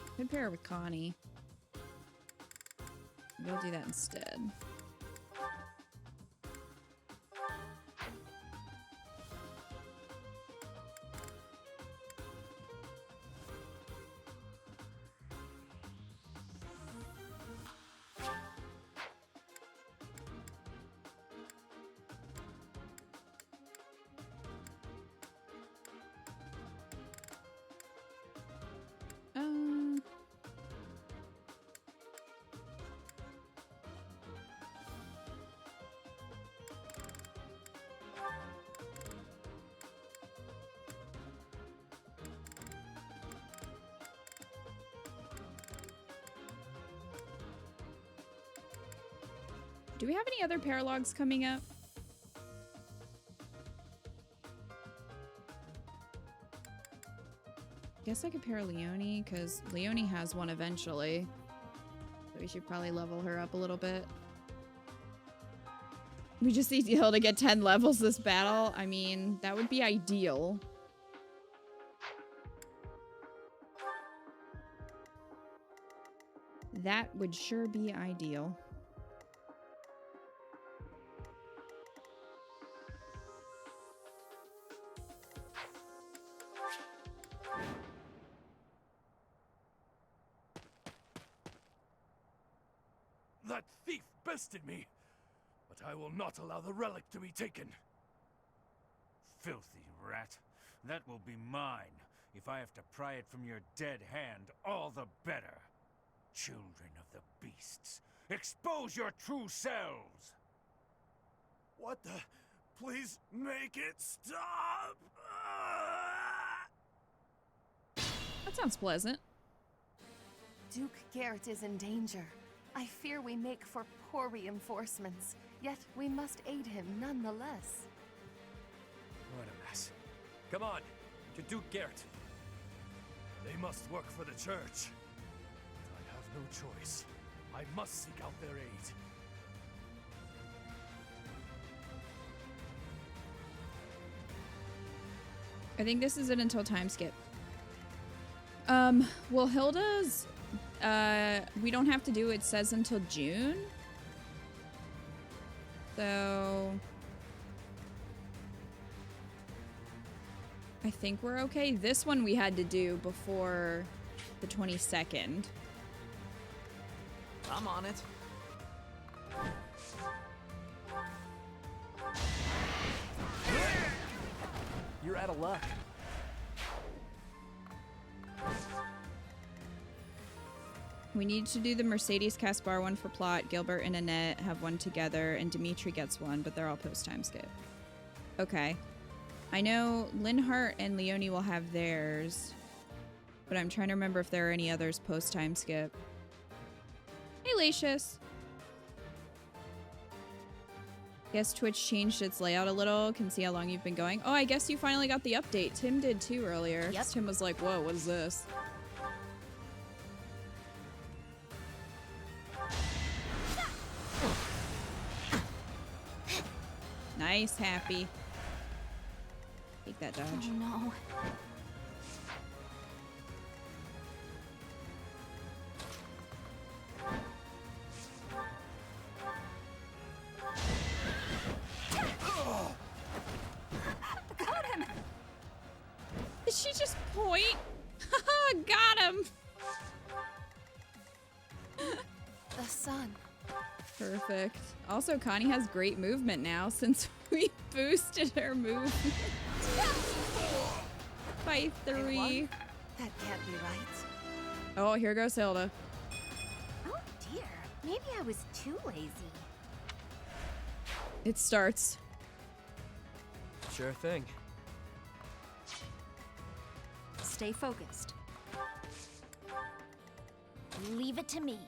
I could pair her with Connie. We'll do that instead. Do we have any other paralogs coming up? Guess I could pair Leonie, because Leonie has one eventually. So we should probably level her up a little bit. We just need Hilda to get 10 levels this battle. I mean, that would be ideal. That would sure be ideal. That thief bested me, but I will not allow the relic to be taken. Filthy rat. That will be mine. If I have to pry it from your dead hand, all the better. Children of the beasts, expose your true selves! What the? Please make it stop! That sounds pleasant. Duke Garrett is in danger. I fear we make for poor reinforcements, yet we must aid him nonetheless. What a mess. Come on, to Duke Garrett. They must work for the church. I have no choice. I must seek out their aid. I think this is it until time skip. Well, Hilda's, we don't have to do it says until June. So I think we're okay. This one we had to do before the 22nd. I'm on it. You're out of luck. We need to do the Mercedes Caspar one for plot. Gilbert and Annette have one together, and Dimitri gets one, but they're all post-time skip. Okay. I know Linhart and Leonie will have theirs, but I'm trying to remember if there are any others post-time skip. Hey, Lacius. Guess Twitch changed its layout a little. Can see how long you've been going. Oh, I guess you finally got the update. Tim did too earlier. Yep. Tim was like, whoa, what is this? Nice, Happy. Take that dodge. Oh no. Did she just pull point. Got him. The sun. Perfect. Also, Connie has great movement now since we boosted her movement by 3. That can't be right. Oh, here goes Hilda. Oh dear, maybe I was too lazy. It starts. Sure thing. Stay focused. Leave it to me.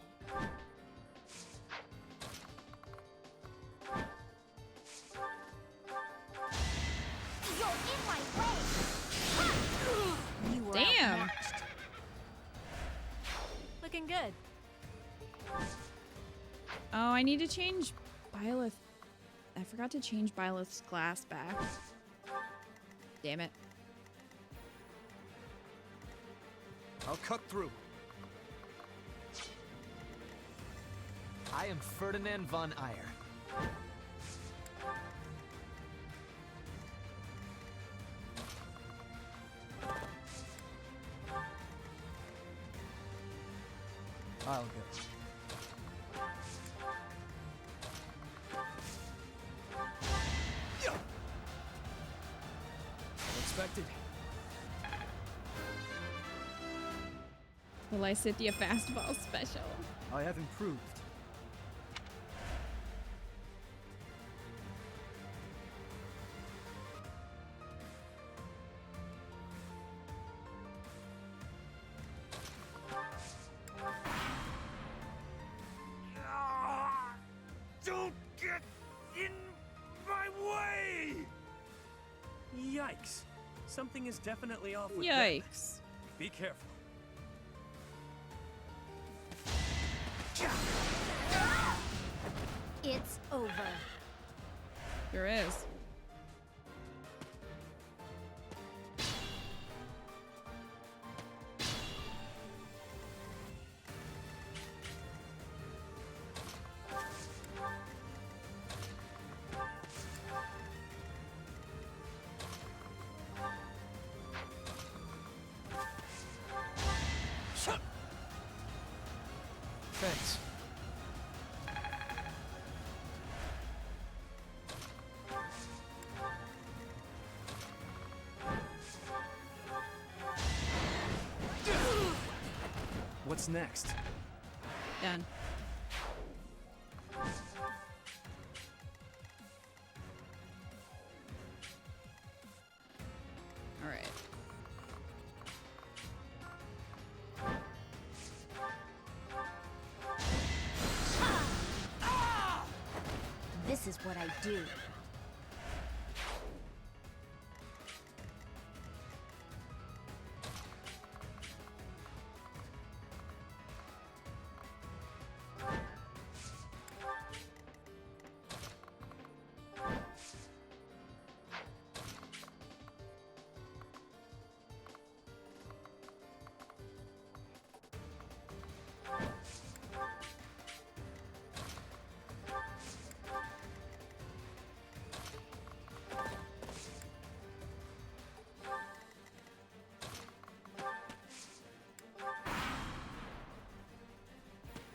You're in my way. You were Damn. outmatched. Looking good. Oh, I need to change Byleth. I forgot to change Byleth's glass back. Damn it. I'll cut through. I am Ferdinand von Eyre. I'll go. Unexpected. The Lysithia fastball special. I have improved. Don't get in my way! Yikes. Something is definitely off with that. Yikes. Be careful. It's over. There is. Thanks. What's next? Done. All right. This is what I do.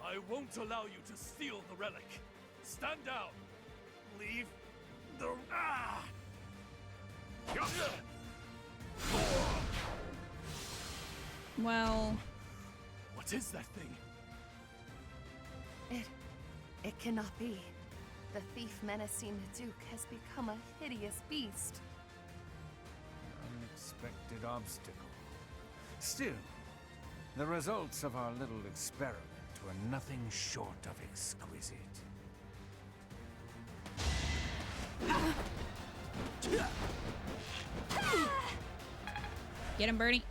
I won't allow you to steal the relic. Stand down. Leave the... Ah! Well... What is that thing? It cannot be. The thief menacing the Duke has become a hideous beast. Unexpected obstacle. Still, the results of our little experiment were nothing short of exquisite. Get him, Bernie.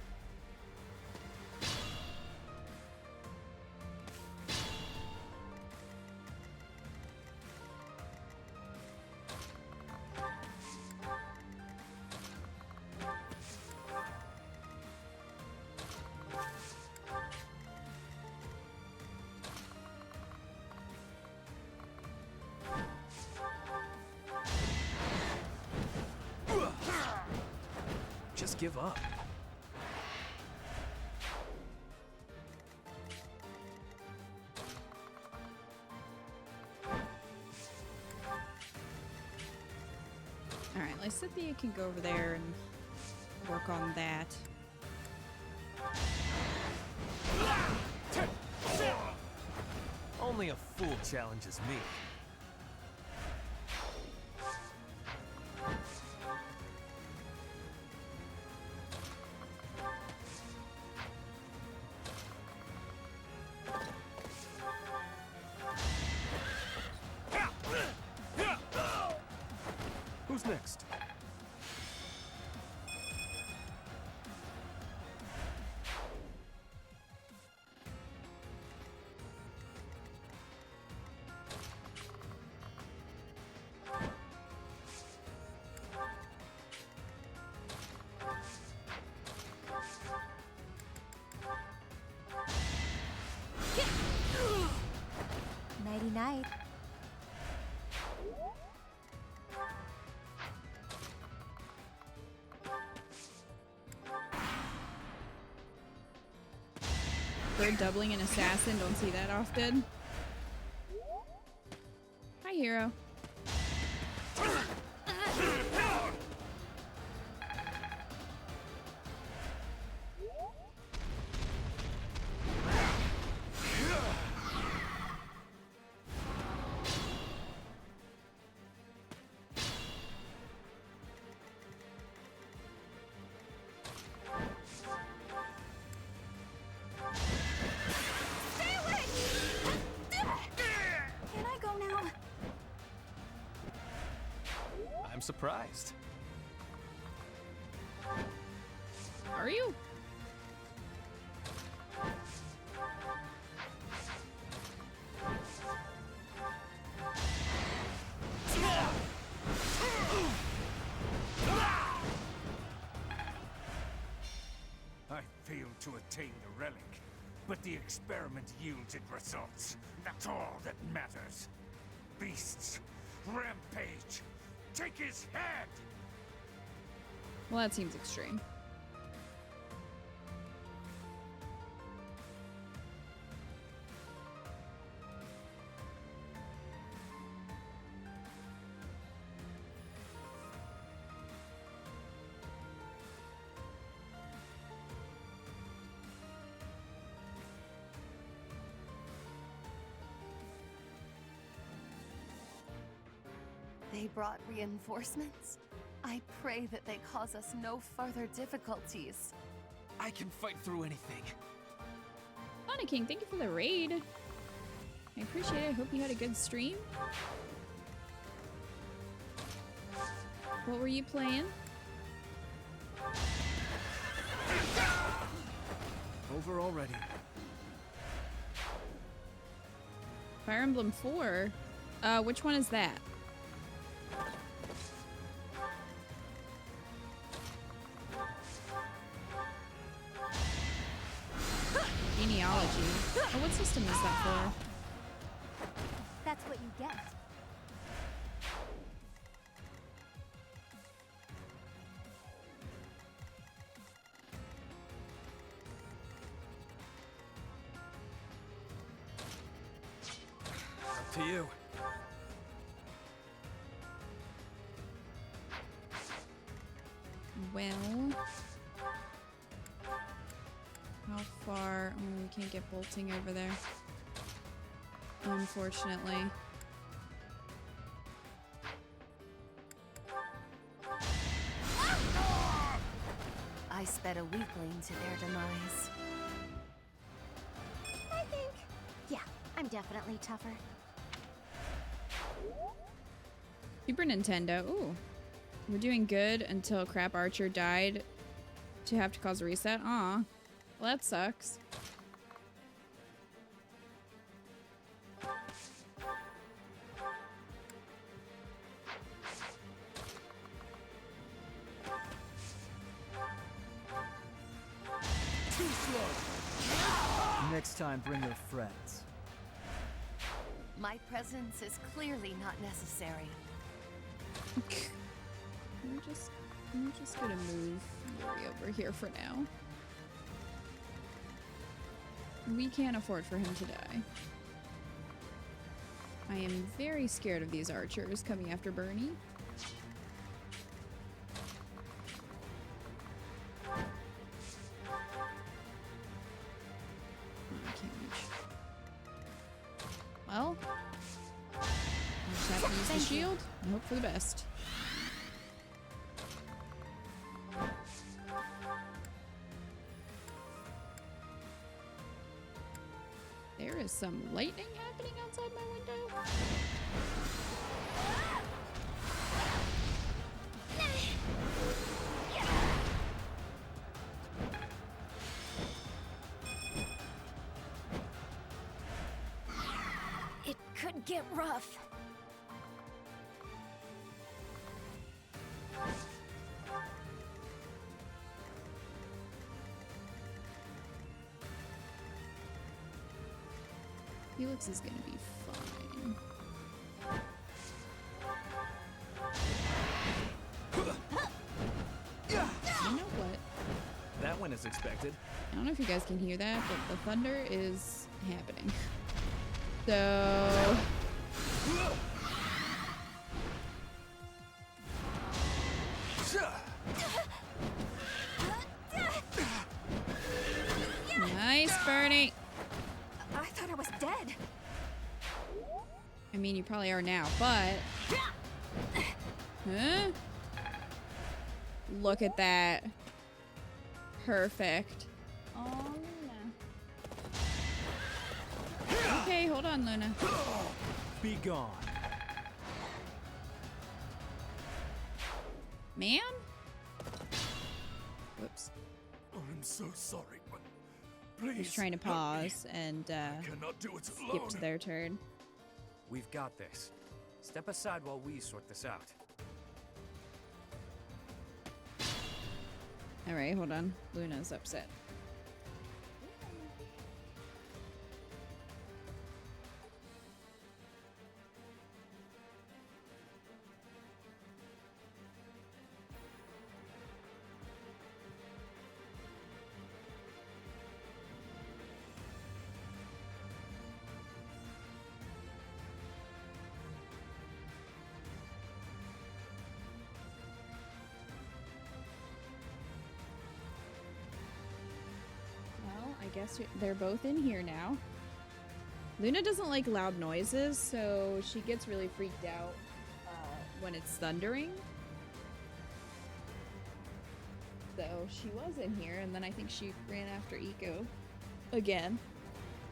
Just give up. Apparently Cynthia can go over there and work on that. Only a fool challenges me. Who's next? Nighty night. Bird doubling an assassin, don't see that often. Hi, hero. I'm surprised. Are you? I failed to attain the relic, but the experiment yielded results. That's all that matters. Beasts, rampage, take his head! Well, that seems extreme. They brought reinforcements? I pray that they cause us no further difficulties. I can fight through anything. Lana King, thank you for the raid. I appreciate it. I hope you had a good stream. What were you playing? Over already. Fire Emblem 4? Which one is that? Genealogy. Oh, what system is that for? That's what you get. Up to you. Well, how far? Oh, we can't get bolting over there. Unfortunately. I sped a weakling to their demise. I think... Yeah, I'm definitely tougher. Super Nintendo. Ooh. We're doing good until Crap Archer died to have to cause a reset. Aw. Well, that sucks. Too slow. Next time, bring your friends. My presence is clearly not necessary. We're just gonna move Yuri over here for now. We can't afford for him to die. I am very scared of these archers coming after Bernie. Well, I'll just have to use the shield and hope for the best. There is some lightning happening outside my window. It could get rough. Felix is gonna be fine. You know what? That went as expected. I don't know if you guys can hear that, but the thunder is happening. So... Nice, Bernie! I thought I was dead. I mean, you probably are now, but... Huh? Look at that. Perfect. Oh, Luna. Okay, hold on, Luna. Be gone. Man? Whoops. I'm so sorry, but I was please. trying to pause and Cannot do it alone. skipped their turn. We've got this. Step aside while we sort this out. Alright, hold on. Luna's upset. I guess they're both in here now. Luna doesn't like loud noises, so she gets really freaked out when it's thundering. So she was in here, and then I think she ran after Eco again.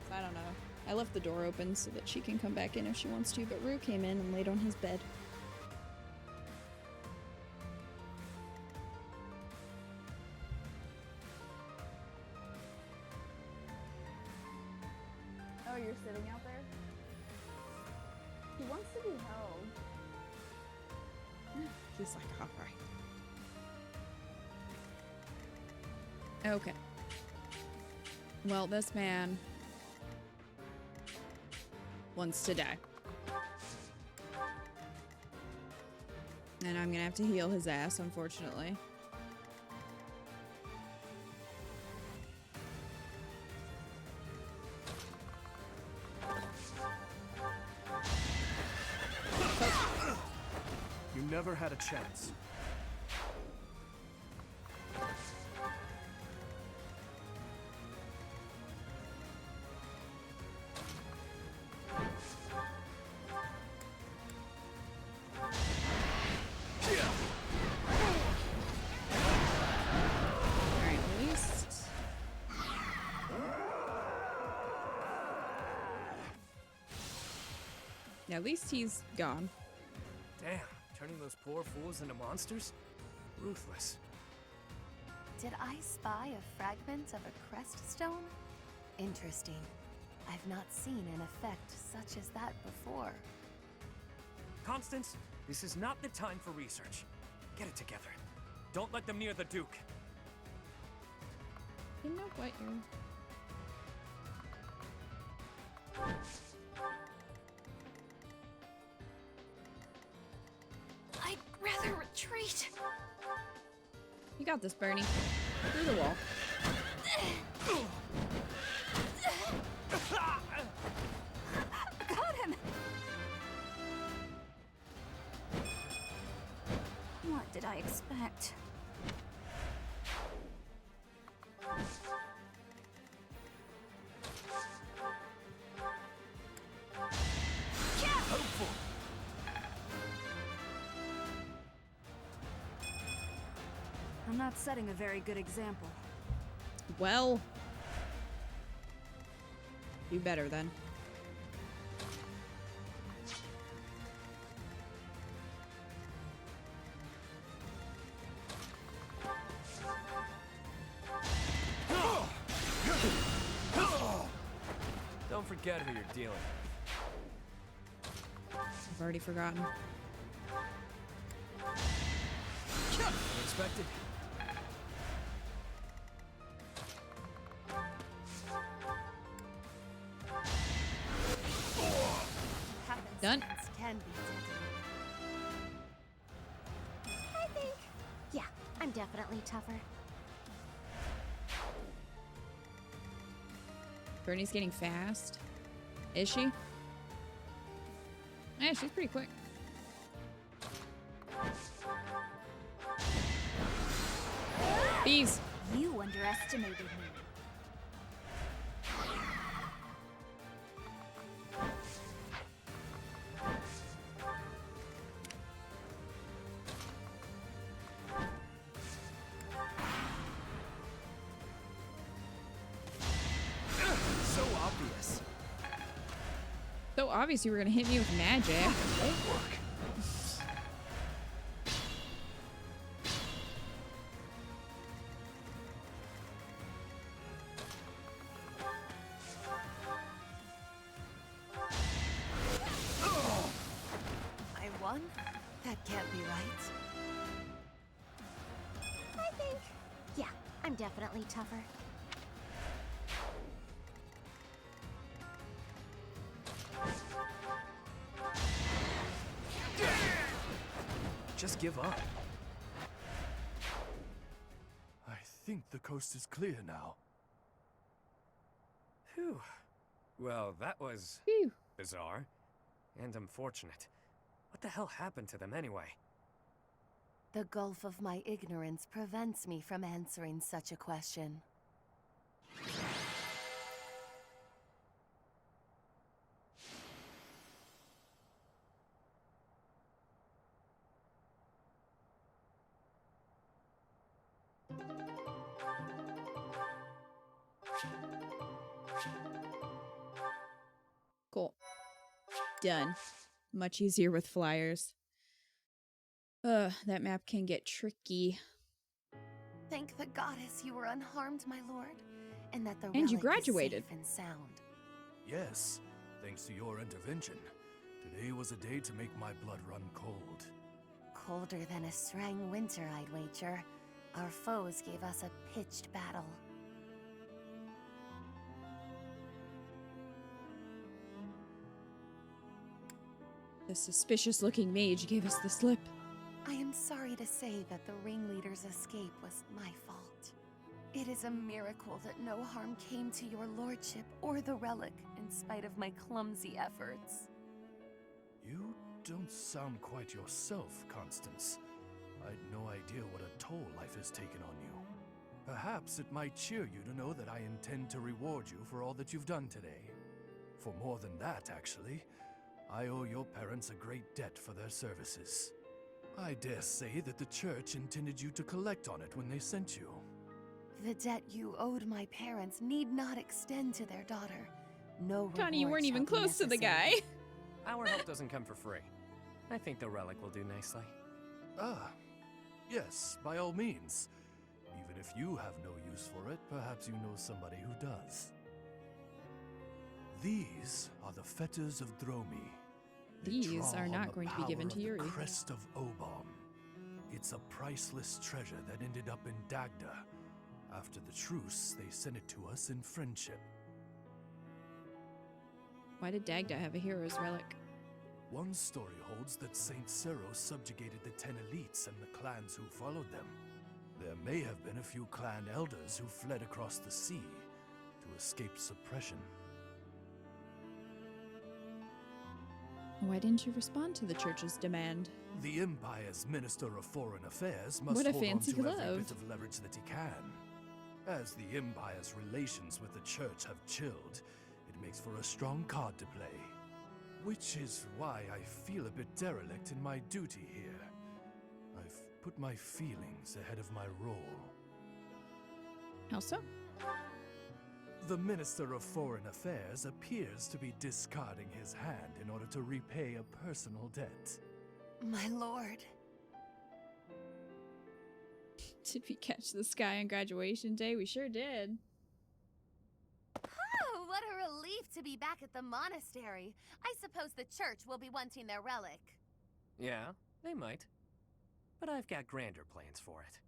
So I don't know. I left the door open so that she can come back in if she wants to, but Rue came in and laid on his bed. Oh, you're sitting out there? He wants to be held. He's like, alright. Okay. Well, this man wants to die. And I'm gonna have to heal his ass, unfortunately. You never had a chance. Alright, at least... Yeah, at least he's gone. Damn, turning those poor fools into monsters? Ruthless. Did I spy a fragment of a crest stone? Interesting. I've not seen an effect such as that before. Constance, this is not the time for research. Get it together. Don't let them near the Duke. You know what, you're... I'd rather retreat. You got this, Bernie. Through the wall. Got him! What did I expect? not setting a very good example. Well, do better then. Don't forget who you're dealing with. I've already forgotten. Unexpected. Done. Can be I think. Yeah, I'm definitely tougher. Bernie's getting fast. Is she? Yeah, she's pretty quick. Bees. You underestimated me. So obvious. So obvious you were gonna hit me with magic. Won't work. I won? That can't be right. I think. Yeah, I'm definitely tougher. Just give up. I think the coast is clear now. Phew. Well, that was bizarre and unfortunate. What the hell happened to them anyway? The gulf of my ignorance prevents me from answering such a question. Cool. Done. Much easier with flyers. That map can get tricky. Thank the goddess you were unharmed, my lord, and that the And you relic is graduated. safe and sound. Yes, thanks to your intervention. Today was a day to make my blood run cold. Colder than a Srang winter, I'd wager. Our foes gave us a pitched battle. The suspicious-looking mage gave us the slip. I am sorry to say that the ringleader's escape was my fault. It is a miracle that no harm came to your lordship or the relic, in spite of my clumsy efforts. You don't sound quite yourself, Constance. I'd no idea what a toll life has taken on you. Perhaps it might cheer you to know that I intend to reward you for all that you've done today. For more than that, actually. I owe your parents a great debt for their services. I dare say that the church intended you to collect on it when they sent you. The debt you owed my parents need not extend to their daughter. No Connie, you reward weren't even shall be close to the necessary. guy. Our help doesn't come for free. I think the relic will do nicely. Ah, yes, by all means. Even if you have no use for it, perhaps you know somebody who does. These are the fetters of Dromi. They These draw are on not the going to be power given to of the Yuri. crest of Obam. It's a priceless treasure that ended up in Dagda. After the truce, they sent it to us in friendship. Why did Dagda have a hero's relic? One story holds that Saint Seros subjugated the 10 elites and the clans who followed them. There may have been a few clan elders who fled across the sea to escape suppression. Why didn't you respond to the church's demand? The Empire's Minister of Foreign Affairs must What a hold on fancy to every glove. bit of leverage that he can. As the Empire's relations with the Church have chilled, it makes for a strong card to play. Which is why I feel a bit derelict in my duty here. I've put my feelings ahead of my role. How so? The Minister of Foreign Affairs appears to be discarding his hand in order to repay a personal debt. My lord. Did we catch the sky on graduation day? We sure did. Oh, what a relief to be back at the monastery. I suppose the church will be wanting their relic. Yeah, they might. But I've got grander plans for it.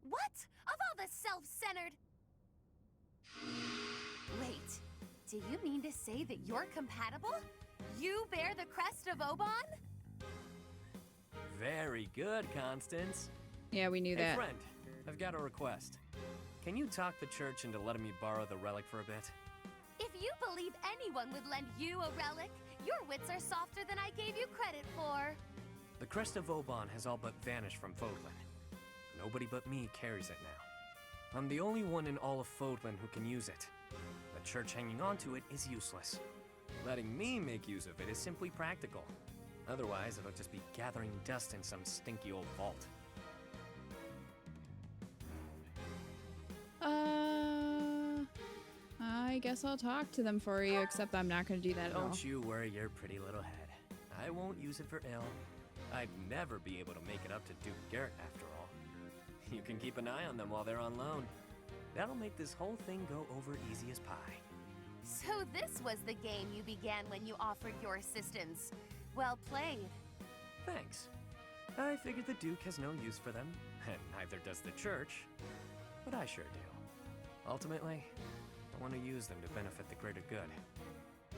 What? Of all the self-centered... Wait, do you mean to say that you're compatible? You bear the crest of Oban? Very good, Constance. Yeah, we knew Hey, that. friend, I've got a request. Can you talk the church into letting me borrow the relic for a bit? If you believe anyone would lend you a relic, your wits are softer than I gave you credit for. The crest of Oban has all but vanished from Fodlan. Nobody but me carries it now. I'm the only one in all of Fodlan who can use it. The church hanging on to it is useless. Letting me make use of it is simply practical. Otherwise, it'll just be gathering dust in some stinky old vault. I guess I'll talk to them for you, except I'm not going to do that at all. Don't you worry your pretty little head. I won't use it for ill. I'd never be able to make it up to Duke Garrett after all. You can keep an eye on them while they're on loan. That'll make this whole thing go over easy as pie. So this was the game you began when you offered your assistance. Well played. Thanks. I figured the Duke has no use for them, and neither does the church. But I sure do. Ultimately, I want to use them to benefit the greater good.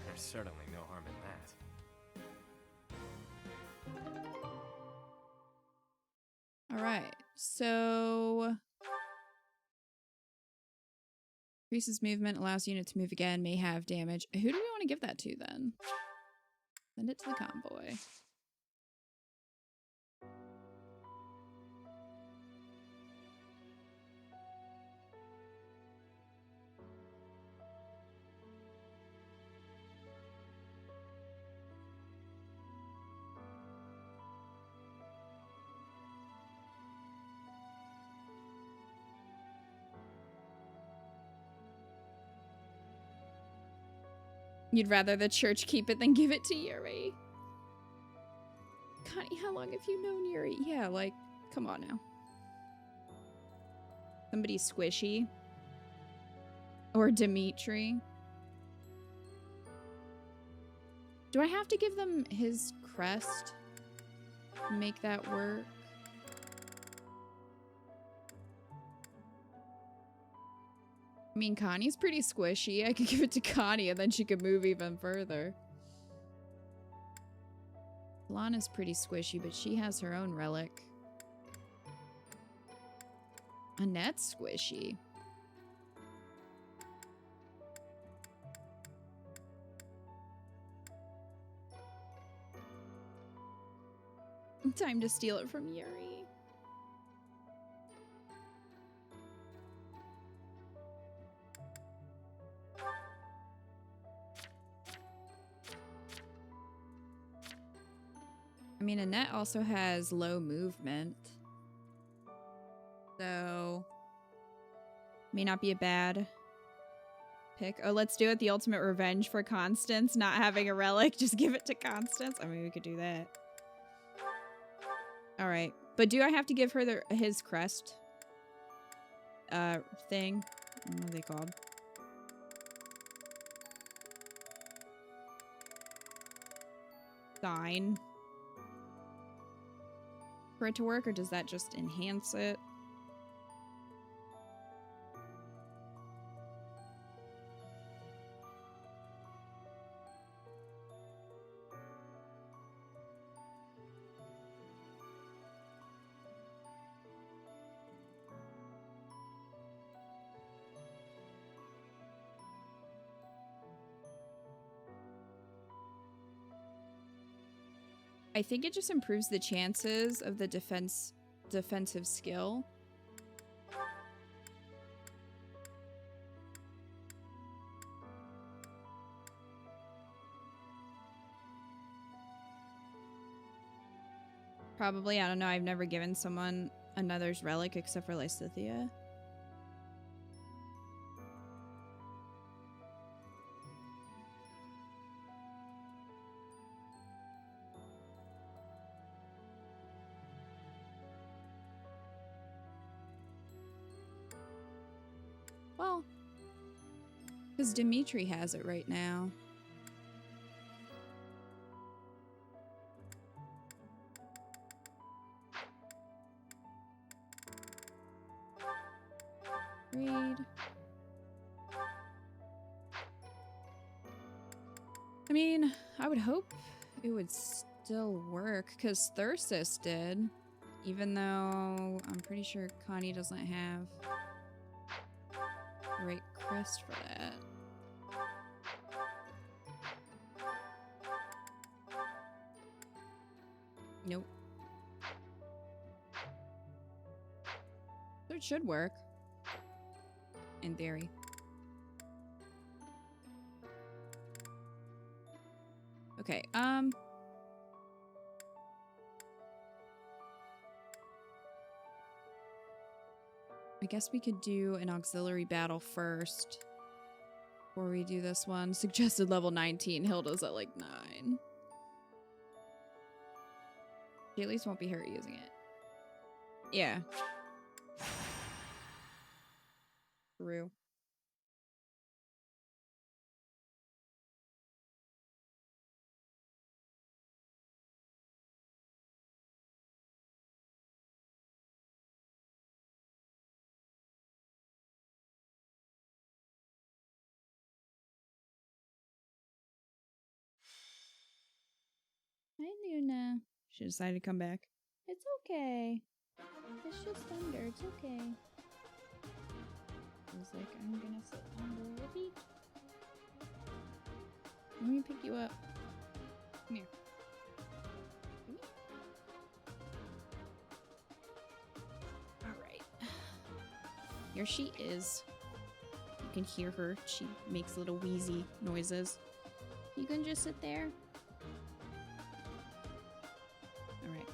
There's certainly no harm in that. Alright, so... Increases movement, allows unit to move again, may have damage. Who do we want to give that to then? Send it to the convoy. You'd rather the church keep it than give it to Yuri. Connie, how long have you known Yuri? Yeah, like, come on now. Somebody squishy. Or Dimitri. Do I have to give them his crest? Make that work? I mean, Connie's pretty squishy. I could give it to Connie and then she could move even further. Lana's pretty squishy, but she has her own relic. Annette's squishy. Time to steal it from Yuri. I mean, Annette also has low movement. So, may not be a bad pick. Oh, let's do it. The ultimate revenge for Constance not having a relic. Just give it to Constance. I mean, we could do that. All right. But do I have to give her his crest? Thing? What are they called? Sign. For it to work, or does that just enhance it? I think it just improves the chances of the defensive skill. Probably, I don't know. I've never given someone another's relic except for Lysithea. Well, because Dimitri has it right now. Read. I mean, I would hope it would still work because Thyrsis did, even though I'm pretty sure Connie doesn't have the right crest for that. Nope. So it should work. In theory. Okay, I guess we could do an auxiliary battle first before we do this one. Suggested level 19. Hilda's at like 9. She at least won't be hurt using it. Yeah. True. Hi, Luna. She decided to come back. It's okay. It's just thunder. It's okay. I was like, I'm gonna sit under your feet. Let me pick you up. Come here. Come here. Alright. Here she is. You can hear her. She makes little wheezy noises. You can just sit there. Alright.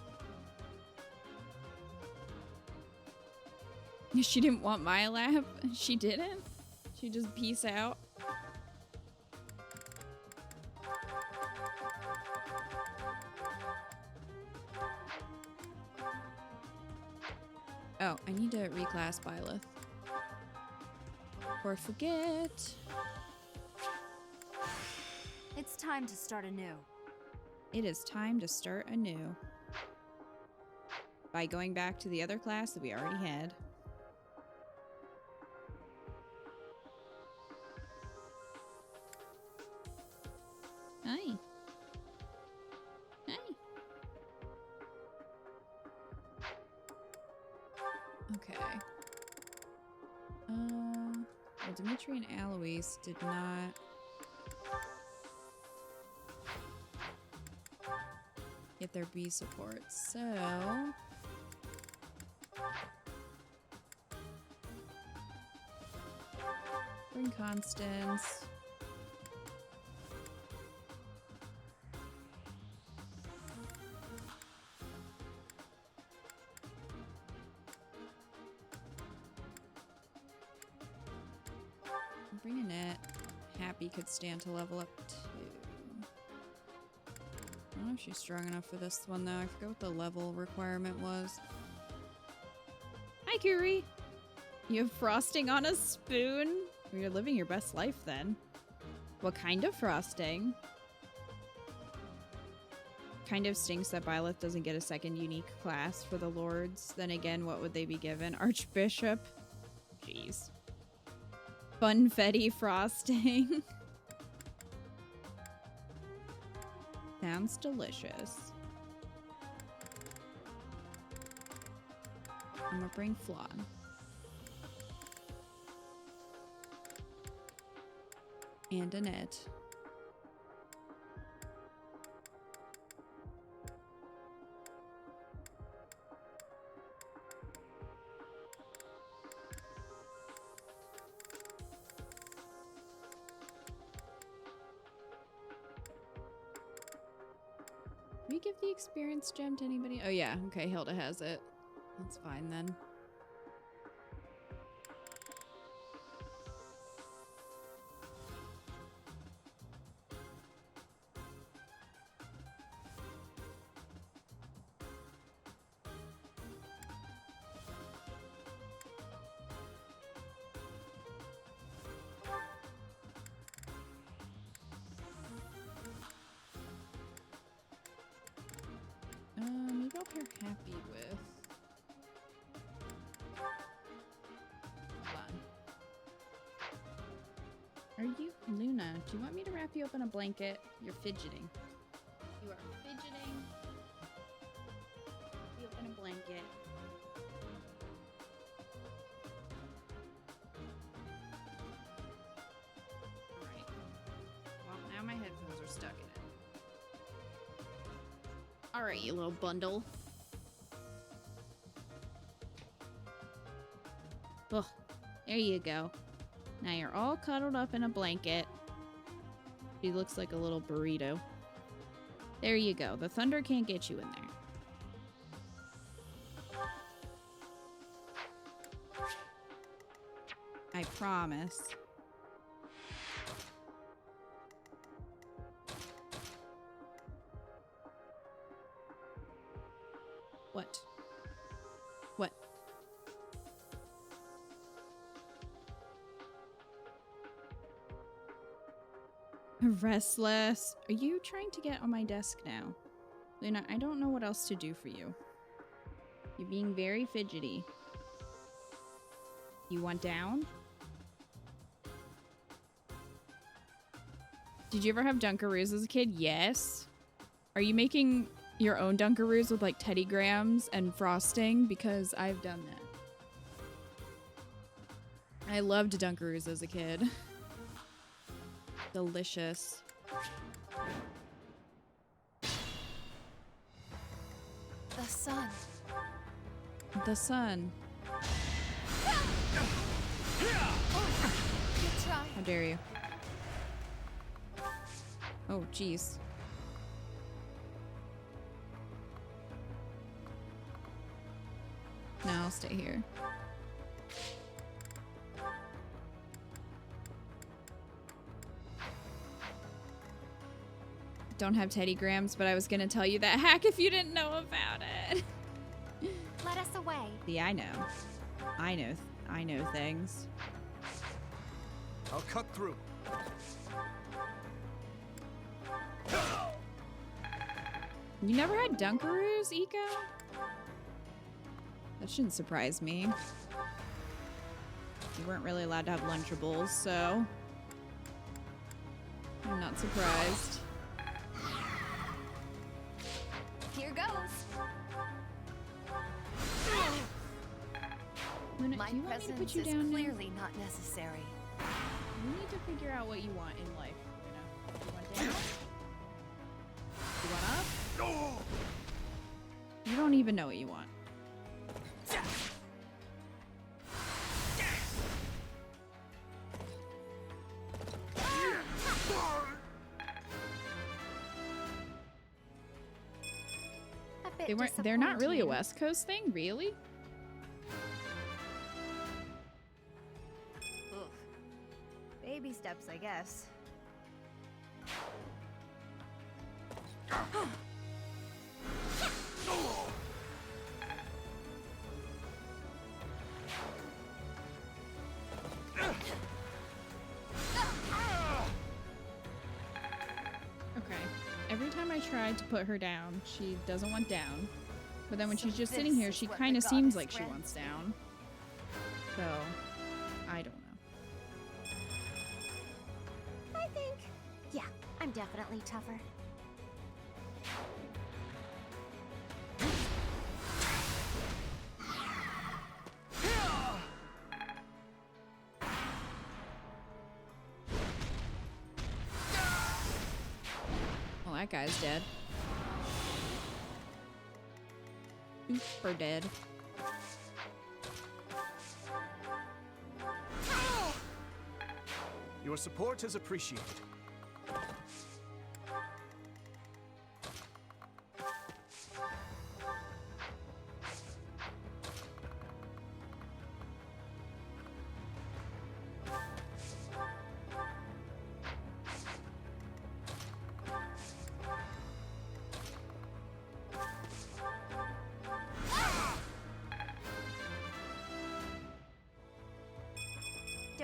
She didn't want my lap. She didn't. She just peace out. Oh, I need to reclass Byleth. Or forget. It's time to start anew. It is time to start anew. By going back to the other class that we already had. Hi. Hi. Okay. Well, Dimitri and Alois did not get their B support, so bring Constance. Bring Annette. Happy could stand to level up too. I don't know if she's strong enough for this one though. I forget what the level requirement was. Hi, Kuri! You have frosting on a spoon? Well, you're living your best life then. What kind of frosting? Kind of stinks that Byleth doesn't get a second unique class for the lords. Then again, what would they be given? Archbishop? Jeez. Funfetti frosting. Sounds delicious. I'm gonna bring Flan. And Annette. we give the experience gem to anybody? Oh yeah, okay, Hilda has it. That's fine then. Maybe I'll pair happy with. Hold on. Are you Luna? Do you want me to wrap you up in a blanket? You're fidgeting. You are fidgeting. Wrap you up in a blanket. Alright. Well, now my headphones are stuck in it. Alright, you little bundle. Oh, there you go. Now you're all cuddled up in a blanket. She looks like a little burrito. There you go. The thunder can't get you in there. I promise. What? What? Restless. Are you trying to get on my desk now? Luna, I don't know what else to do for you. You're being very fidgety. You want down? Did you ever have Dunkaroos as a kid? Yes. Are you making your own Dunkaroos with like Teddy Grahams and frosting? Because I've done that. I loved Dunkaroos as a kid. Delicious. The sun. The sun. Good try. How dare you? Oh, jeez. No, I'll stay here. Don't have Teddy Grahams, but I was gonna tell you that hack if you didn't know about it. Let us away. See, I know. I know things. I'll cut through. You never had Dunkaroos, Eco? That shouldn't surprise me. You weren't really allowed to have Lunchables, so I'm not surprised. Here goes. Luna, My do you want me to presence put you is down now? clearly not necessary. You need to figure out what you want in life, Luna. You want down? You want up? You don't even know what you want. They're not really a West Coast thing, really? Ugh. Baby steps, I guess. Okay. Every time I try to put her down, she doesn't want down. But then when she's just sitting here, she kind of seems like she wants down. So, I don't know. I think, yeah, I'm definitely tougher. Well, that guy's dead. Super dead. Your support is appreciated.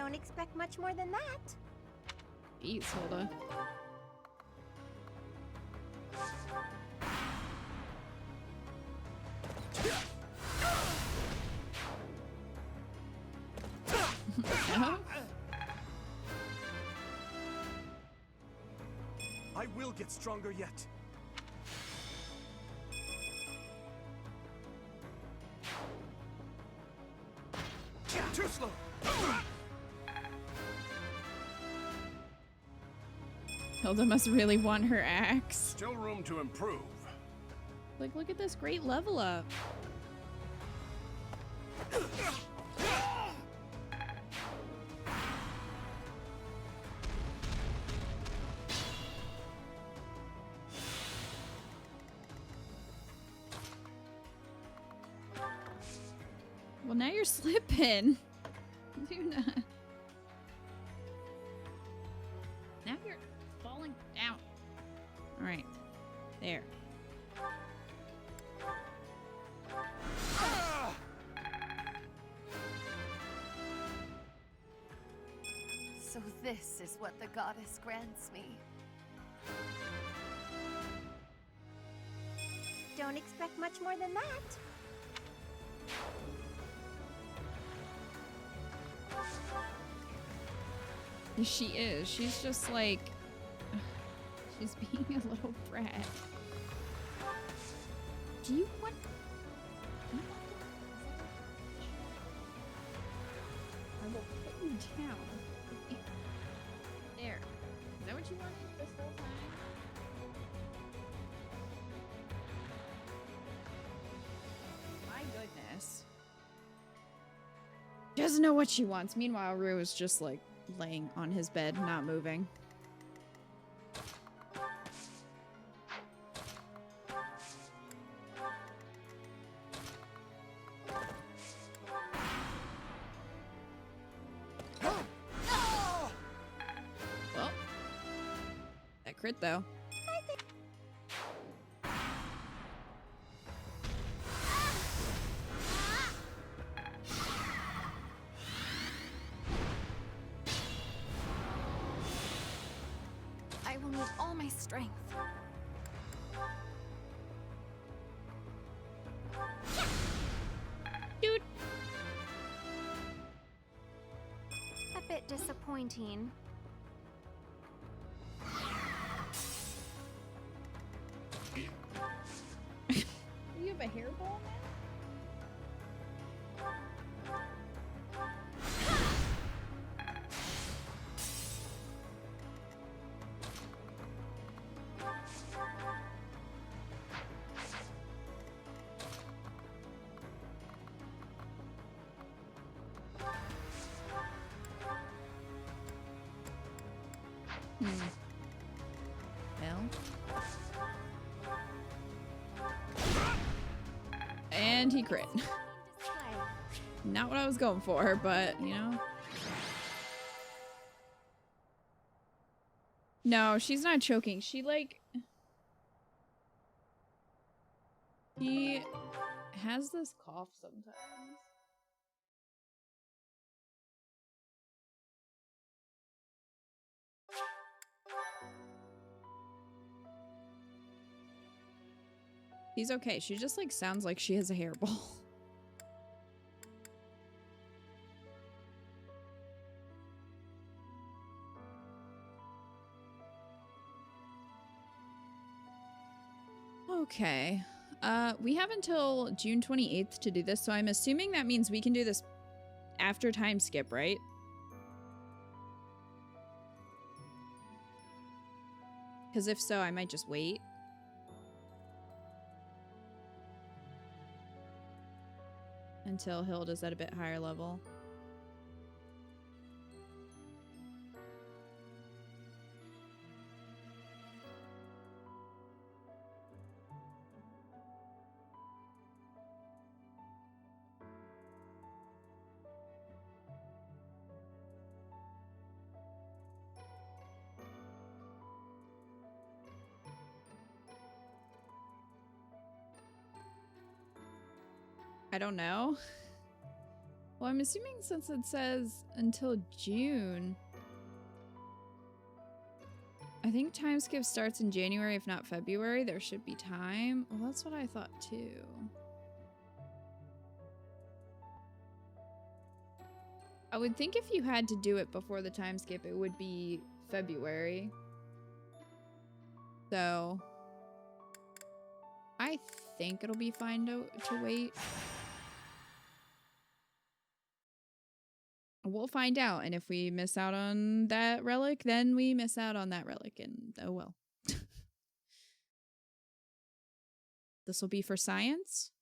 Don't expect much more than that. Jeez, Hilda. I will get stronger yet. Too slow. Hilda must really want her axe. Still room to improve. Like, look at this great level up. Well, now you're slipping. Do not. Now you're falling down. All right. There. So this is what the goddess grants me. Don't expect much more than that. She is. She's just like... She's being a little brat. Do you want... I will put you down. There. Is that what you wanted this whole time? My goodness. She doesn't know what she wants. Meanwhile, Rue is just like laying on his bed, not moving. Well, that crit though. I will need all my strength. Dude. A bit disappointing. You have a hairball now? And he crit. Not what I was going for, but, you know. No, she's not choking. She, like... He has this cough sometimes. He's okay. She just, like, sounds like she has a hairball. Okay. We have until June 28th to do this, so I'm assuming that means we can do this after time skip, right? Because if so, I might just wait. Until Hilda's at a bit higher level. I don't know. Well, I'm assuming since it says until June, I think time skip starts in January, if not February. There should be time. Well, that's what I thought too. I would think if you had to do it before the time skip, it would be February. So I think it'll be fine to wait. We'll find out, and if we miss out on that relic, then we miss out on that relic, and oh well. This will be for science?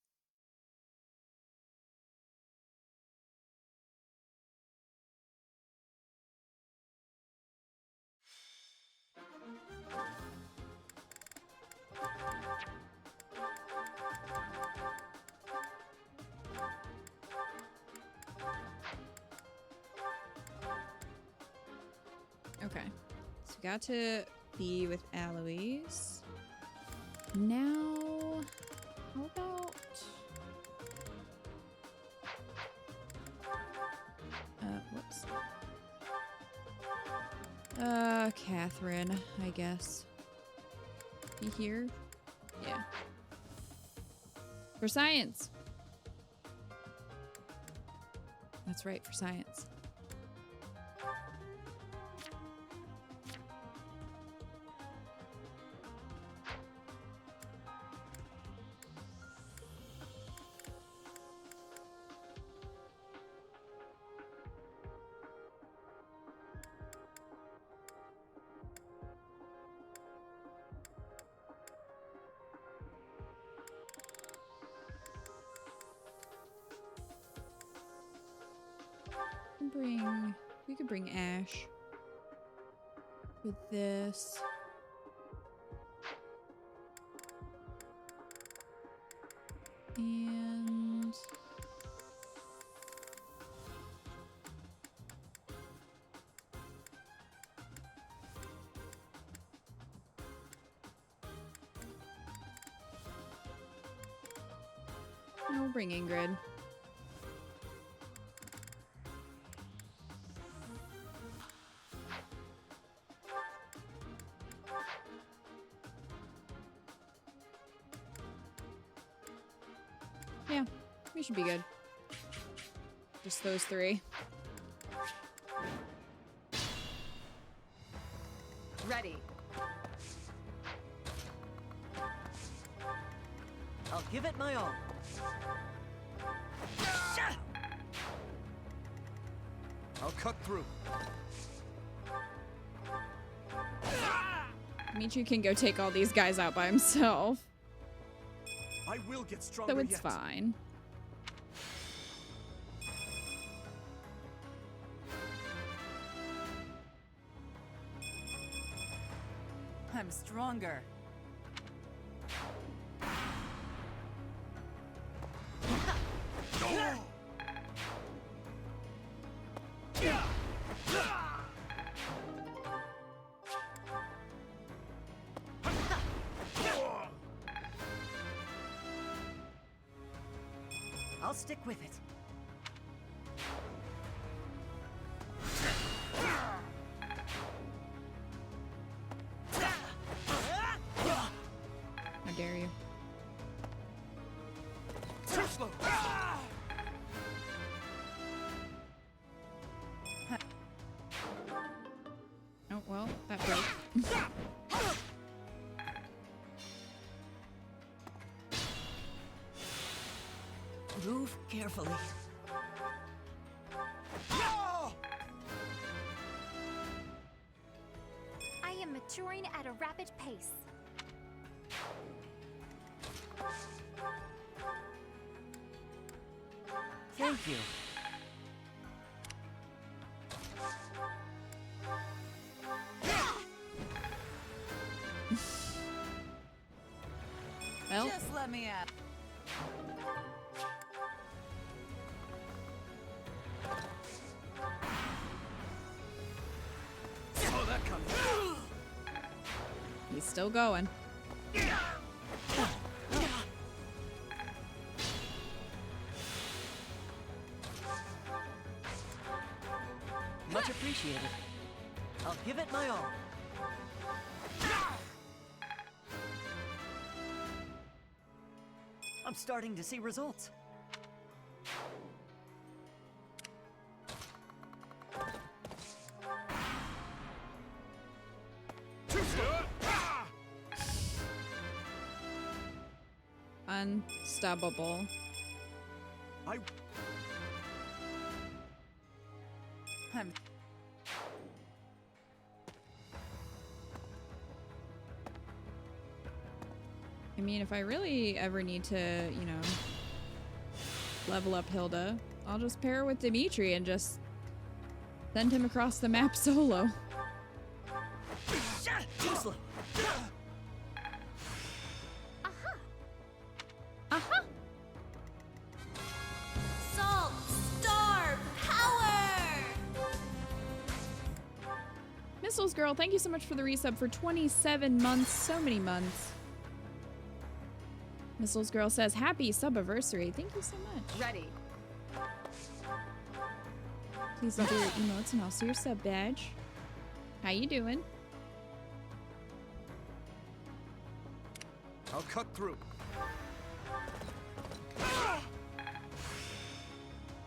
Okay, so got to be with Alois. Now, how about... whoops. Catherine, I guess. You here? Yeah. For science! That's right, for science. We could bring Ash with this. And we'll bring Ingrid. Yeah, we should be good. Just those three. Ready. I'll give it my all. I'll cut through. Dimitri can go take all these guys out by himself. I will get stronger So it's yet. fine. I'm stronger. I'll stick with it. How dare you? Too slow. Oh, well, that broke. Move carefully. I am maturing at a rapid pace. Thank you. Well, just let me out. Saw that coming. he's still going. appreciated. I'll give it my all. I'm starting to see results. Unstoppable. I mean, if I really ever need to, you know, level up Hilda, I'll just pair her with Dimitri and just send him across the map solo. Too slow. Salt, star, power! Missiles Girl, thank you so much for the resub for 27 months. So many months. Missiles Girl says, happy sub-anniversary. Thank you so much. Ready. Please enter your emotes and I'll see your sub badge. How you doing? I'll cut through.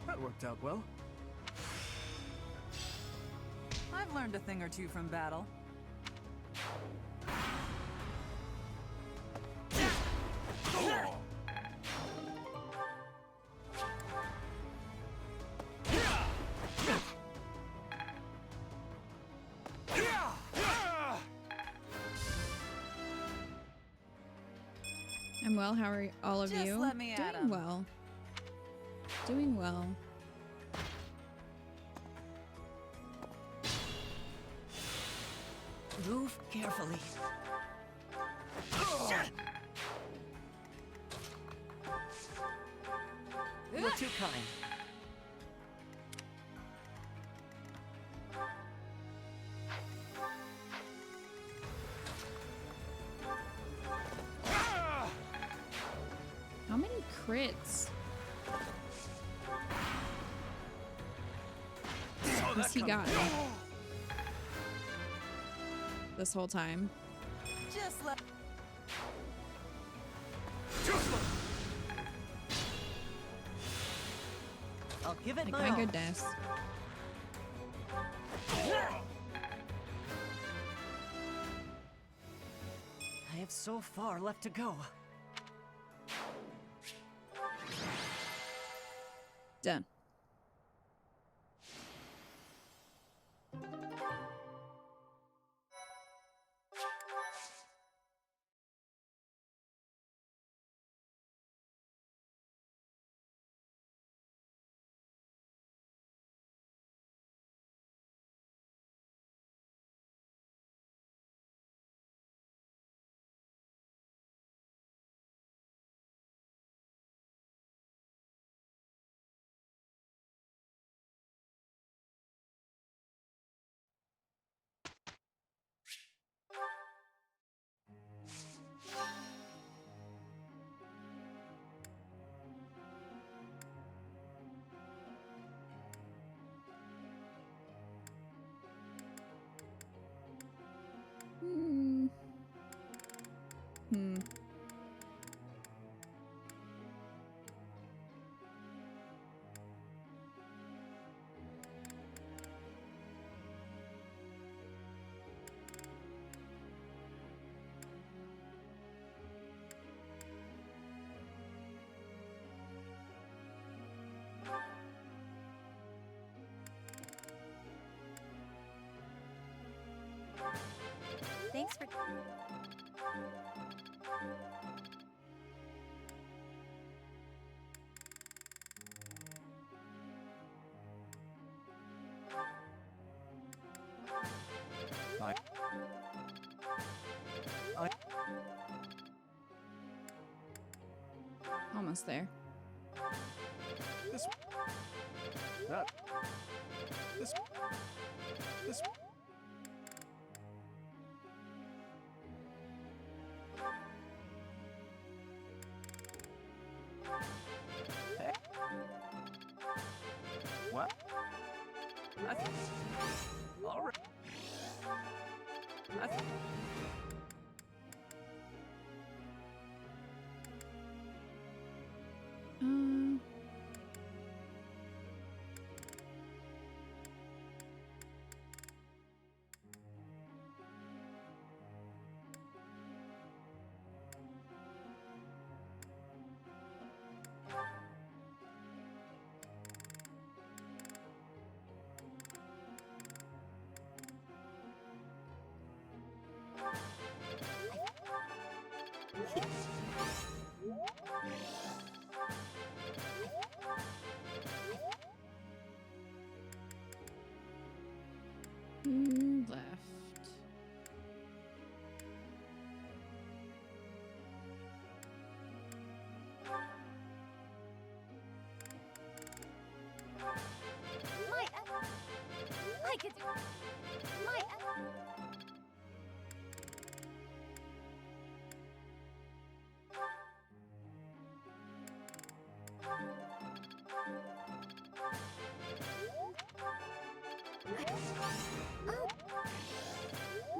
That worked out well. I've learned a thing or two from battle. I'm well. How are all of Just you? let me at Doing 'em. well. Doing well. Move carefully. You're too kind. How many crits has he gotten this whole time? Just let. I'll give it Like, my my all. goodness. I have so far left to go. Done. Hmm. Hmm. Thanks for... Almost there. This. That. This. This. What? Left. I could do my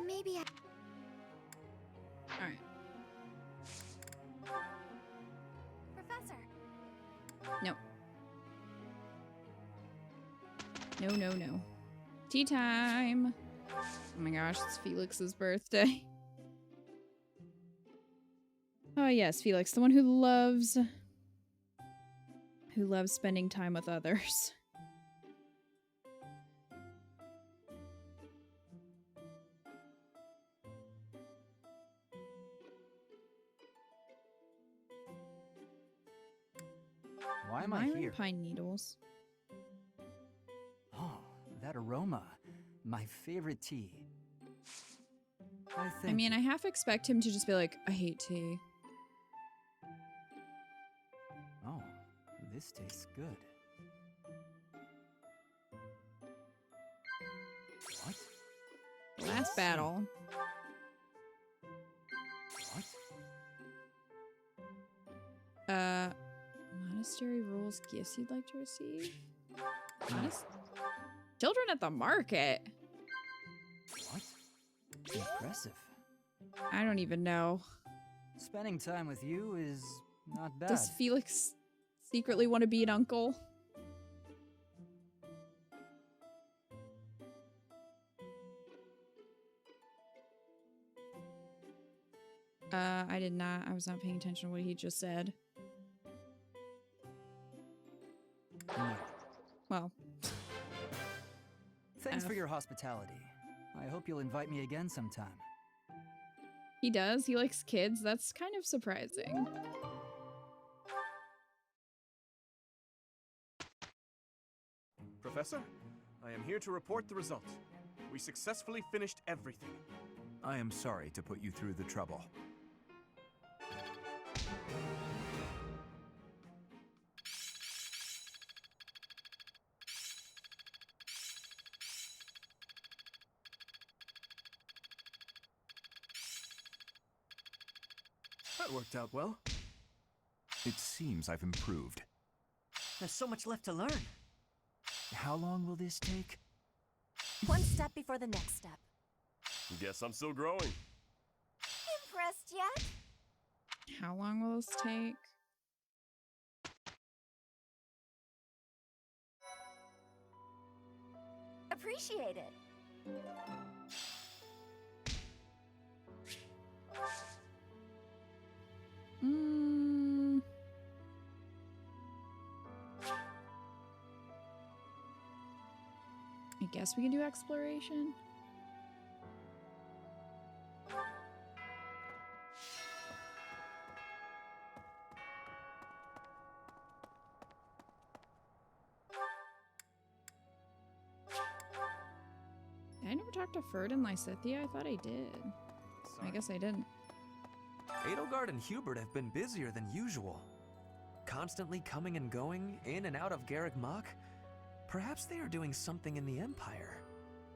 Maybe I... All right. Professor. No. No, no, no. Tea time. Oh my gosh, it's Felix's birthday. Oh yes, Felix, the one who loves spending time with others. Why am I here? Pine needles. Oh, that aroma. My favorite tea. I mean, I half expect him to just be like, I hate tea. Oh, this tastes good. What? Last battle. What? Monastery rules gifts you'd like to receive? Children at the market. What? Impressive. I don't even know. Spending time with you is not bad. Does Felix secretly want to be an uncle? I did not. I was not paying attention to what he just said. No. Well. Thanks for your hospitality. I hope you'll invite me again sometime. He does? He likes kids? That's kind of surprising. Professor, I am here to report the result. We successfully finished everything. I am sorry to put you through the trouble. That worked out well. It seems I've improved. There's so much left to learn. How long will this take? One step before the next step. Guess I'm still growing. Impressed yet? How long will this take? Appreciate it. I guess we can do exploration. Did I never talk to Ferd and Lysithea? I thought I did. I guess I didn't. Edelgard and Hubert have been busier than usual. Constantly coming and going, in and out of Garreg Mach. Perhaps they are doing something in the Empire.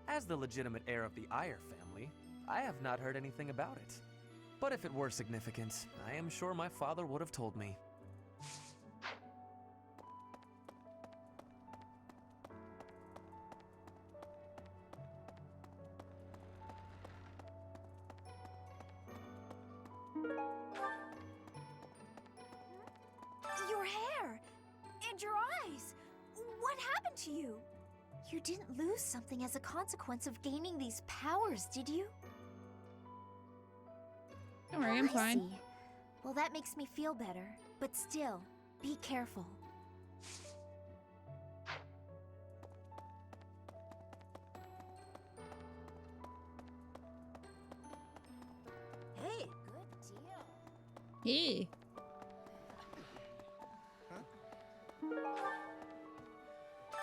As the legitimate heir of the Ayer family, I have not heard anything about it. But if it were significant, I am sure my father would have told me. Your hair! And your eyes! What happened to you? You didn't lose something as a consequence of gaining these powers, did you? Don't worry, I'm fine. See. Well, that makes me feel better. But still, be careful. Hey, good deal. Hey.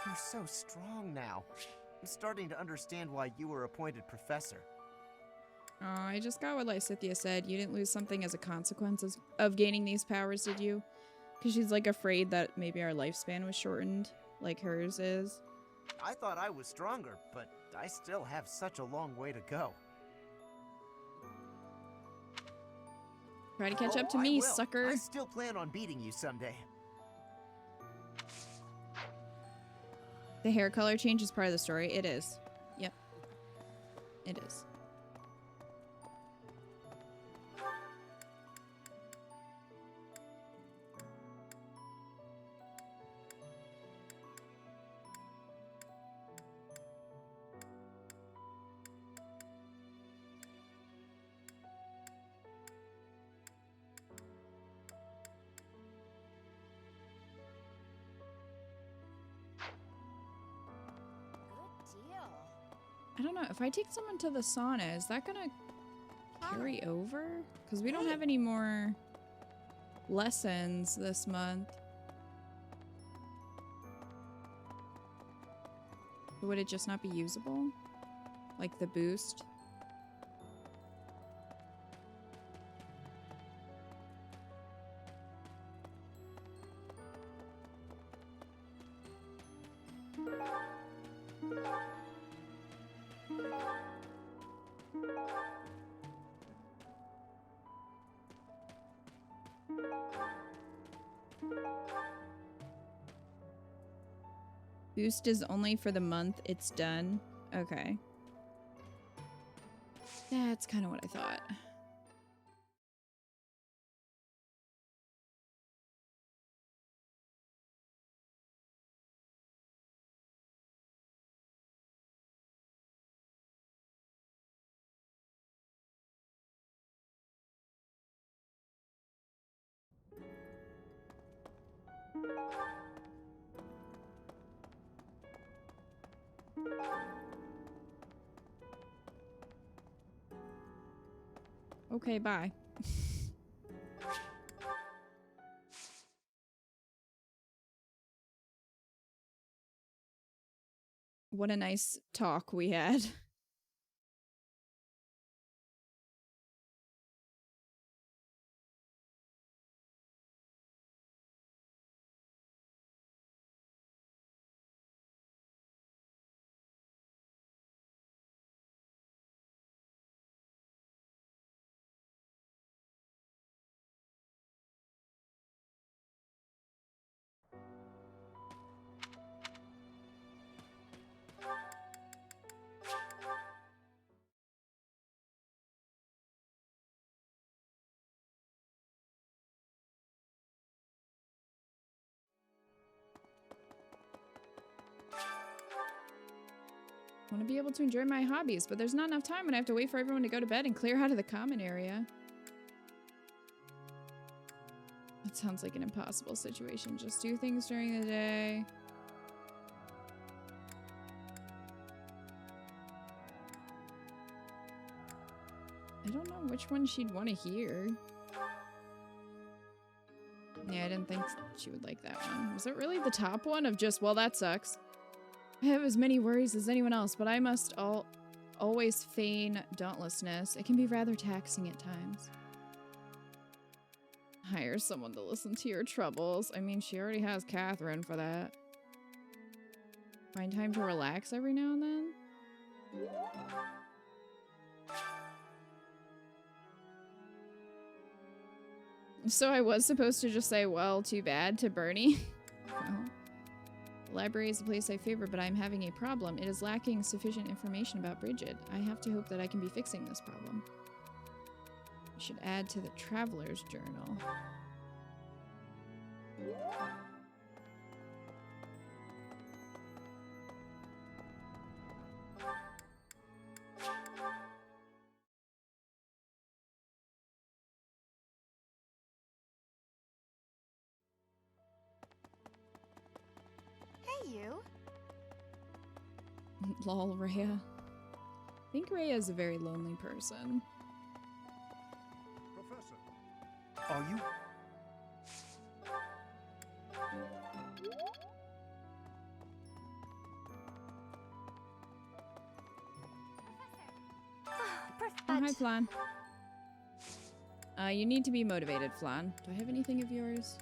You're so strong now. I'm starting to understand why you were appointed professor. Oh, I just got what Lysithia said. You didn't lose something as a consequence of gaining these powers, did you? Because she's like afraid that maybe our lifespan was shortened, like hers is. I thought I was stronger, but I still have such a long way to go. Try to catch up to I me, will. sucker. I still plan on beating you someday. The hair color change is part of the story. It is. Yep. It is. I don't know. If I take someone to the sauna, is that gonna carry over? Because we don't have any more lessons this month. Would it just not be usable? Like the boost? Boost is only for the month it's done. Okay. That's kind of what I thought. Okay, bye. What a nice talk we had. I want to be able to enjoy my hobbies, but there's not enough time when I have to wait for everyone to go to bed and clear out of the common area. It sounds like an impossible situation. Just do things during the day. I don't know which one she'd want to hear. Yeah, I didn't think she would like that one. Was it really the top one of just, well, that sucks? I have as many worries as anyone else, but I must always feign dauntlessness. It can be rather taxing at times. Hire someone to listen to your troubles. I mean, she already has Catherine for that. Find time to relax every now and then. So I was supposed to just say, well, too bad to Bernie. Well, the library is a place I favor, but I'm having a problem. It is lacking sufficient information about Bridget. I have to hope that I can be fixing this problem. We should add to the traveler's journal. Hey, you. Lol, Rhea. I think Rhea is a very lonely person. Professor, are you? Oh, hi, Flan. You need to be motivated, Flan. Do I have anything of yours?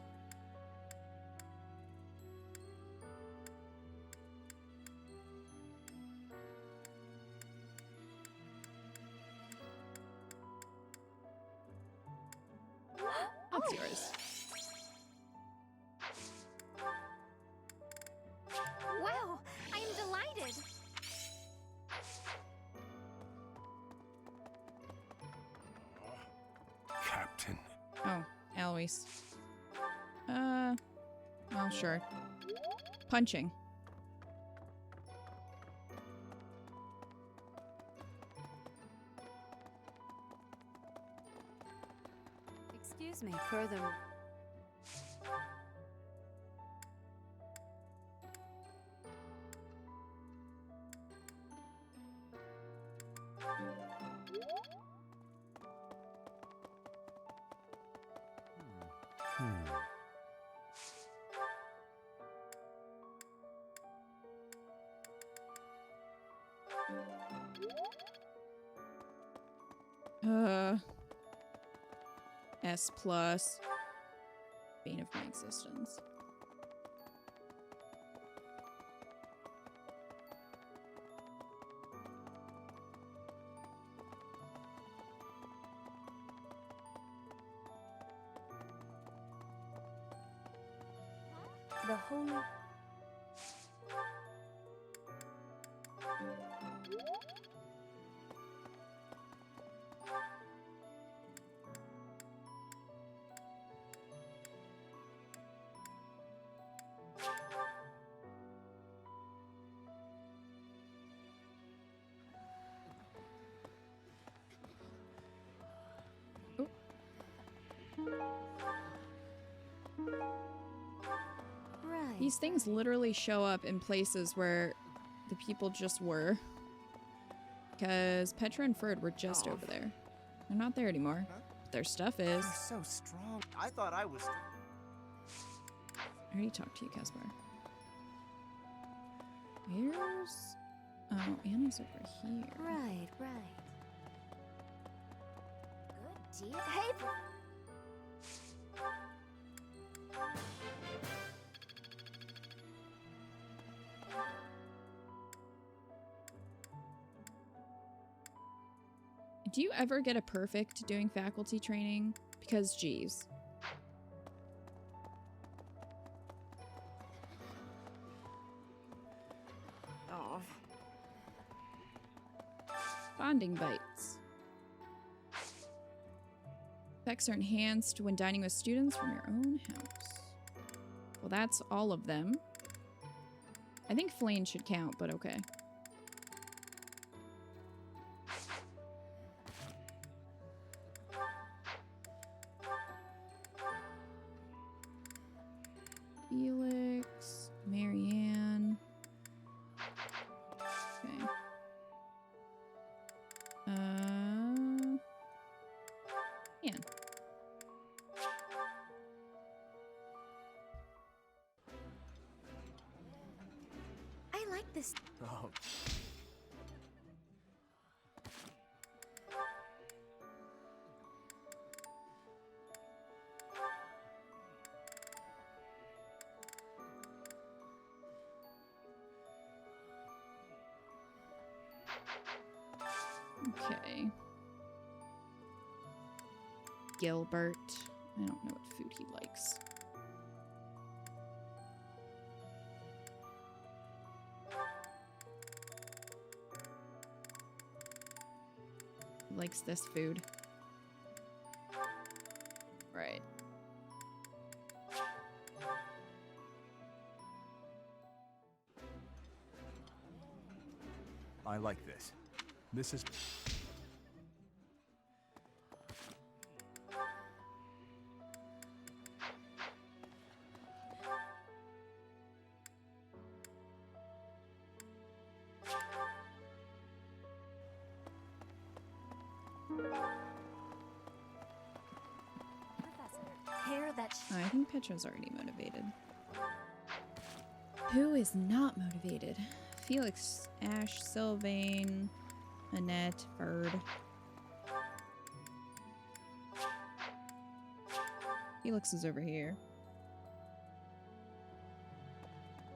That's yours. Wow, I am delighted. Captain. Oh, Alois. Well, sure. Punching. Excuse me, further. S plus. Bane of my existence. The holy. Right. These things literally show up in places where the people just were. Because Petra and Ferd were just over there. They're not there anymore. But their stuff is. You're so strong. I thought I was. I already talked to you, Caspar. Where's... Oh, Anna's over here. Right. Good deal. Hey, Do you ever get a perfect doing faculty training? Because, geez. Oh. Bonding bites. Effects are enhanced when dining with students from your own house. Well, that's all of them. I think Flame should count, but okay. Felix, Marianne. Okay. Anne. I like this. Oh. Okay. Gilbert. I don't know what food he likes. He likes this food. Right. I like this. This is... I think Petra's already motivated. Who is not motivated? Felix, Ash, Sylvain, Annette, Bird. Felix is over here.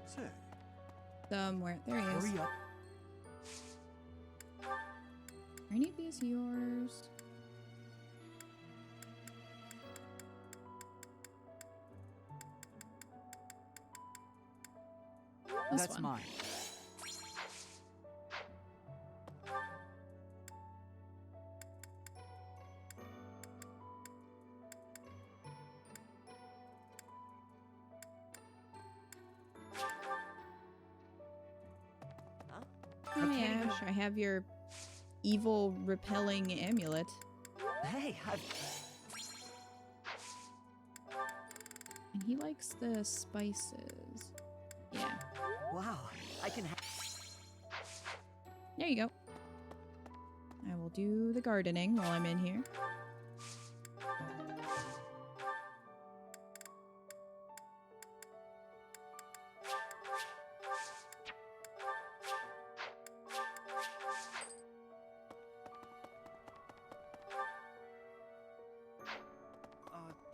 Say. Somewhere. There he is. Hurry up. Are any of these yours? That's mine. Hi, Ash. I have your evil repelling amulet. Hey, And he likes the spices. Yeah. Wow, I can There you go. I will do the gardening while I'm in here.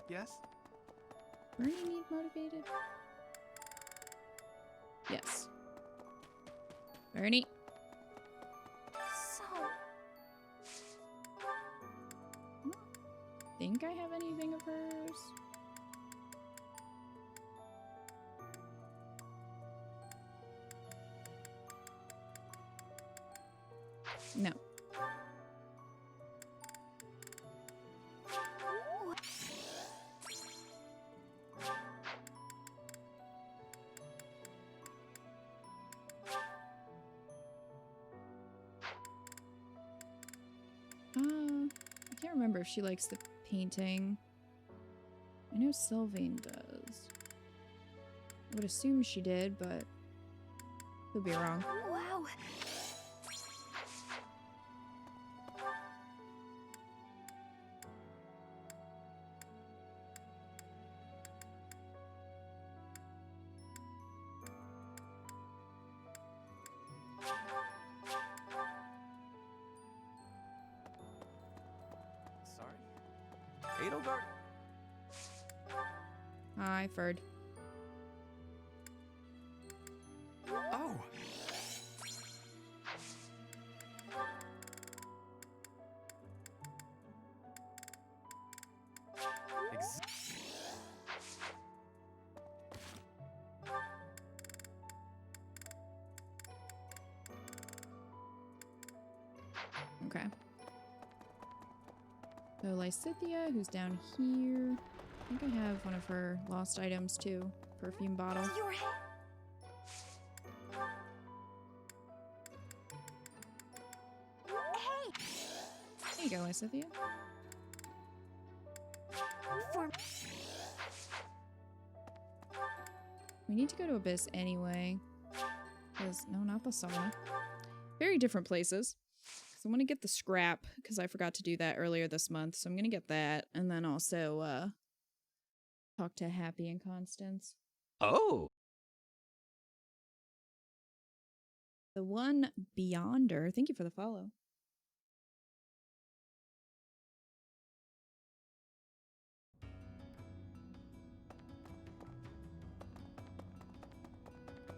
Yes? Bernie need motivated? Yes. Bernie. So... I don't think I have anything of hers. No. I can't remember if she likes the painting. I know Sylvain does. I would assume she did, but could be wrong. Wow. Sorry? Edelgard? Hi, Ferd. Oh! Okay. So Lysithia, who's down here. I think I have one of her lost items too. Perfume bottle. Your Hey! There you go, Lysithia. For We need to go to Abyss anyway. Because, no, not the sauna. Very different places. So I want to get the scrap, because I forgot to do that earlier this month. So I'm going to get that, and then also talk to Happy and Constance. Oh! The one Beyonder. Thank you for the follow.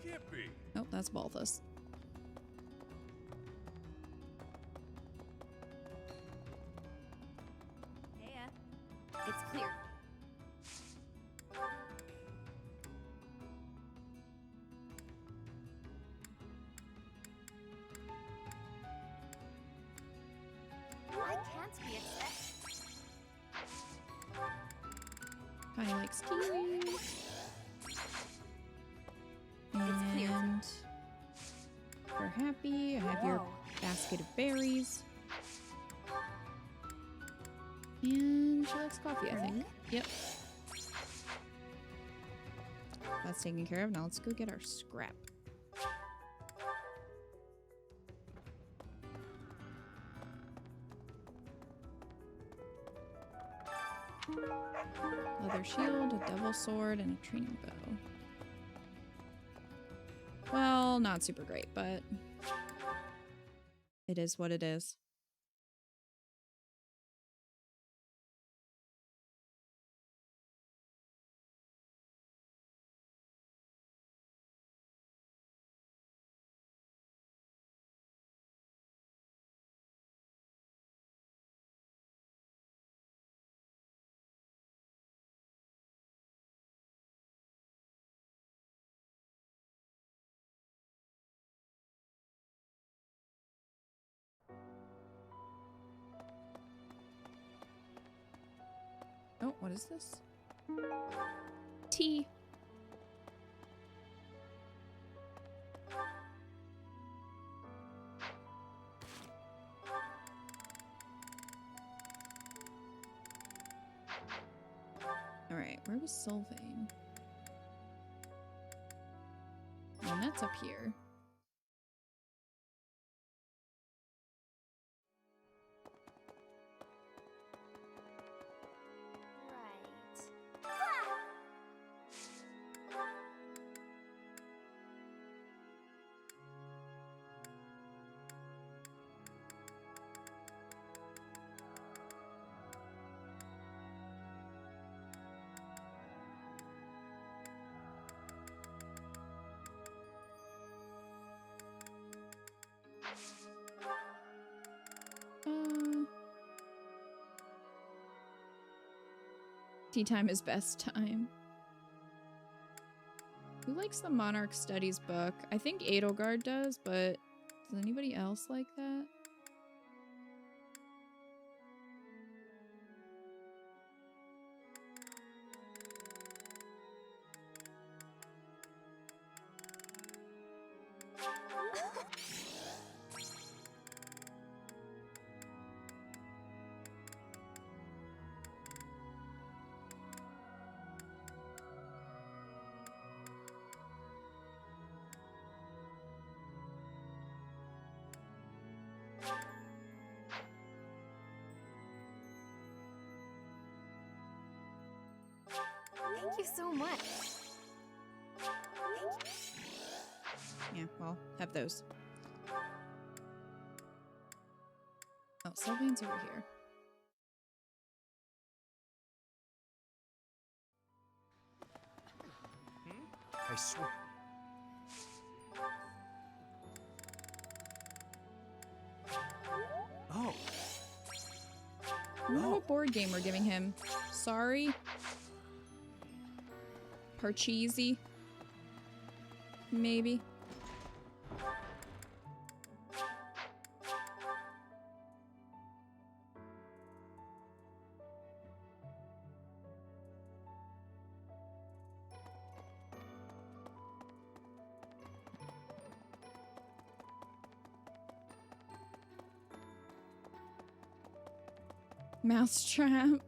Kippy! Oh, that's Balthus. It's clear. I can't be expected. Connie likes kiwi. And we're happy. I have your basket of berries. And she likes coffee, I think. Yep. That's taken care of. Now let's go get our scrap. Leather shield, a devil sword, and a training bow. Well, not super great, but it is what it is. Oh, what is this? Tea. Alright, where was Sylvain? Oh, that's up here. Tea time is best time. Who likes the Monarch Studies book? I think Edelgard does, but does anybody else like that? Thank you so much. Yeah, well, have those. Oh, Sylvain's over here. I swear. Oh. What board game we're giving him? Sorry. Parcheesi. Maybe. Mousetrap.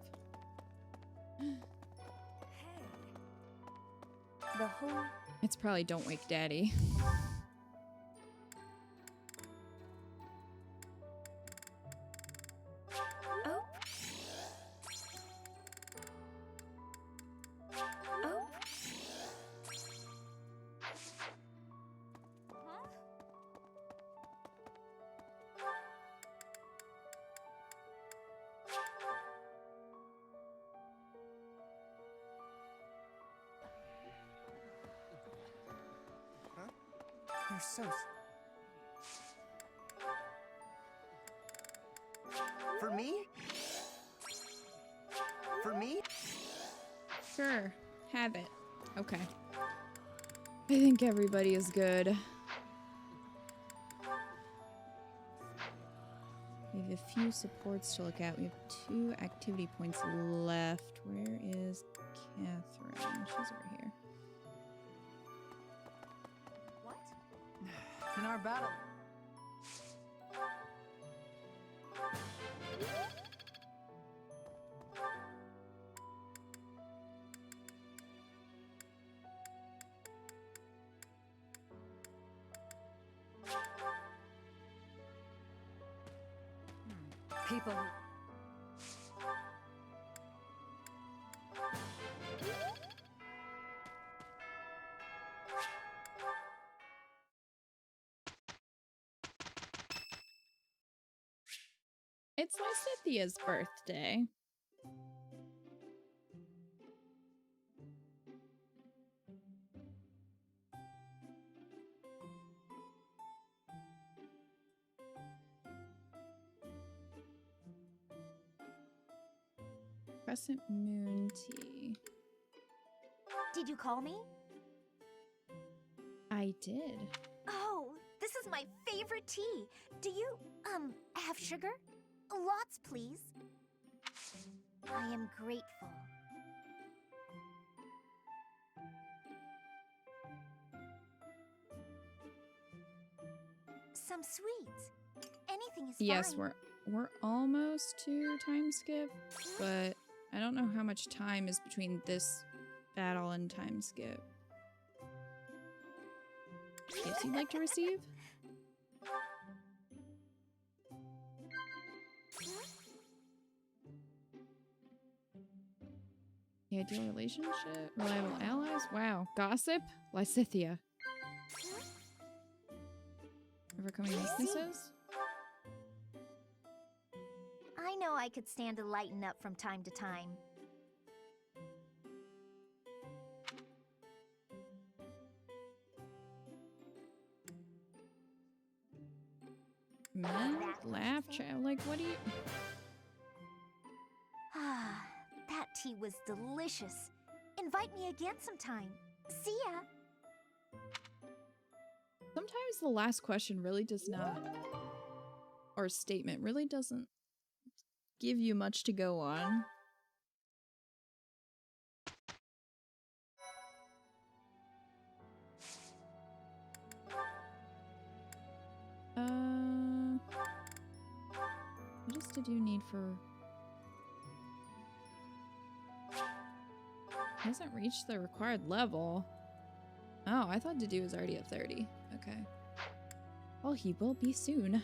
The whole... It's probably Don't Wake Daddy. Oh. Oh. You're so... For me? For me? Sure. Have it. Okay. I think everybody is good. Maybe We have a few supports to look at. We have 2 activity points left. Where is Catherine? She's over here. What? In our battle. People. It's Lysithia's birthday. Crescent Moon Tea. Did you call me? I did. Oh, this is my favorite tea. Do you, have sugar? Lots, please. I am grateful. Some sweets. Anything is Yes, fine. we're almost to time skip, but I don't know how much time is between this battle and time skip. Gifts you'd like to receive? The ideal relationship? Reliable allies? Wow. Gossip? Lysithia. Overcoming weaknesses? I know I could stand to lighten up from time to time. Men? Laugh? Like, what do you... Ah, that tea was delicious. Invite me again sometime. See ya. Sometimes the last question really does not, or statement really doesn't give you much to go on. What else did you need for... Hasn't reached the required level. Oh, I thought Dedu was already at 30. Okay. Well, he will be soon.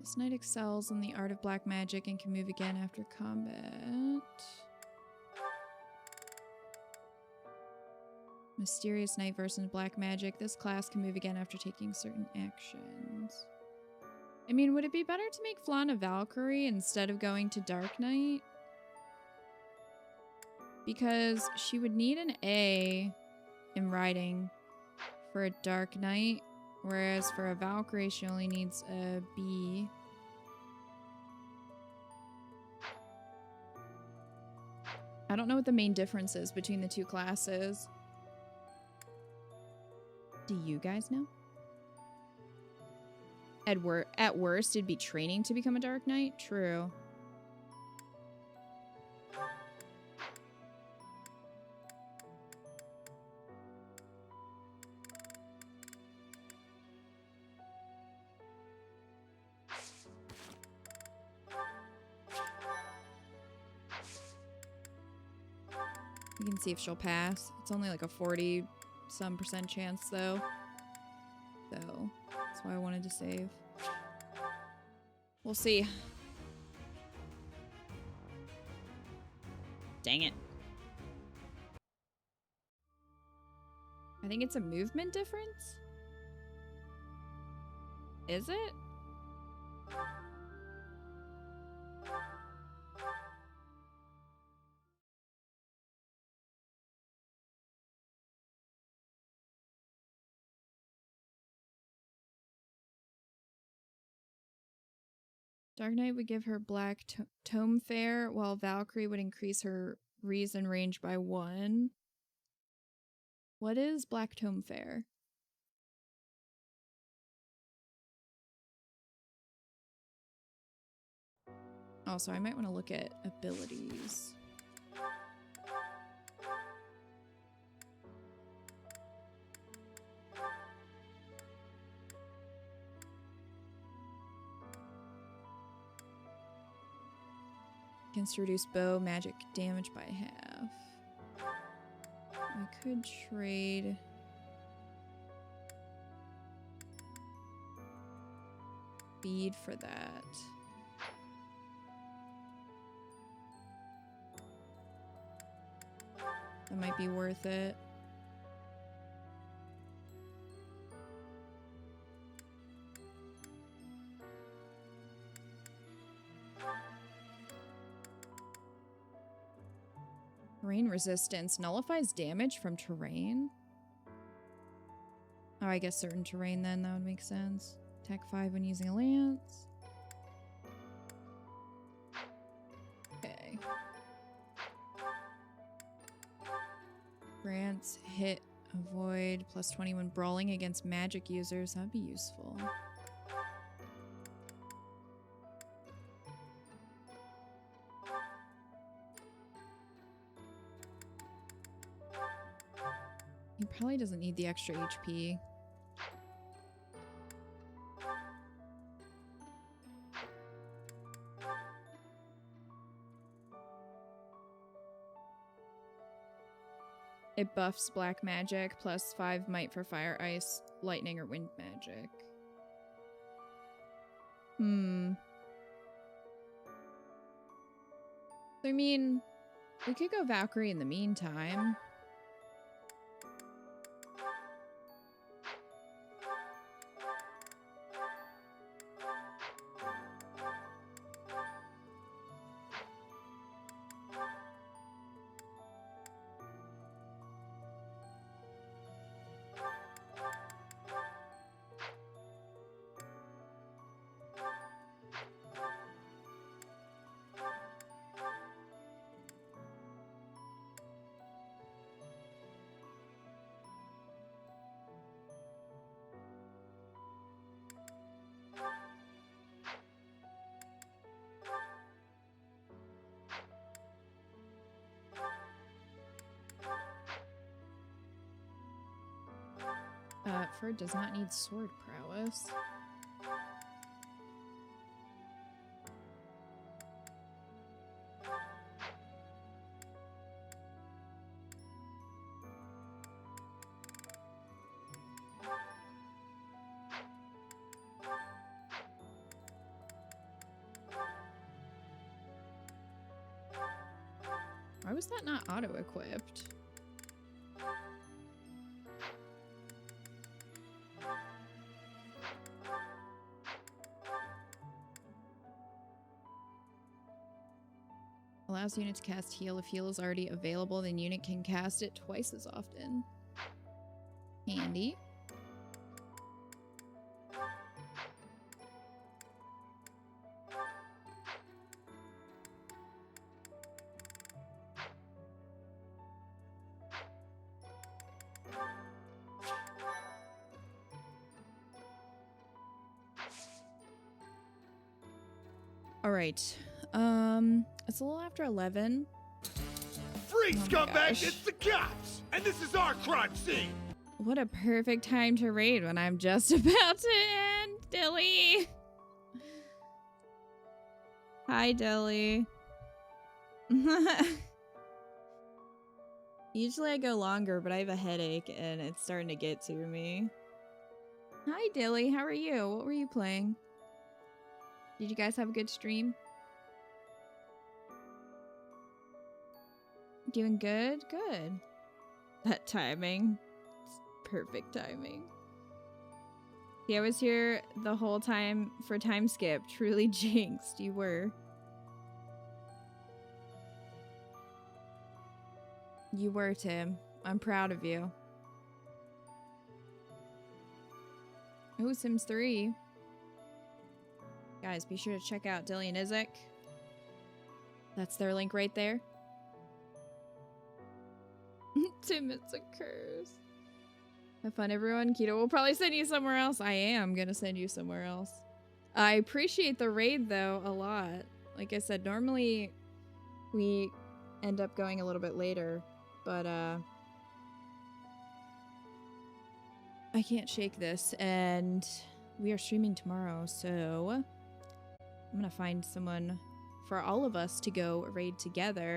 This knight excels in the art of black magic and can move again after combat. Mysterious knight versus black magic. This class can move again after taking certain actions. I mean, would it be better to make Flan a Valkyrie instead of going to Dark Knight? Because she would need an A in writing for a Dark Knight, whereas for a Valkyrie she only needs a B. I don't know what the main difference is between the two classes. Do you guys know? At worst, it'd be training to become a Dark Knight. True. We can see if she'll pass. It's only like a 40 some percent chance though. So that's why I wanted to save. We'll see. Dang it. I think it's a movement difference? Is it? Dark Knight would give her black tome fair, while Valkyrie would increase her reason range by 1. What is black tome fair? Also, I might want to look at abilities. Against reduce bow magic damage by half. I could trade speed for that. That might be worth it. Terrain resistance nullifies damage from terrain. Oh, I guess certain terrain then, that would make sense. Attack 5 when using a lance. Okay. Grants hit, avoid, plus 20 when brawling against magic users. That'd be useful. He probably doesn't need the extra HP. It buffs black magic plus 5 might for fire, ice, lightning, or wind magic. I mean, we could go Valkyrie in the meantime. Ferd does not need sword prowess. Why was that not auto-equipped? Allows unit to cast heal. If heal is already available, then unit can cast it twice as often. Handy. All right. It's a little after 11. Free Oh scumbags, it's the cops! And this is our crime scene! What a perfect time to raid when I'm just about to end, Dilly. Hi, Dilly. Usually I go longer, but I have a headache and it's starting to get to me. Hi, Dilly. How are you? What were you playing? Did you guys have a good stream? Doing good? Good. That timing. It's perfect timing. See, I was here the whole time for time skip. Truly jinxed. You were. You were, Tim. I'm proud of you. Oh, Sims 3. Guys, be sure to check out Dilly and Izek. That's their link right there. Tim, it's a curse. Have fun, everyone. Keto will probably send you somewhere else. I am gonna send you somewhere else. I appreciate the raid, though, a lot. Like I said, normally we end up going a little bit later, but I can't shake this, and we are streaming tomorrow, so I'm gonna find someone for all of us to go raid together.